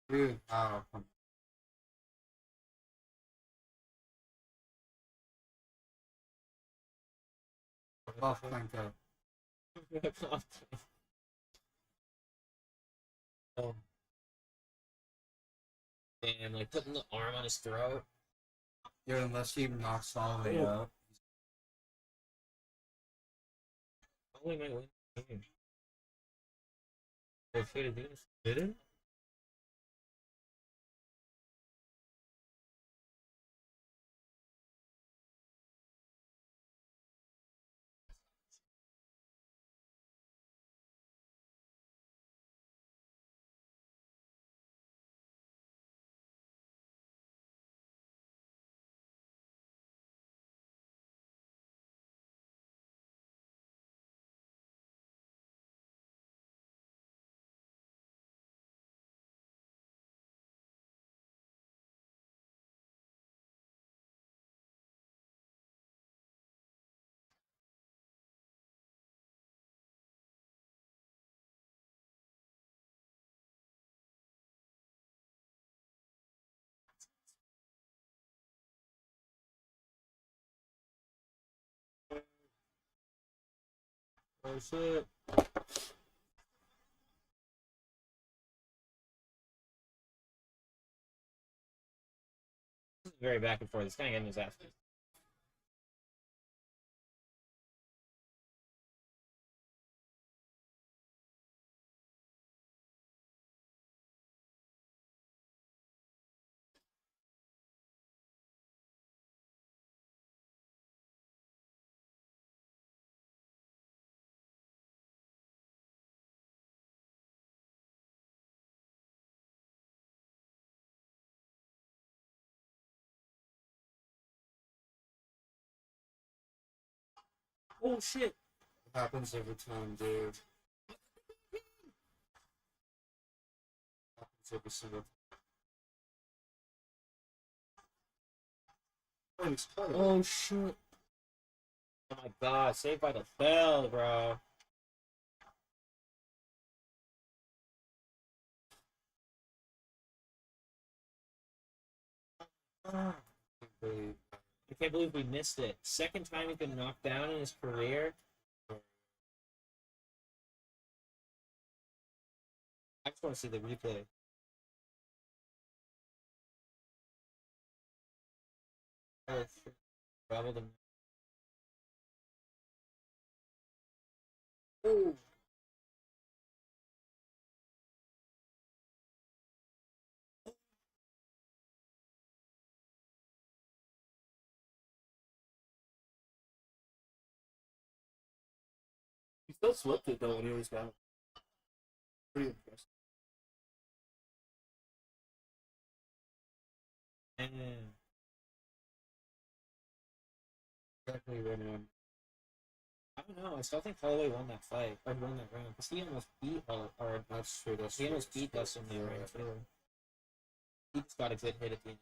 Dude, oh, come Buff Planko. Oh. Damn, like putting the arm on his throat. Dude, unless he knocks Holloway Oh. out. Holloway might win. Oh shit, is he did it? Oh shit. This is very back and forth. This guy getting his ass beat. Oh shit. Happens every time, dude. Happens every single time. Oh shit. Oh my god, saved by the bell, bro. I can't believe we missed it. Second time he's been knocked down in his career. I just want to see the replay. Oh shit. Traveled him. Oh. He still slipped it though when he was down. Pretty impressive. Man. Definitely win one. I don't know. I still think Holloway won that fight. Or won that round. Because he almost beat Holloway. Or That's true. That's he true. almost beat Dustin in the ring, too. He just got a good hit at the end.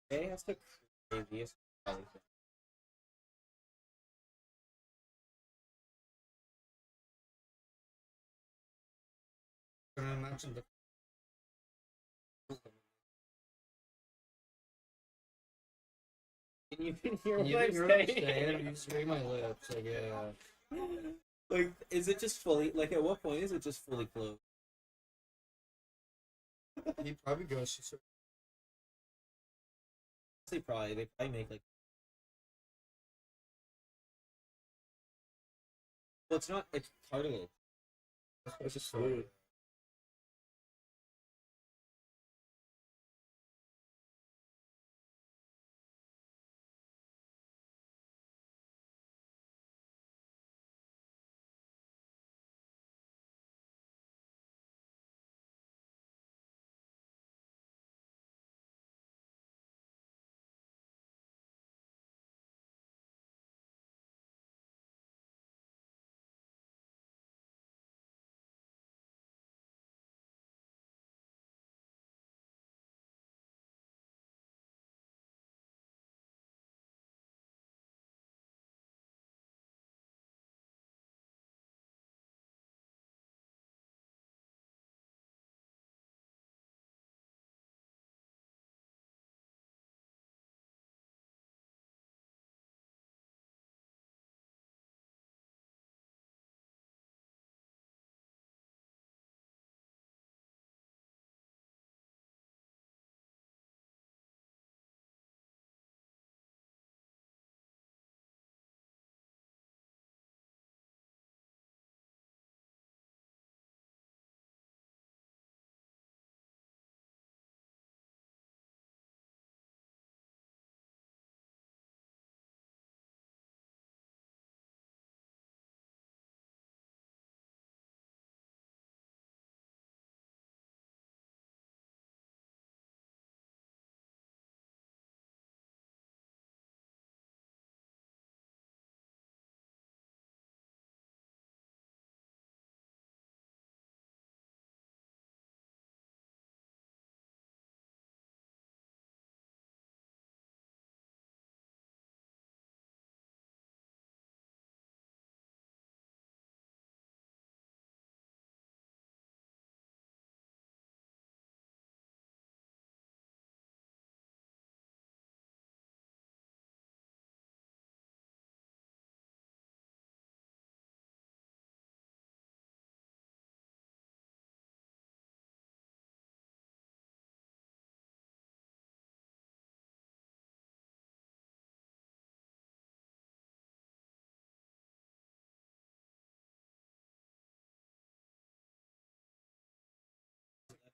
Hey, that's the craziest Holloway thing. Can I imagine the Can you even hear Can you what I'm hear what I'm saying? saying? You just read my lips, like yeah. Like, is it just fully, like, at what point is it just fully closed? He probably goes to They probably make, like, well, it's not, it's cartilage. It's just fluid.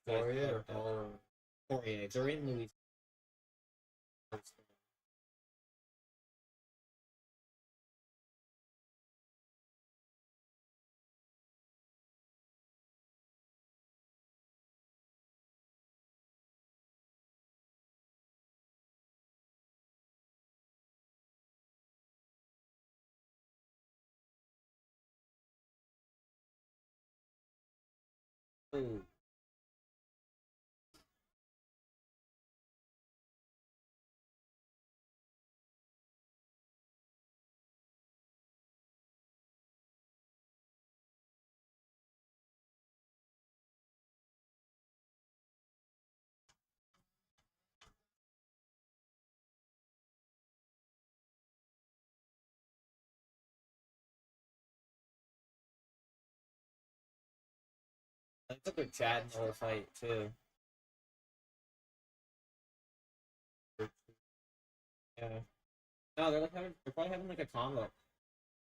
Poirier or Holloway? Poirier. They're in Louis. Ooh. I think they're chatting the whole fight too. Yeah. No, they're probably having like a combo.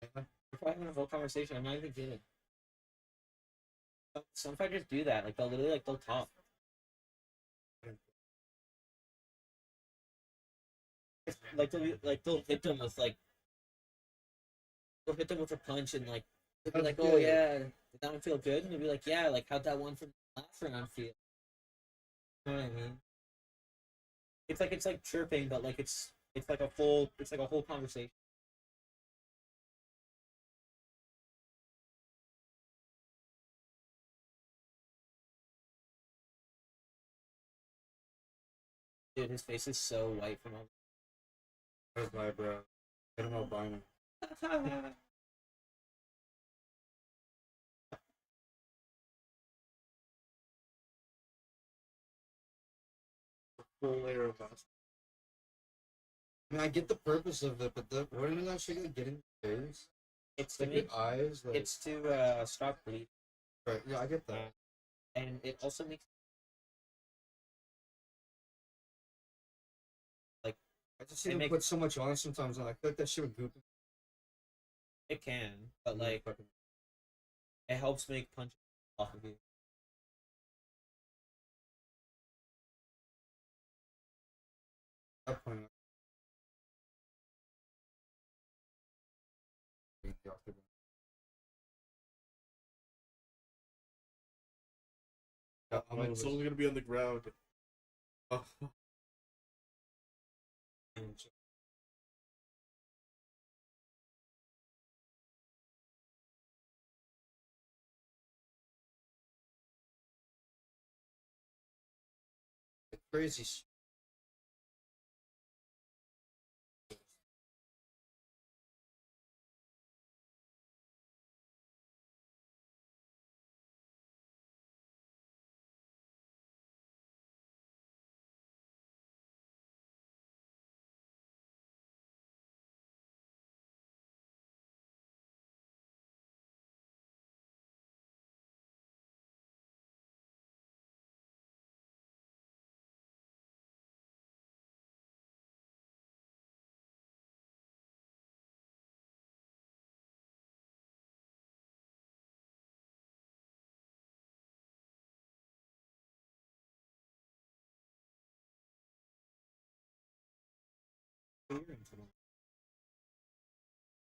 They're probably having a whole conversation. I'm not even kidding. Some fighters do that. Like they'll literally they'll talk. They'll hit them with they'll hit them with a punch and they'll be like, oh yeah, did that one feel good? And they'll be like, yeah, like how'd that one from the last round feel? You know what I mean? It's like chirping, but it's like a whole conversation. Dude, his face is so white from all. Where's my bro? Get him albino. Full layer of mask. I mean, I get the purpose of it, but wouldn't that shit like get in your face? It's to Like make your eyes, like it's to stop bleeding, right. Yeah, I get that. and it also makes like I just see It them make- put so much on sometimes, and I feel like that shit would goop. it can, but like it helps make punches off of you. that point. Yeah, I'm Right, someone's gonna be on the ground. Oh, crazy. Shit.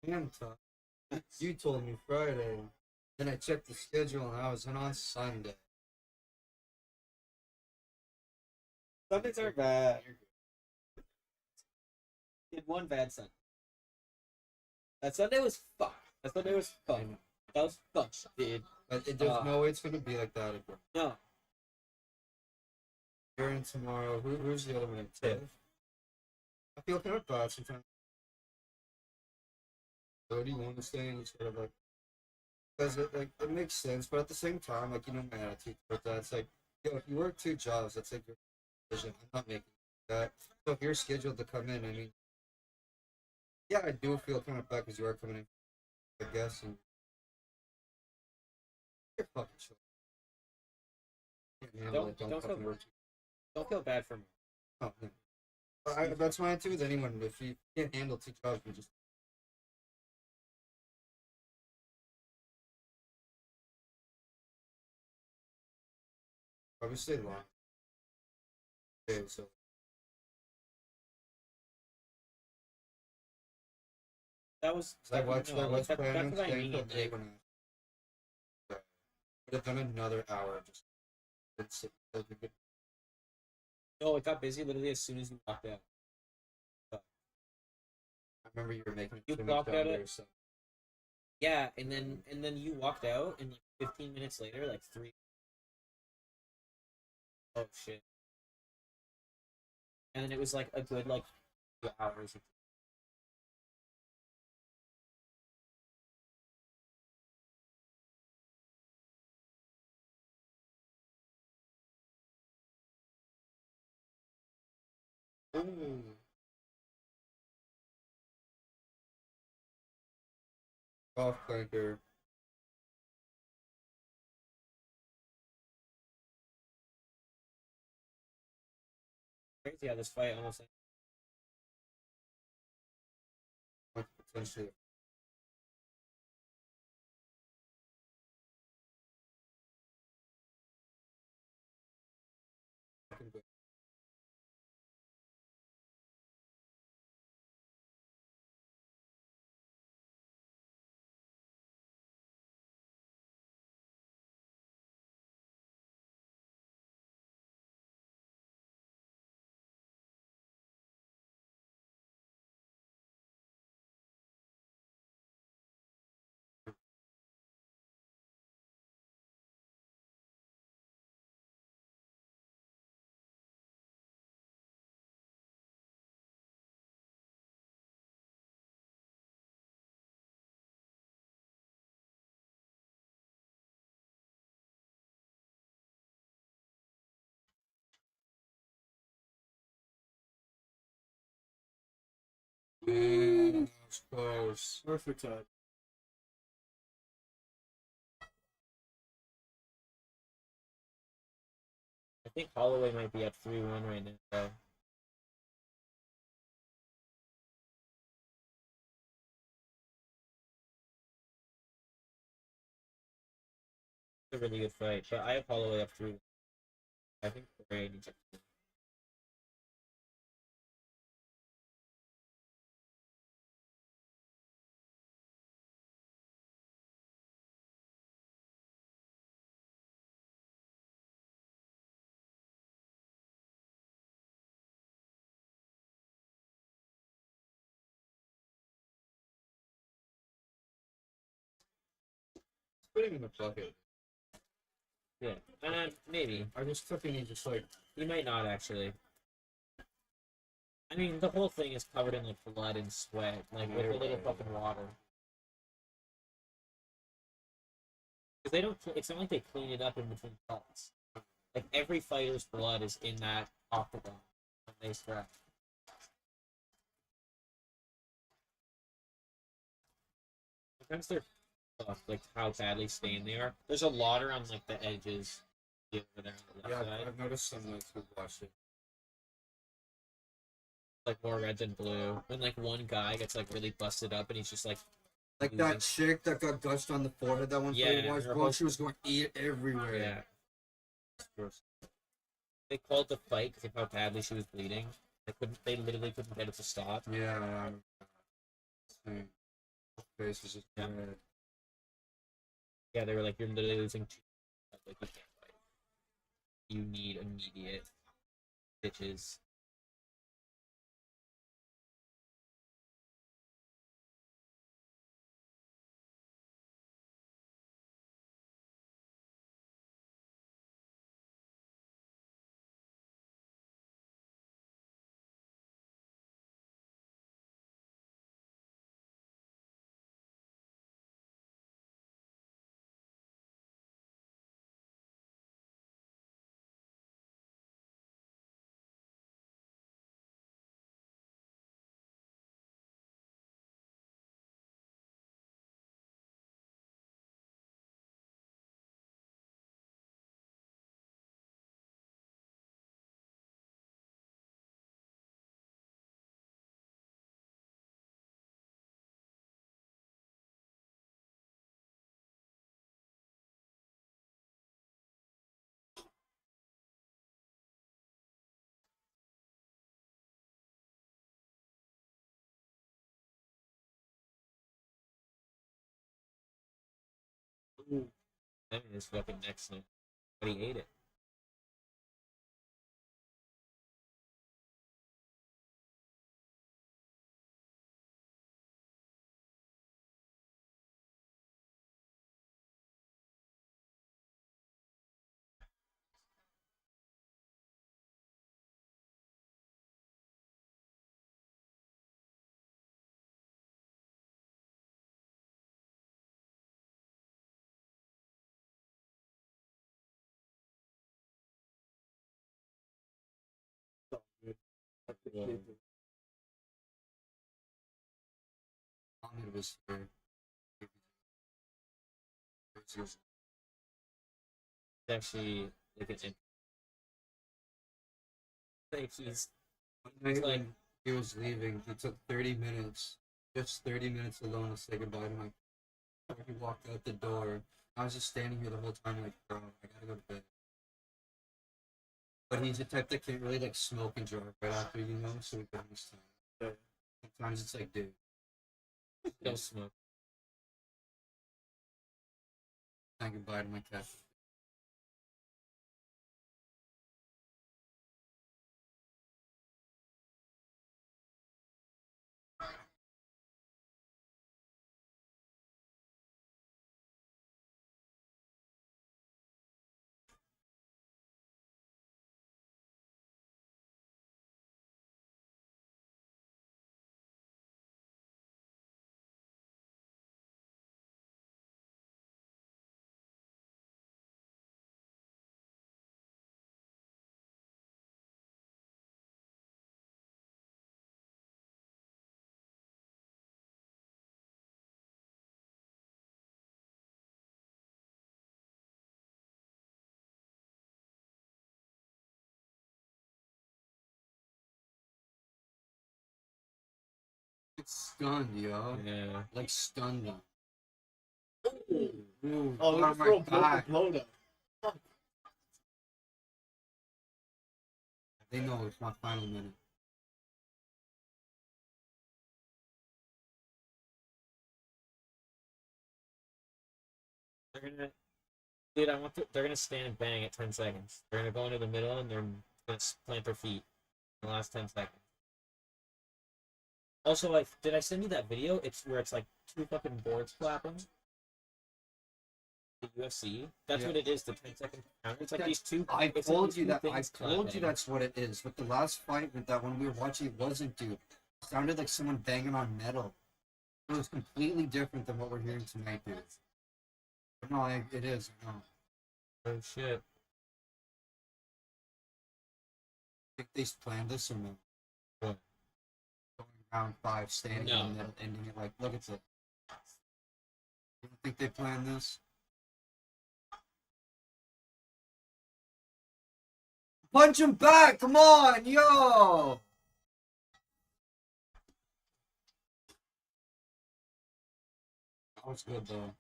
Damn tough. You told me Friday. Then I checked the schedule and I was in on Sunday. Sundays are bad. Did one bad Sunday. That Sunday was fun. That Sunday was fun. That was fun, dude. But there's no way it's gonna be like that again. No, Here and tomorrow. Who's the other one? Tiff. I feel kind of bad sometimes. So do you want to stay in sort of like because it makes sense, but at the same time, like my attitude towards that, it's like, yo, if you work 2 jobs, that's like your decision. I'm not making that. So if you're scheduled to come in, I mean, yeah, I do feel kind of bad because you are coming in, I guess, and you're fucking chill. Can't handle it, Don't fucking feel- work. don't feel bad for me. Oh, no. That's my attitude with anyone. If you can't handle 2 jobs, you just Probably stay long. Okay, so That was. I watched no, that like, West that, Plan that's and what I staying mean. till Like, 8 when I would have done another hour just sit till the good. no, it got busy literally as soon as you walked out. I remember you were making You too much clocked out calendar, at so yeah, and then you walked out, and like 15 minutes later, like three. Oh shit! And then it was like a good like 2 hours. Ooh. golf clanker. Crazy how this fight almost. Like potentially a fucking bit. Man, that was close. Perfect time. I think Holloway might be at 3-1 right now. Though. It's a really good fight, but I have Holloway up 3. I think Poirier needs to. Putting in the bucket. Yeah, maybe I just took and he just like he might not actually. I mean, the whole thing is covered in like blood and sweat, like with a little fucking water. Because they don't. It's not like they clean it up in between cuts. Like every fighter's blood is in that octagon when they scrap. Sometimes they're tough, like how badly stained they are. There's a lot around like the edges. Over there on the yeah, left side. I've noticed some nights who've watched it. Like more red than blue. When like one guy gets like really busted up and he's just like Like losing. that chick that got gushed on the forehead that one Yeah, fight was, her bro, whole- she was going eat everywhere. Yeah. Gross. They called the fight because of how badly she was bleeding. They couldn't. They literally couldn't get it to stop. Yeah, same. Face was just Yeah. red. Yeah, they were like, "You're literally losing 2. Like you can't fight. You need immediate stitches." I mean, his fucking next thing, but he ate it. Ahmed was here. It's actually like he's One night like when he was leaving, he took 30 minutes, just 30 minutes alone to say goodbye to my. He walked out the door. I was just standing here the whole time, like, bro, I gotta go to bed. But he's the type that can't really like smoke and drive right after, so we got his time. Yeah. Sometimes it's like, dude, don't smoke. saying goodbye to my cat. It's stunned, yo. Yeah. Like stunned him. Oh, oh look my for a God. blow down. They know it's my final minute. They're gonna, dude. They're gonna stand and bang at 10 seconds. They're gonna go into the middle and they're gonna plant their feet in the last 10 seconds. Also, like, did I send you that video? It's where it's like two fucking boards clapping. The UFC. That's Yeah. what it is. The 10-second count. It's like these two. I it's like told these you two that. I things told you clapping. that's what it is. But the last fight with that one we were watching, it wasn't, dude. It sounded like someone banging on metal. It was completely different than what we're hearing tonight, dude. But no, it is. No. Oh shit. I think they planned this or no? What? Going round 5, standing No. in the middle, ending it like, look at it. You don't think they planned this? Punch him back! Come on, yo! That was good though.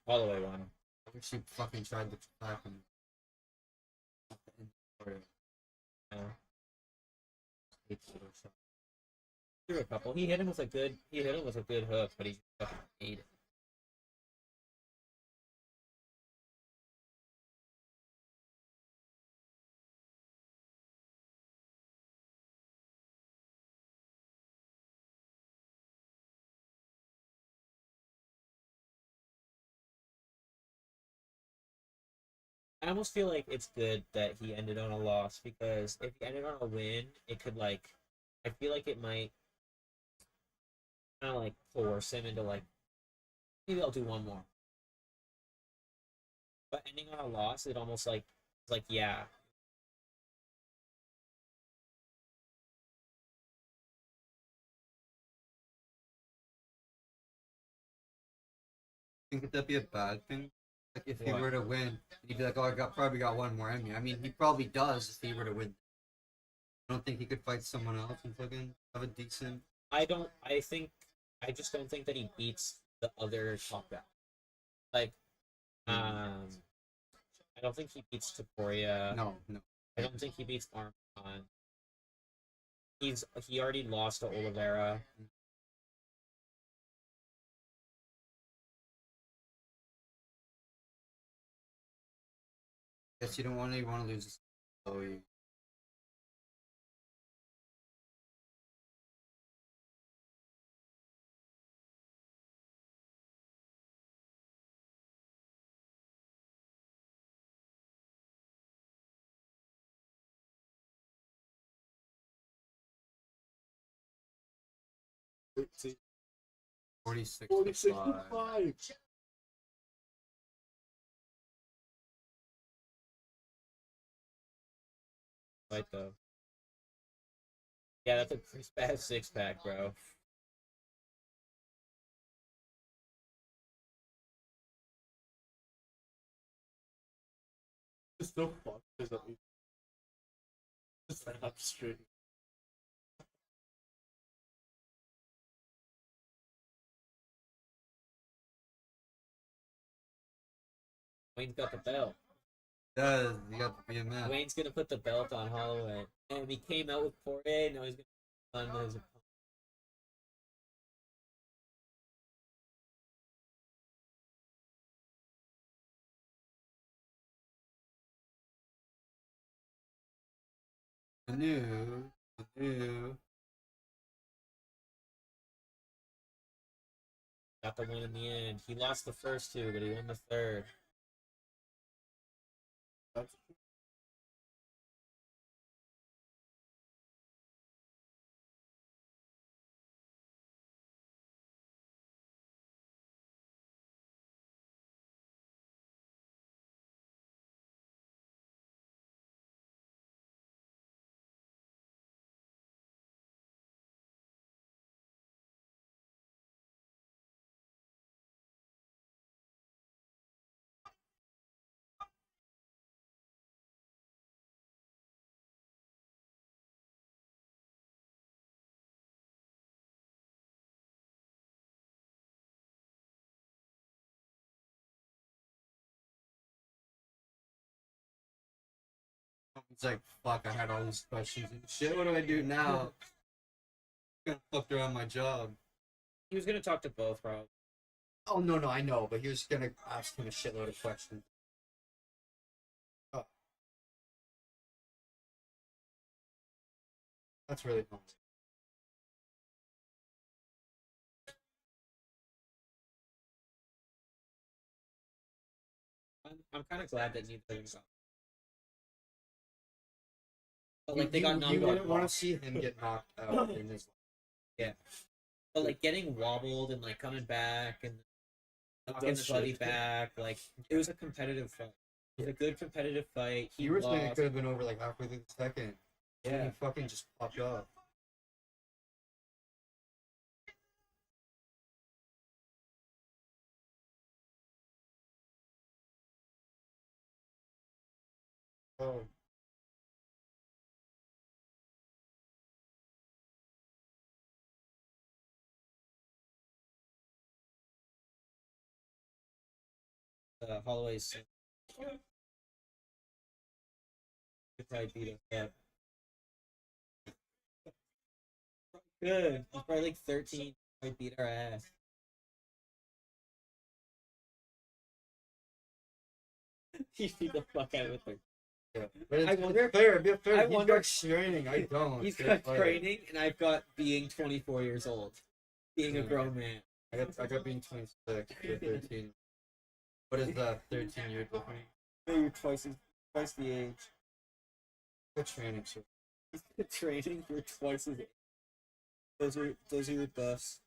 Holloway won. I wish he fucking tried to attack him. Yeah. Threw a couple. He hit him with a good. He hit him with a good hook, but he fucking ate it. I almost feel like it's good that he ended on a loss because if he ended on a win, it could like. I feel like it might kind of like force him into like maybe I'll do one more. But ending on a loss, it almost like it's like yeah. Think that'd be a bad thing? Like if he What? were to win, he'd be like, "Oh, probably got one more in me." I mean, he probably does if he were to win. I don't think he could fight someone else and fucking have a decent. I don't. I think. I just don't think that he beats the other top guy. Like, I don't think he beats Poirier. No. I don't think he beats Armon. He already lost to Oliveira. Guess you don't want to. You want to lose this. Oh, you. Let's see. 46 46 to to 5. 5. Right though. Yeah, that's a pretty bad 6-pack, bro. It's so fucked because that means it's not straight. Wayne's got the belt. Does you got the BMF? Wayne's gonna put the belt on Holloway. And he came out with Poirier, now he's gonna on his opponent. The new. Got the win in the end. He lost the first two, but he won the third. That's It's like, fuck, I had all these questions and shit. What do I do now? Gonna fucked around my job. He was gonna talk to both, bro. Oh, no, I know, but he was gonna ask him a shitload of questions. Oh. That's really fun. I'm kind of glad that neither of them got. But like they got knocked You out. wouldn't want to see him get knocked out in his Yeah. But like getting wobbled and like coming back and knocking That's the buddy shit. back, like it was a competitive fight. It was a good competitive fight. He You were saying it lost. could have been over like halfway through the second. And Yeah. he fucking just popped up. Oh. Holloway's could probably beat us up. Good. He's probably like 13. Might beat our ass. He beat the fuck out of it. Yeah. But it's, I wonder- it's fair. Be fair. I He's wonder- got training. I don't. He's Good got fight. training, and I've got being 24 years old. Being a grown man. I got being 26 or 13. What is that? 13-year difference? You're twice the age. Good training, so Training, you're twice as age. Those are your buffs.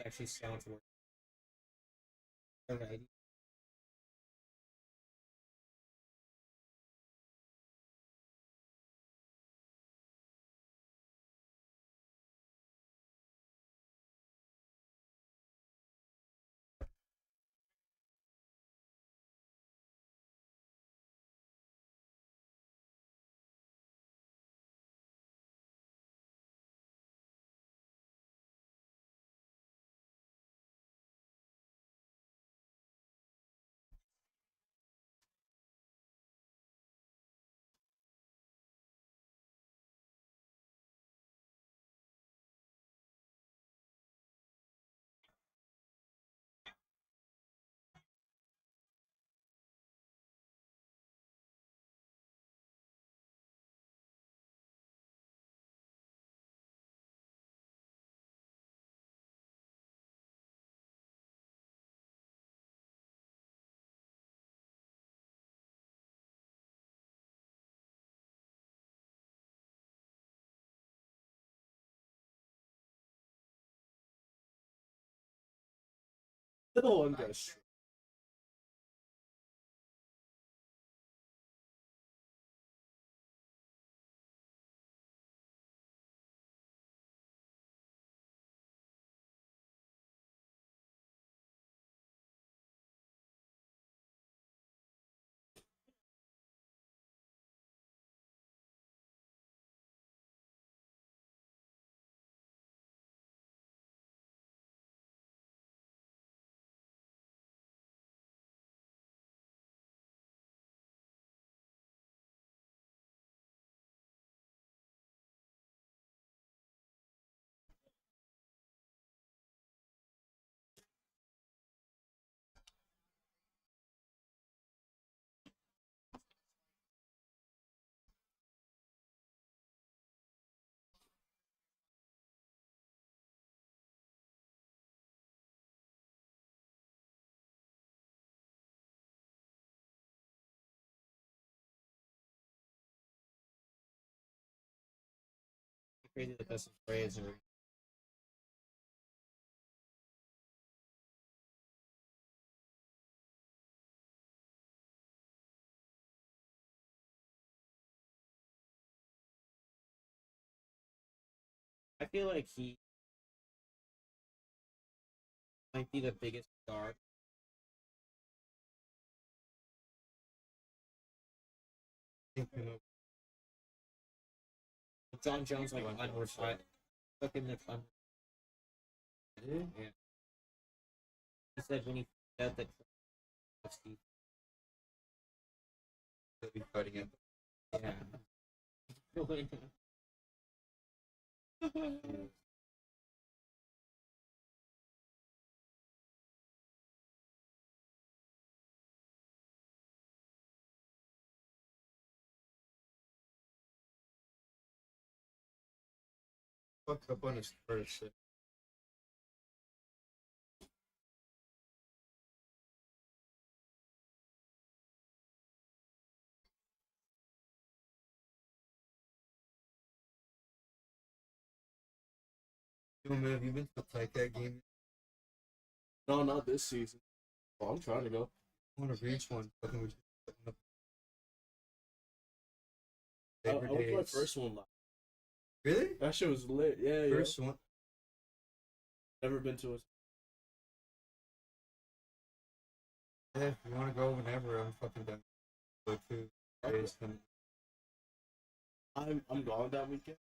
actually sounds worse. Alright. Little one goes. Crazy the best phrase or I feel like he might be the biggest star. John Jones like unretired. Fucking like yeah. He said when he said that UFC. He'll be fighting it. Yeah. Fucked up on his first. Yo, man, have you been to the Tycat game? No, not this season. Oh, I'm trying to go. I want to reach one. Fucking we I Labor went to my Days. first one live. Really? That shit was lit. Yeah, yeah. First one. Never been to a. Yeah, if you want to go whenever, I'm fucking down. Go to days. Then I'm gone that weekend.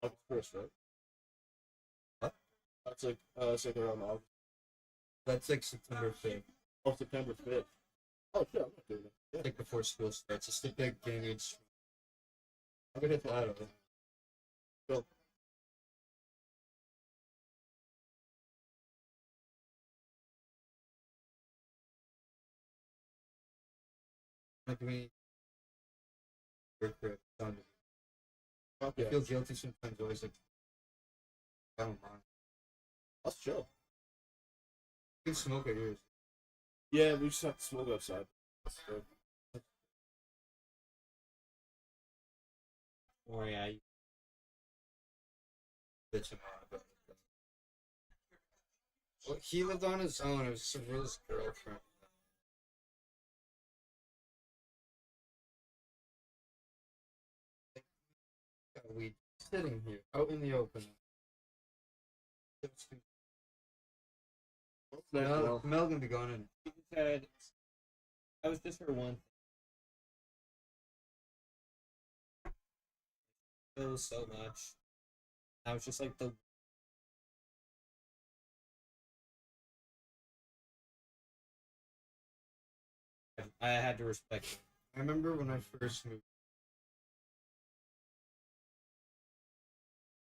Like first, right? What? That's like it's like around August. that's like September 5th. Oh, September 5th. Oh shit, I'm not doing it. Yeah. Like before school starts. It's the big game. I'm gonna hit that over. Go. Like me. Grip. I Yeah. feel guilty sometimes. Always like I don't mind. That's chill. You can smoke at yours. Yeah, we just have to smoke outside. That's good. Or yeah, Bitch, I'm out of it. Well, he lived on his own. It was just with his girlfriend. Yeah, we sitting here out in the open. Mel gonna be going in. She said, that was just her one thing. It was so much. I was just like the. I had to respect it. I remember when I first moved.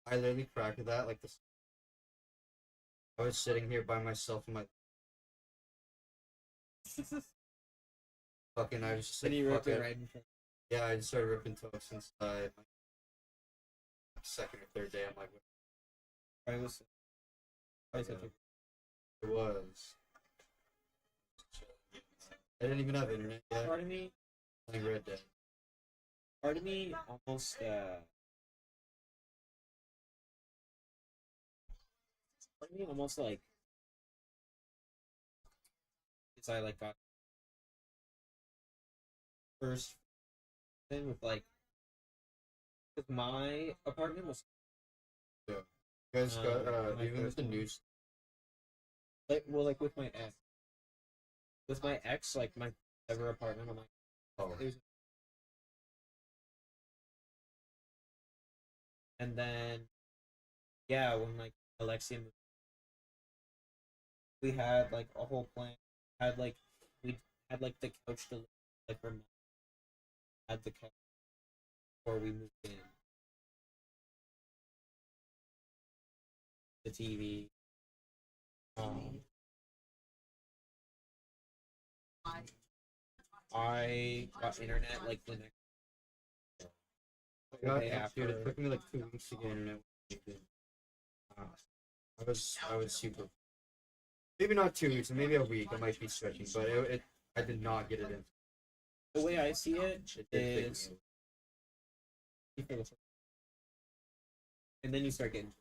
I literally cracked at that like this. I was sitting here by myself in my fucking. I was just like, And you ripped fuck it it. right in front. Yeah, I just started ripping toast inside. My second or third day, I'm like, I was. I said, it was. I didn't even have internet yet. part of me, Playing Red Dead. almost. Part of me almost like. Because I like got first thing with like. Because my apartment was You guys got my even with first the one. news. like with my ex. With my ex, like my ever apartment, I'm like, Oh, there's. And then, yeah, when like Alexia moved, we had like a whole plan. Had like we had like the couch to like for had the couch before we moved in. The TV. I got internet like the next I got day dude, after. it took me like 2 weeks to get internet. I was super. Maybe not 2 weeks, maybe a week. I might be stretching, but I did not get it in. The way I see it It did take is, me. and then you start getting.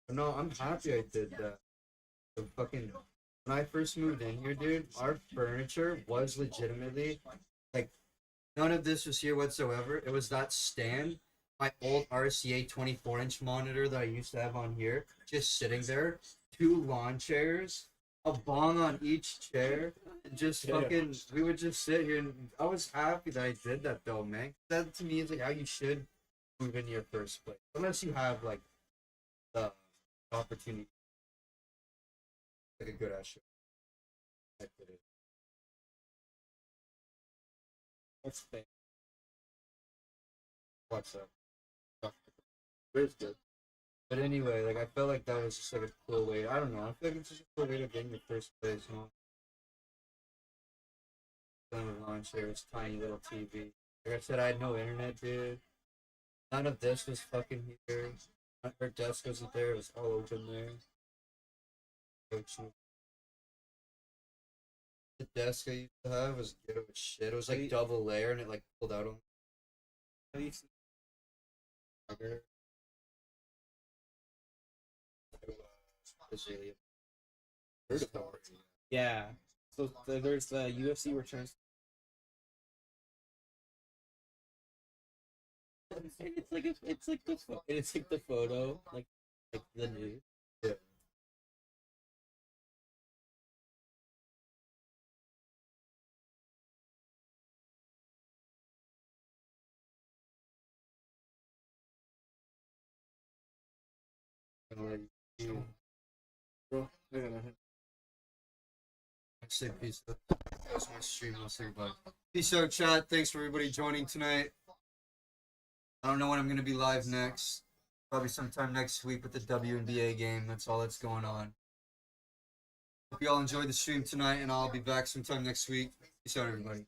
No, I'm happy I did that. The fucking when I first moved in here, dude, our furniture was legitimately like none of this was here whatsoever. It was that stand, my old RCA 24-inch monitor that I used to have on here, just sitting there, 2 lawn chairs, a bong on each chair, and just fucking we would just sit here and I was happy that I did that though, man. That to me is like how you should move in your first place. Unless you have like the opportunity like a good ass show. I did it. That's fair. What's up? Where's good? But anyway, like I felt like that was just like a cool way. I don't know. I feel like it's just a cool way to get in your first place, you know. Then with lawn chairs, tiny little TV. Like I said, I had no internet, dude. None of this was fucking here. Her desk wasn't there. It was all open there. The desk I used to have was ghetto as shit. It was like double layer and it like pulled out on. Have you seen Brazilian. Yeah. So there's the UFC returns. And it's like the photo like the news. Yeah. Gonna let you. Bro, I gotta I say peace out. That was my stream. I'll say goodbye. Peace out, chat. Thanks for everybody joining tonight. I don't know when I'm gonna be live next. Probably sometime next week with the WNBA game. That's all that's going on. Hope you all enjoyed the stream tonight, and I'll be back sometime next week. Peace out, everybody.